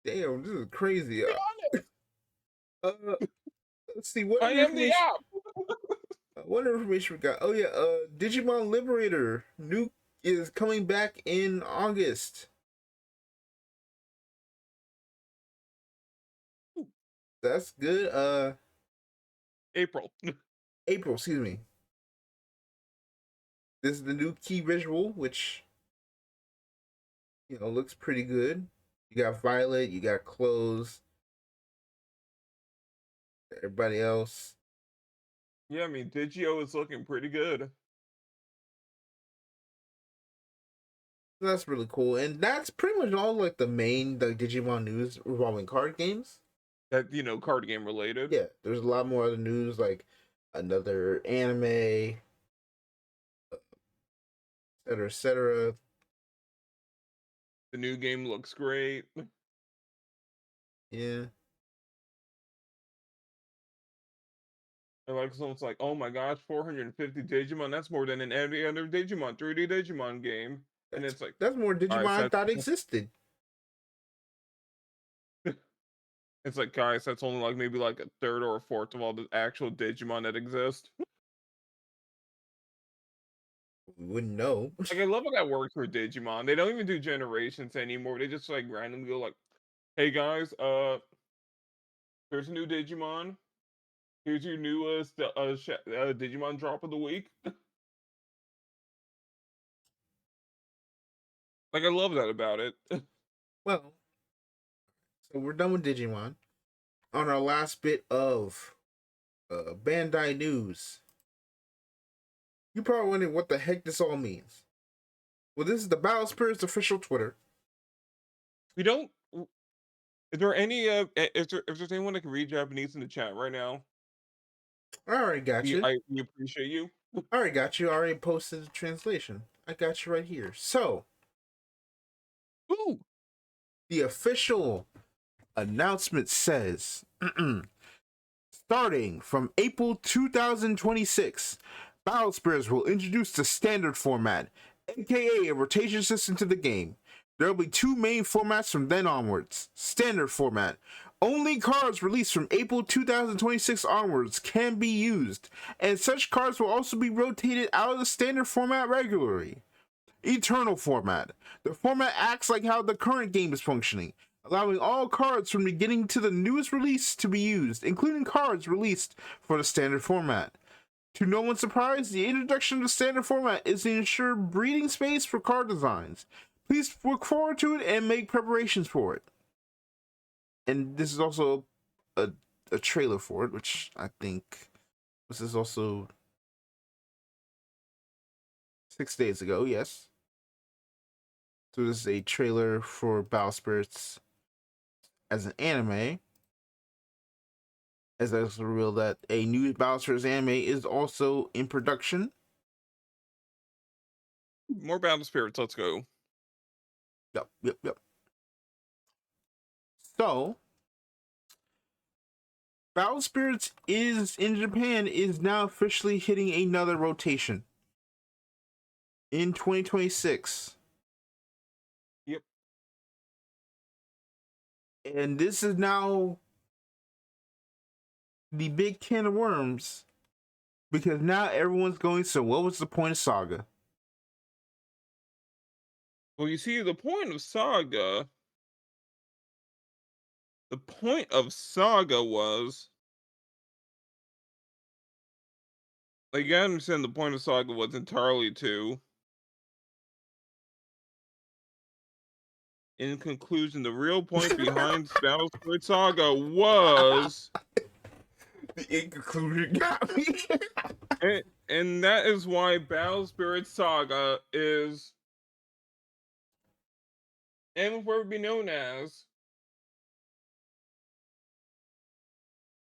Damn, this is crazy. Be honest. Let's see what I other am the information. app. What other information we got? Oh yeah, Digimon Liberator new is coming back in August. That's good. April. April, excuse me. This is the new key visual, which looks pretty good. You got Violet, you got Clothes, everybody else. Yeah, I mean Digio is looking pretty good. That's really cool, and that's pretty much all like the main Digimon news revolving card games. That card game related. Yeah, there's a lot more other news like another anime, etc., etc. The new game looks great. Yeah. And like someone's like, oh my gosh, 450 Digimon, that's more than in every other Digimon, 3D Digimon game. And it's like, That's more Digimon guys, I thought existed. it's like, guys, that's only like maybe like a third or a fourth of all the actual Digimon that exist. We wouldn't know. Like I love how that works for Digimon. They don't even do generations anymore. They just like randomly go like, hey guys, here's a new Digimon. Here's your newest Digimon drop of the week. Like I love that about it. Well, so we're done with Digimon. On our last bit of Bandai news, you probably wondering what the heck this all means. Well, this is the Battle Spirits official Twitter. We don't. Is there any? Is there anyone that can read Japanese in the chat right now? I already got you. We appreciate you. I already got you. I already posted the translation. I got you right here. So, Ooh. the official announcement says starting from April 2026, Battle Spirits will introduce the standard format, aka a rotation system to the game. There will be two main formats from then onwards. Standard format. Only cards released from April 2026 onwards can be used, and such cards will also be rotated out of the standard format regularly. Eternal format. The format acts like how the current game is functioning, allowing all cards from beginning to the newest release to be used, including cards released for the standard format. To no one's surprise, the introduction of the standard format is to ensure breathing space for card designs. Please look forward to it and make preparations for it. And this is also a trailer for it, which I think this is also 6 days ago, yes. So this is a trailer for Battle Spirits as an anime. As I also revealed that a new Battle Spirits anime is also in production. More Battle Spirits. Let's go. Yep. So, Battle Spirits is in Japan is now officially hitting another rotation in 2026. Yep. And this is now the big can of worms because now everyone's going, so what was the point of Saga? Well, you see, the point of Saga was, like, I understand the point of Saga was entirely to, in conclusion, the real point behind Battle Spirit Saga was, The in conclusion got me. and that is why Battle Spirit Saga is, and will forever be known as,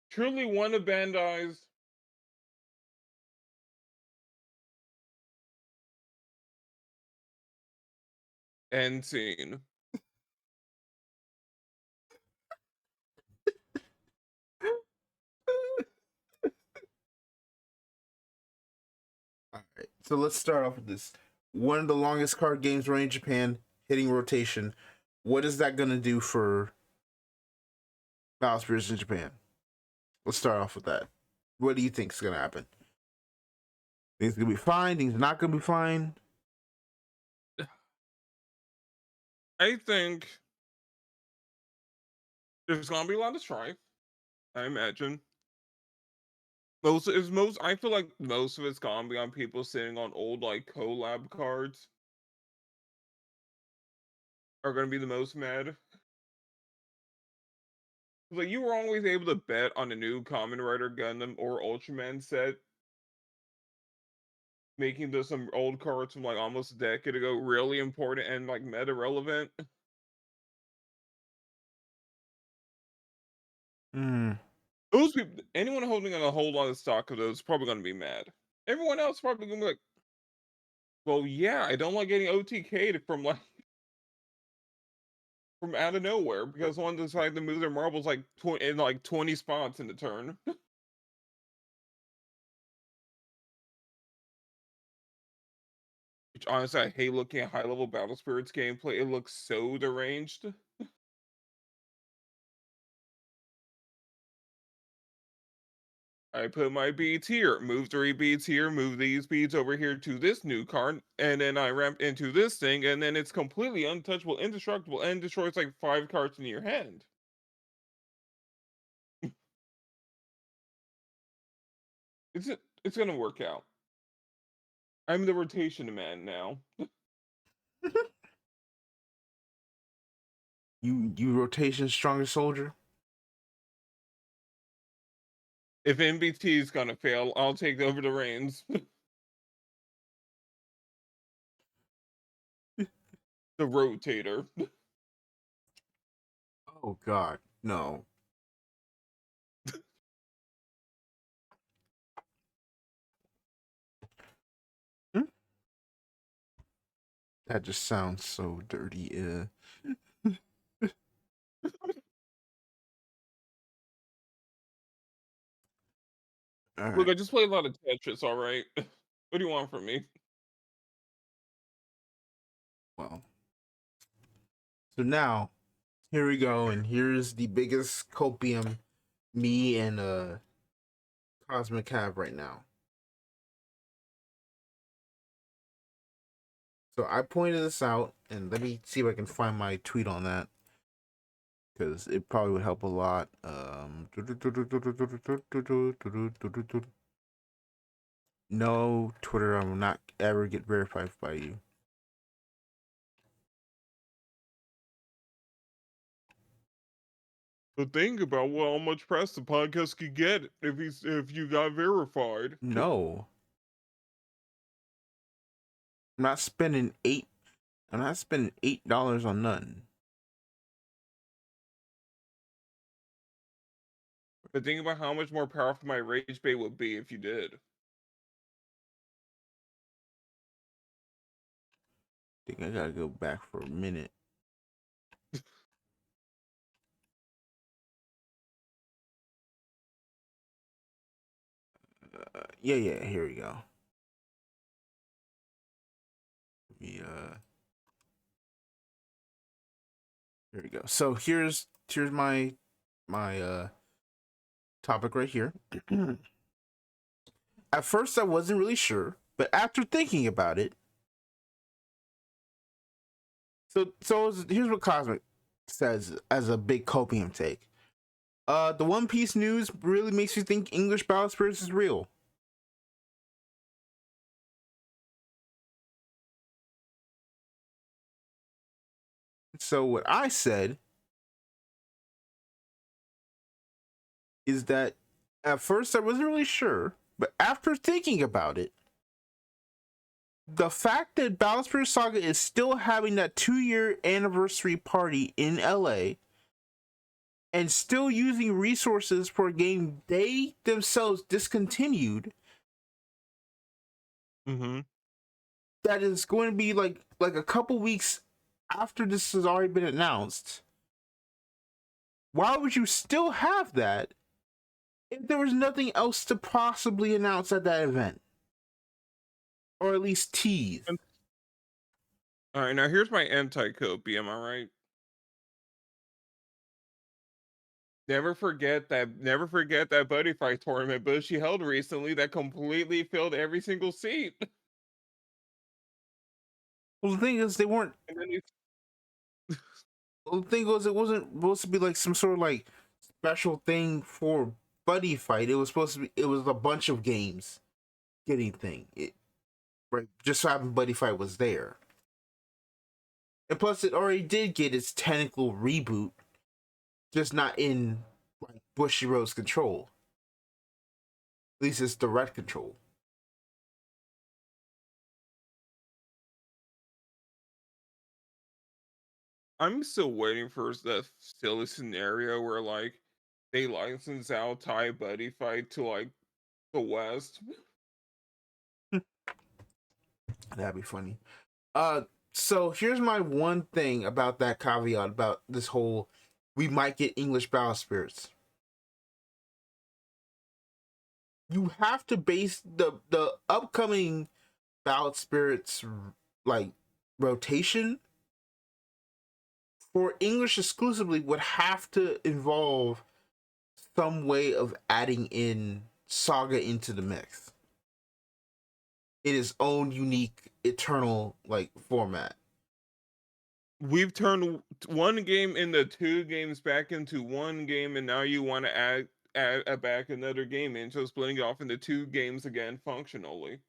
truly one of Bandai's end scene. All right, so let's start off with this. One of the longest card games running in Japan, hitting rotation. What is that going to do for Battle Spirits in Japan? Let's start off with that. What do you think is going to happen? Things going to be fine? Things not going to be fine? I think there's gonna be a lot of strife, I imagine. I feel like most of it's gonna be on people sitting on old like collab cards are gonna be the most mad. Like you were always able to bet on a new Kamen Rider Gundam or Ultraman set, making some old cards from like almost a decade ago really important and like meta relevant. Those people, anyone holding on a whole lot of stock of those, is probably gonna be mad. Everyone else probably gonna be like, well, yeah, I don't like getting OTK'd from like from out of nowhere because one decided to move their marbles like in like 20 spots in the turn. which honestly I hate looking at high level Battle Spirits gameplay. It looks so deranged. I put my beads here, move 3 beads here, move these beads over here to this new card, and then I ramp into this thing, and then it's completely untouchable, indestructible, and destroys like 5 cards in your hand. It's gonna work out. I'm the rotation man now. You rotation stronger soldier. If MBT is gonna fail, I'll take over the reins. The rotator. Oh God, no. Hmm? That just sounds so dirty. All Look, right. I just play a lot of Tetris, alright? What do you want from me? Well, so now here we go, and here's the biggest copium me and Cosmic have right now. So I pointed this out, and let me see if I can find my tweet on that, because it probably would help a lot. No, Twitter, I will not ever get verified by you. But think about how much press the podcast could get if you got verified. No, I'm not spending eight. I'm not spending $8 on nothing. But think about how much more powerful my rage bait would be if you did. I think I gotta go back for a minute. Yeah, here we go. Here we go. So here's my topic right here. At first, I wasn't really sure, but after thinking about it, here's what Cosmic says as a big copium take. The One Piece news really makes you think English Battle Spirits is real. So what I said is that at first I wasn't really sure, but after thinking about it, the fact that Battle Spirit Saga is still having that 2-year anniversary party in LA and still using resources for a game they themselves discontinued, that is going to be like a couple weeks after this has already been announced. Why would you still have that if there was nothing else to possibly announce at that event? Or at least tease. Alright, now here's my anti-copium, alright? Never forget that Buddy Fight tournament Bushi held recently that completely filled every single seat. Well, the thing is, they weren't. And then Well, the thing was, it wasn't supposed to be like some sort of like special thing for Buddy Fight. It was supposed to be. It was a bunch of games getting thing. Right, just so having Buddy Fight was there, and plus it already did get its technical reboot, just not in like Bushiroad's control. At least it's direct control. I'm still waiting for the silly scenario where like they license out Thai Buddy Fight to like the West. That'd be funny. So here's my one thing about that caveat about this whole we might get English Battle Spirits. You have to base the upcoming Battle Spirits like rotation for English exclusively would have to involve some way of adding in Saga into the mix in its own unique eternal like format. We've turned one game into two games back into one game, and now you want to add back another game into splitting it off into two games again functionally.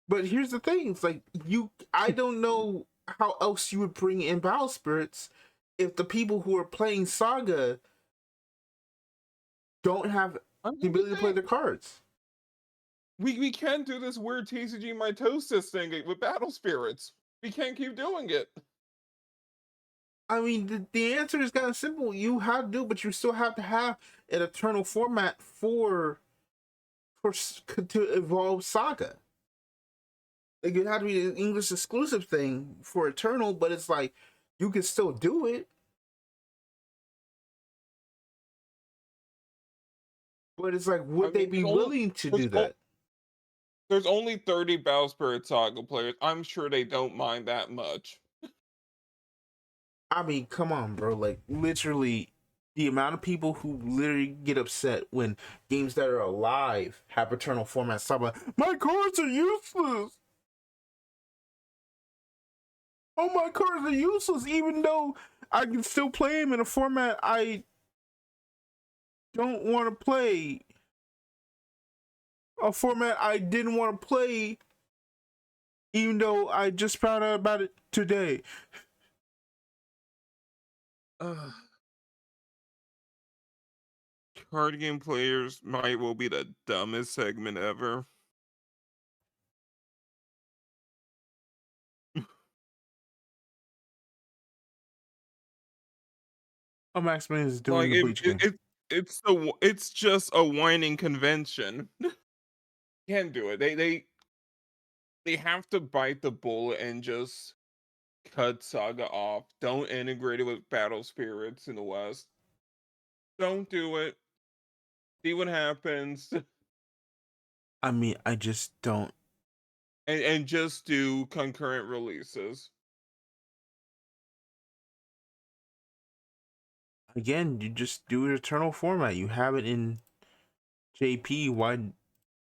But here's the thing: it's like I don't know how else you would bring in Battle Spirits if the people who are playing Saga don't have the ability to play their cards. We can't do this weird TCG mitosis thing with Battle Spirits. We can't keep doing it. I mean, the answer is kind of simple. You have to do, but you still have to have an eternal format to evolve Saga. Like, it had to be an English exclusive thing for eternal, but it's like you can still do it. But it's like, would they be willing to do that? There's only 30 Battle Spirit Saga players. I'm sure they don't mind that much. I mean, come on, bro. Like, literally, the amount of people who literally get upset when games that are alive have eternal formats. Talk about, my cards are useless. Oh, my cards are useless, even though I can still play them in a format I don't want to play. A format I didn't want to play, even though I just found out about it today. Card game players might will be the dumbest segment ever. Oh, Max Man is doing Like the Bleach game. it's just a whining convention. Can't do it. They have to bite the bullet and just cut Saga off. Don't integrate it with Battle Spirits in the West. Don't do it. See what happens. I mean, I just don't. And just do concurrent releases. Again, you just do an eternal format. You have it in JP.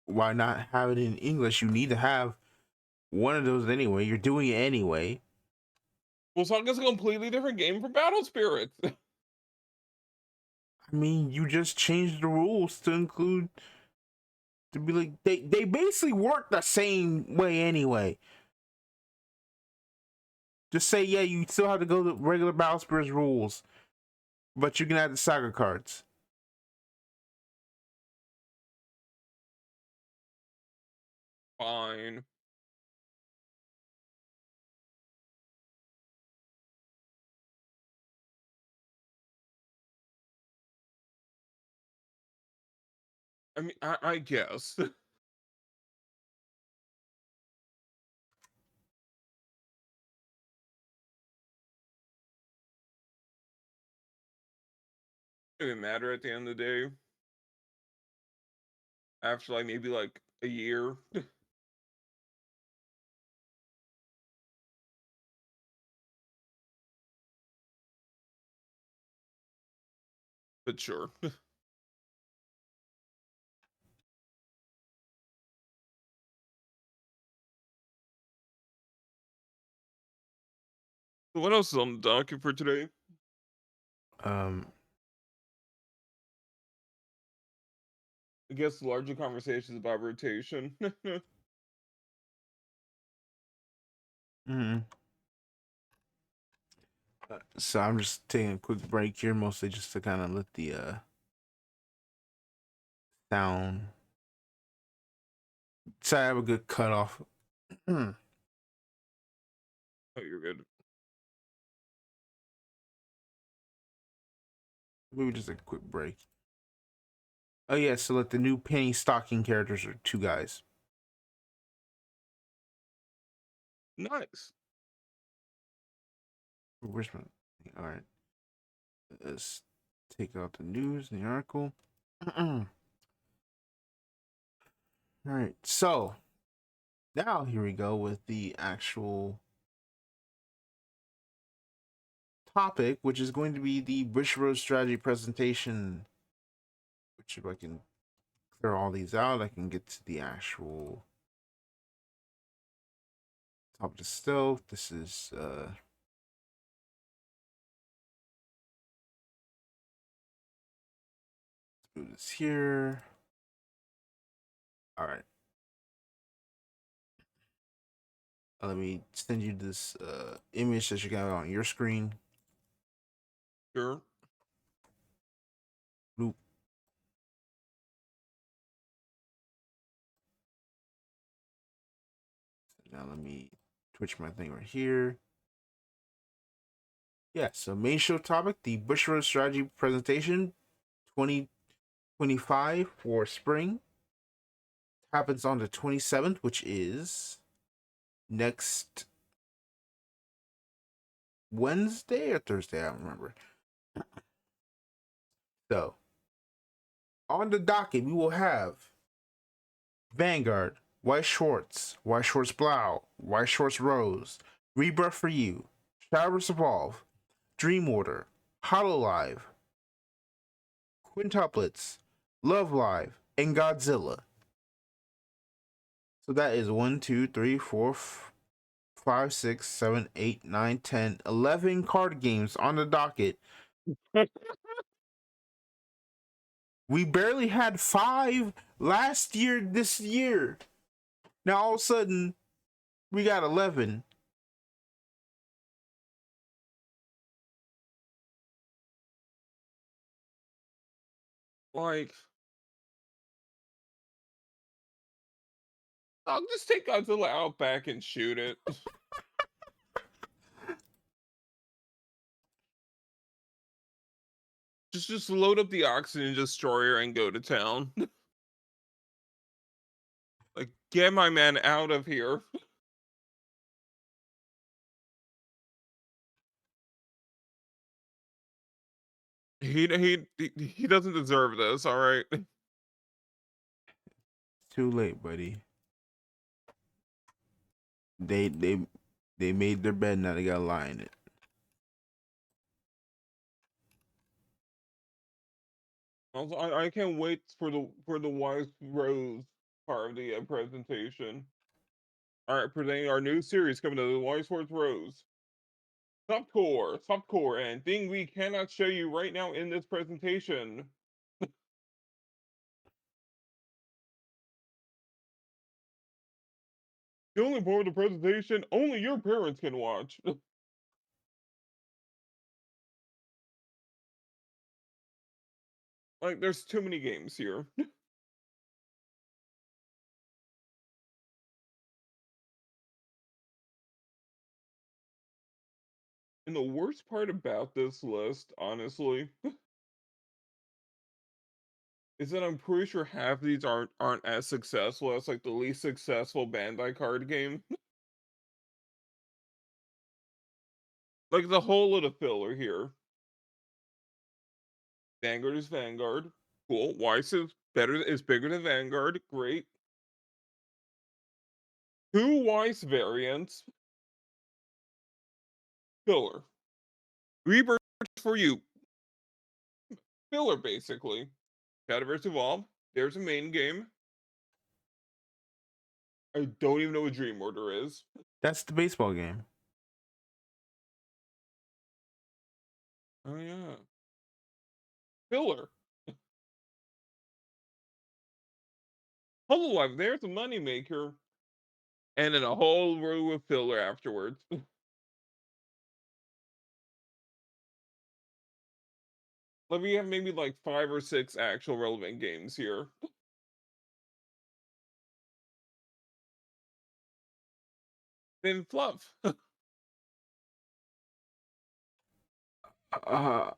Why not have it in English? You need to have one of those anyway. You're doing it anyway. Well, Saga's a completely different game from Battle Spirits. I mean, you just changed the rules to include to be like they basically work the same way anyway. Just say, yeah, you still have to go to regular Battle Spirits rules, but you can add the Saga cards. Fine. I mean, I guess. It doesn't matter at the end of the day. After like maybe like a year. But sure. What else is on the docket for today? Um, I guess larger conversations about rotation. mm-hmm. So I'm just taking a quick break here, mostly just to kind of let the sound. So I have a good cutoff. Oh, you're good. Maybe just a quick break. Oh yeah, so like the new penny stocking characters are two guys. Nice. Where's my? All right, let's take out the news and the article. All right, so now here we go with the actual topic, which is going to be the Bushiroad strategy presentation. Which, if I can clear all these out, I can get to the actual top of the stove. This is let's move this here. All right. Let me send you this image that you got on your screen. Sure. Bloop. Now let me twitch my thing right here. Yeah, so main show topic, the Bushiroad strategy presentation 2025 for spring. Happens on the 27th, which is next Wednesday or Thursday, I don't remember. So, on the docket, we will have Vanguard, White Shorts Blau, White Shorts Rose, Rebirth for You, Showers Evolve, Dream Order, Hololive, Quintuplets, Love Live, and Godzilla. So that is 1, 2, 3, 4, 5, 6, 7, 8, 9, 10, 11 card games on the docket. We barely had 5 last year, this year. Now all of a sudden, we got 11. Like, I'll just take Godzilla out back and shoot it. Just load up the oxygen destroyer and go to town. Like, get my man out of here. He doesn't deserve this, all right? Too late, buddy. They made their bed, now they gotta lie in it. Also, I can't wait for the Wise Rose part of the presentation. All right, presenting our new series coming to the Wise Swords Rose. Softcore, and thing we cannot show you right now in this presentation. The only part of the presentation only your parents can watch. Like, there's too many games here. And the worst part about this list, honestly, is that I'm pretty sure half of these aren't as successful as like the least successful Bandai card game. Like the whole lot of filler here. Vanguard is Vanguard. Cool. Weiss is bigger than Vanguard. Great. 2 Weiss variants. Filler. Rebirth for You. Filler, basically. Shadowverse Evolve. There's a main game. I don't even know what Dream Order is. That's the baseball game. Oh, yeah. Filler. Hololive, there's a moneymaker. And then a whole row of filler afterwards. Like, we have maybe like 5 or 6 actual relevant games here. Then fluff. Uh,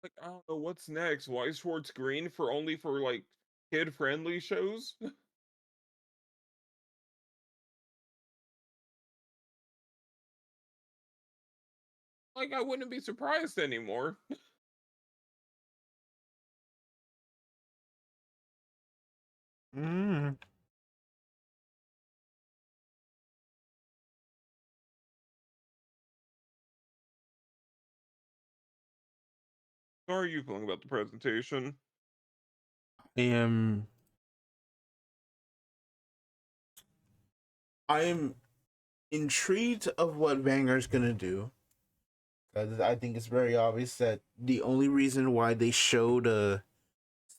Like, I don't know what's next. Why Schwartz Green for only for like kid friendly shows? Like, I wouldn't be surprised anymore. How are you feeling about the presentation? am I am intrigued of what Vanguard's gonna do. Because I think it's very obvious that the only reason why they showed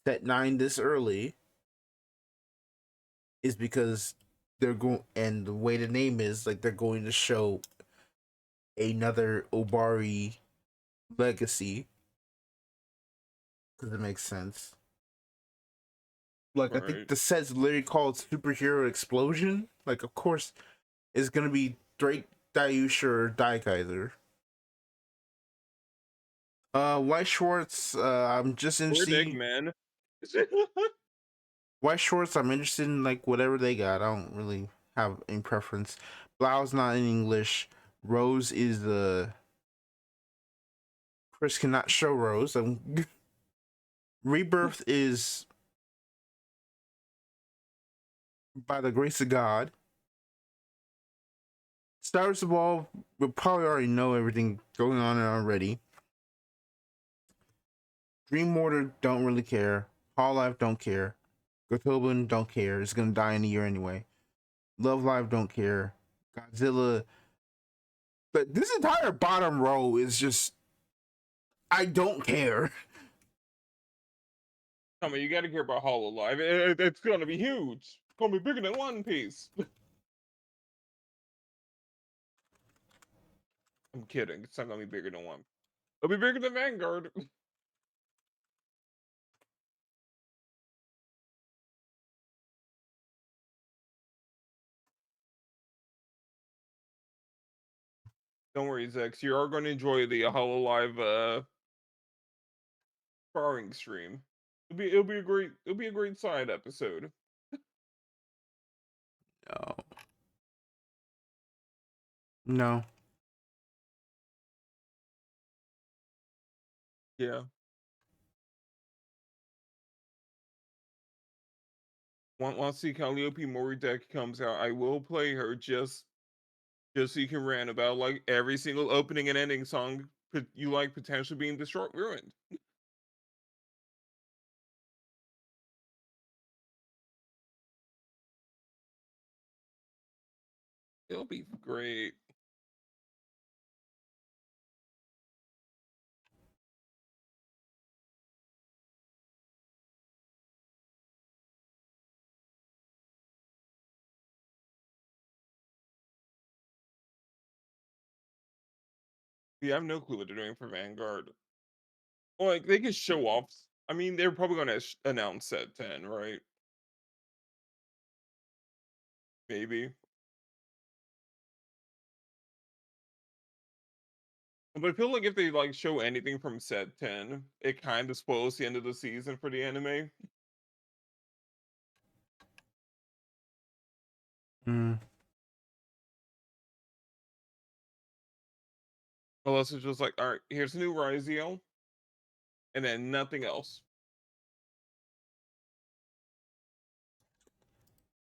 set 9 this early is because they're going, and the way the name is, like, they're going to show another Obari legacy, because it makes sense. Like, I think Right. the set's literally called Superhero Explosion. Like, of course, it's gonna be Drake, Dayush, or Daikaiser. White Schwartz. I'm just We're interested. man. White Schwartz. I'm interested in like whatever they got. I don't really have any preference. Blau's not in English. Rose is the Chris cannot show Rose. Rebirth is by the grace of God. Stars Evolve, we probably already know everything going on already. Dream Mortar don't really care. Hololive don't care. Gotobin don't care. It's gonna die in a year anyway. Love Live don't care. Godzilla. But this entire bottom row is just I don't care. I mean, you gotta care about Hololive. It's gonna be huge. It's gonna be bigger than One Piece. I'm kidding. It's not gonna be bigger than One. It'll be bigger than Vanguard. Don't worry, Zechs. You are going to enjoy the Hololive sparring stream. It'll be a great side episode. No. No. Yeah. Once the Calliope Mori deck comes out, I will play her just so you can rant about like every single opening and ending song you like potentially being destroyed ruined. It'll be great. Yeah, I have no clue what they're doing for Vanguard. Well, like they could show off. I mean, they're probably going to announce set 10, right? Maybe. But I feel like if they like show anything from set 10, it kind of spoils the end of the season for the anime. Mm. Unless it's just like, all right, here's a new Ryziel, and then nothing else.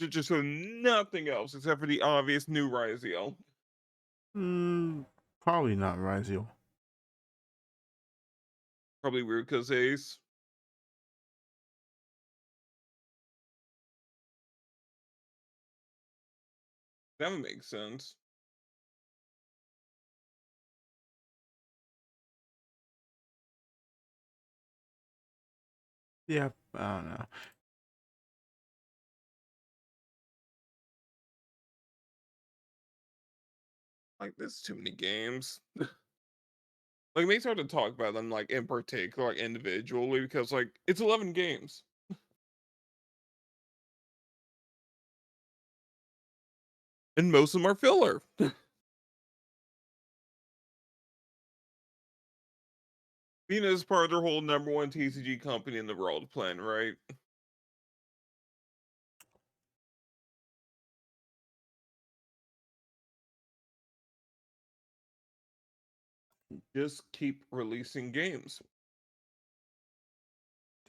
Just so nothing else except for the obvious new Ryziel. Probably not Rizio. Probably weird because Ace. That would make sense. Yeah, I don't know. Like, there's too many games. Like, it makes it hard to talk about them, like, in particular, like, individually, because, like, it's 11 games. And most of them are filler. Vina is part of their whole #1 TCG company in the world plan, right? Just keep releasing games.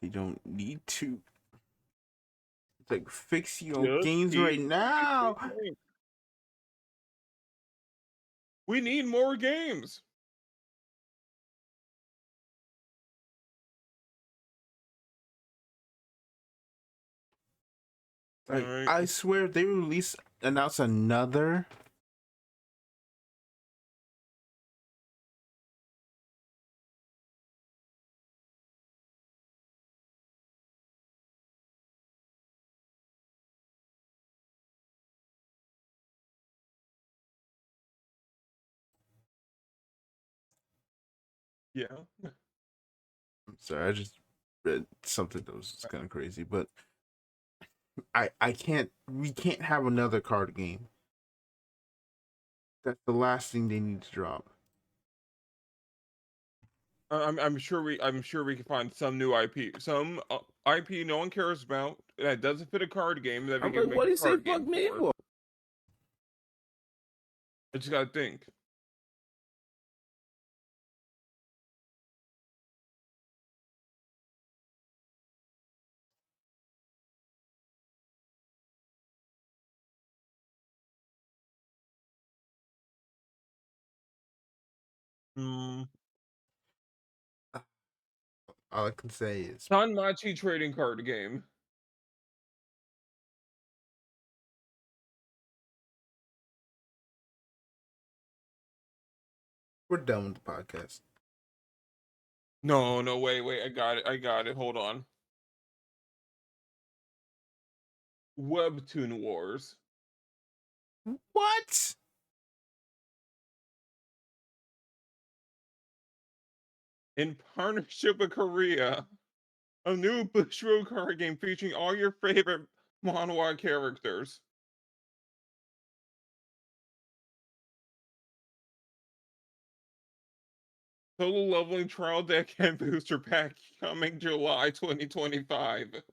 They don't need to like fix your Just games keep right releasing now. games. We need more games. Like Alright. I swear they announced another. Yeah. I'm sorry, I just read something that was kind of crazy, but I can't. We can't have another card game. That's the last thing they need to drop. I'm sure we can find some new IP, some IP no one cares about that doesn't fit a card game that we I'm can like, make what do a you say? card Fuck game me for. for? I just gotta think. Hmm. All I can say is Tanmachi trading card game. we're done with the podcast. No, no, wait, I got it. Hold on. Webtoon Wars. What? In partnership with Korea, a new Bushiroad card game featuring all your favorite manhwa characters. Total leveling trial deck and booster pack coming July 2025.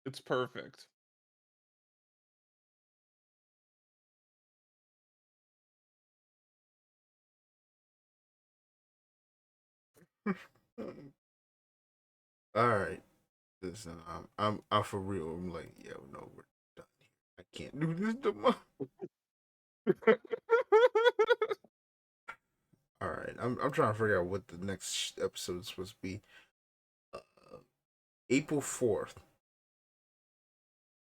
It's perfect. All right. Listen, I'm for real. I'm like, yeah, no, we're done here. I can't do this no more. All right, I'm trying to figure out what the next episode is supposed to be. Uh, April 4th.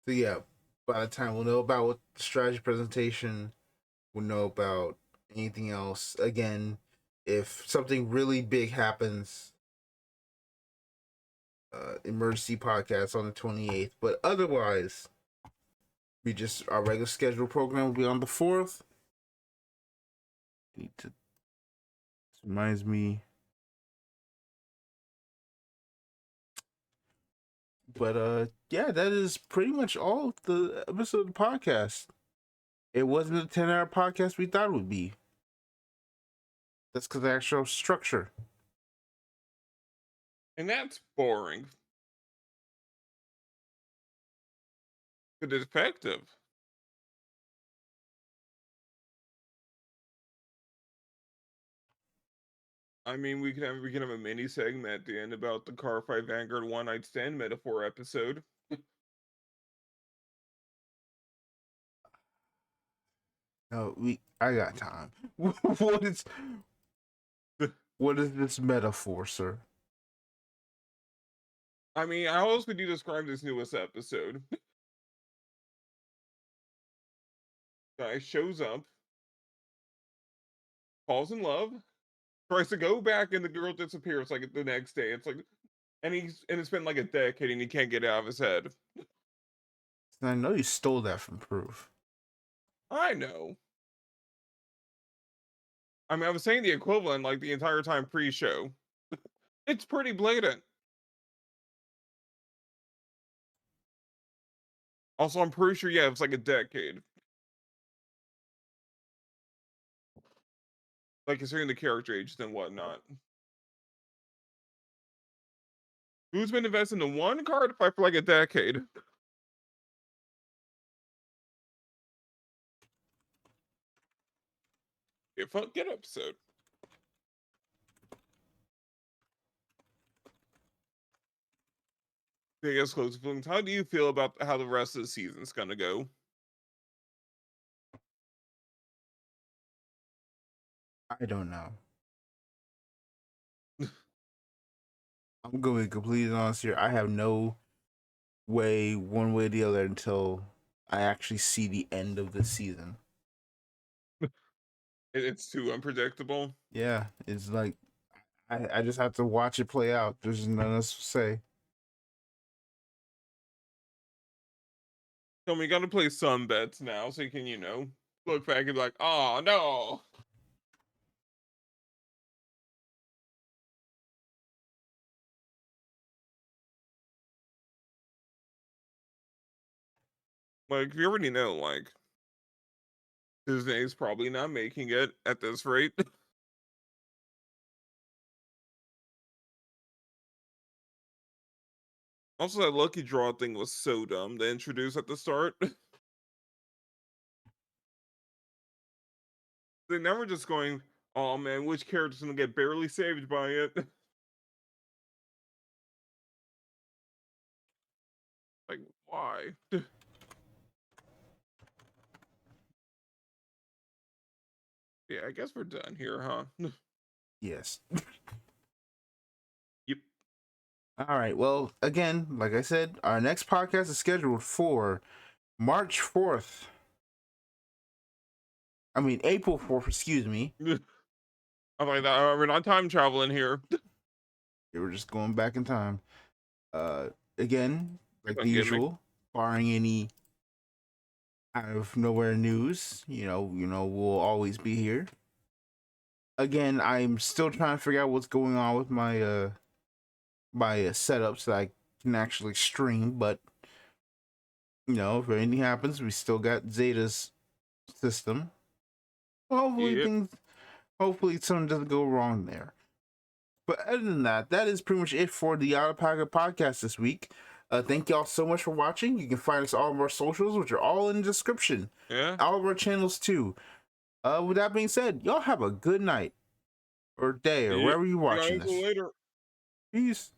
So yeah, by the time we'll know about what the strategy presentation, we'll know about anything else. Again, if something really big happens, emergency podcast on the 28th. But otherwise, we just our regular scheduled program will be on the 4th. Need to. This reminds me. But yeah, that is pretty much all of the episode of the podcast. It wasn't a 10-hour podcast we thought it would be. That's because of the actual structure. And that's boring. But it's effective. I mean, we can have a mini segment at the end about the Cardfight Vanguard one night stand metaphor episode. No, I got time. what is what is this metaphor, sir? I mean, how else would you describe this newest episode? Guy shows up, falls in love, tries to go back, and the girl disappears like the next day. It's like, and it's been like a decade, and he can't get it out of his head. I know you stole that from Proof. I know. I mean, I was saying the equivalent like the entire time pre-show. It's pretty blatant. Also, I'm pretty sure, yeah, it was like a decade. Like considering the character ages and whatnot. Who's been investing in one card fight for like a decade? A fun good episode. I guess closing feelings. How do you feel about how the rest of the season's gonna go? I don't know. I'm going to be completely honest here. I have no way, one way or the other, until I actually see the end of the season. It's too unpredictable. Yeah, it's like I just have to watch it play out. There's nothing else to say. So we got to play some bets now, so you can, look back and be like, oh no. Like, you already know, like, Disney's probably not making it at this rate. Also, that lucky draw thing was so dumb to introduce at the start. They never just going, oh man, which character's gonna get barely saved by it? Like, why? Yeah, I guess we're done here, huh? Yes. Yep. All right. Well, again, like I said, our next podcast is scheduled for March 4th. I mean, April 4th, excuse me. I'm like, we're not time traveling here. They were just going back in time. Again, like the Don't get me. usual, barring any out of nowhere news, we'll always be here. Again, I'm still trying to figure out what's going on with my setup so I can actually stream, but if anything happens, we still got Zeta's system. Hopefully Yep. hopefully something doesn't go wrong there. But other than that, that is pretty much it for the Out of Pocket podcast this week. Thank y'all so much for watching. You can find us all of our socials, which are all in the description. Yeah. All of our channels too. With that being said, y'all have a good night or day or wherever you're watching Guys, this. later. Peace.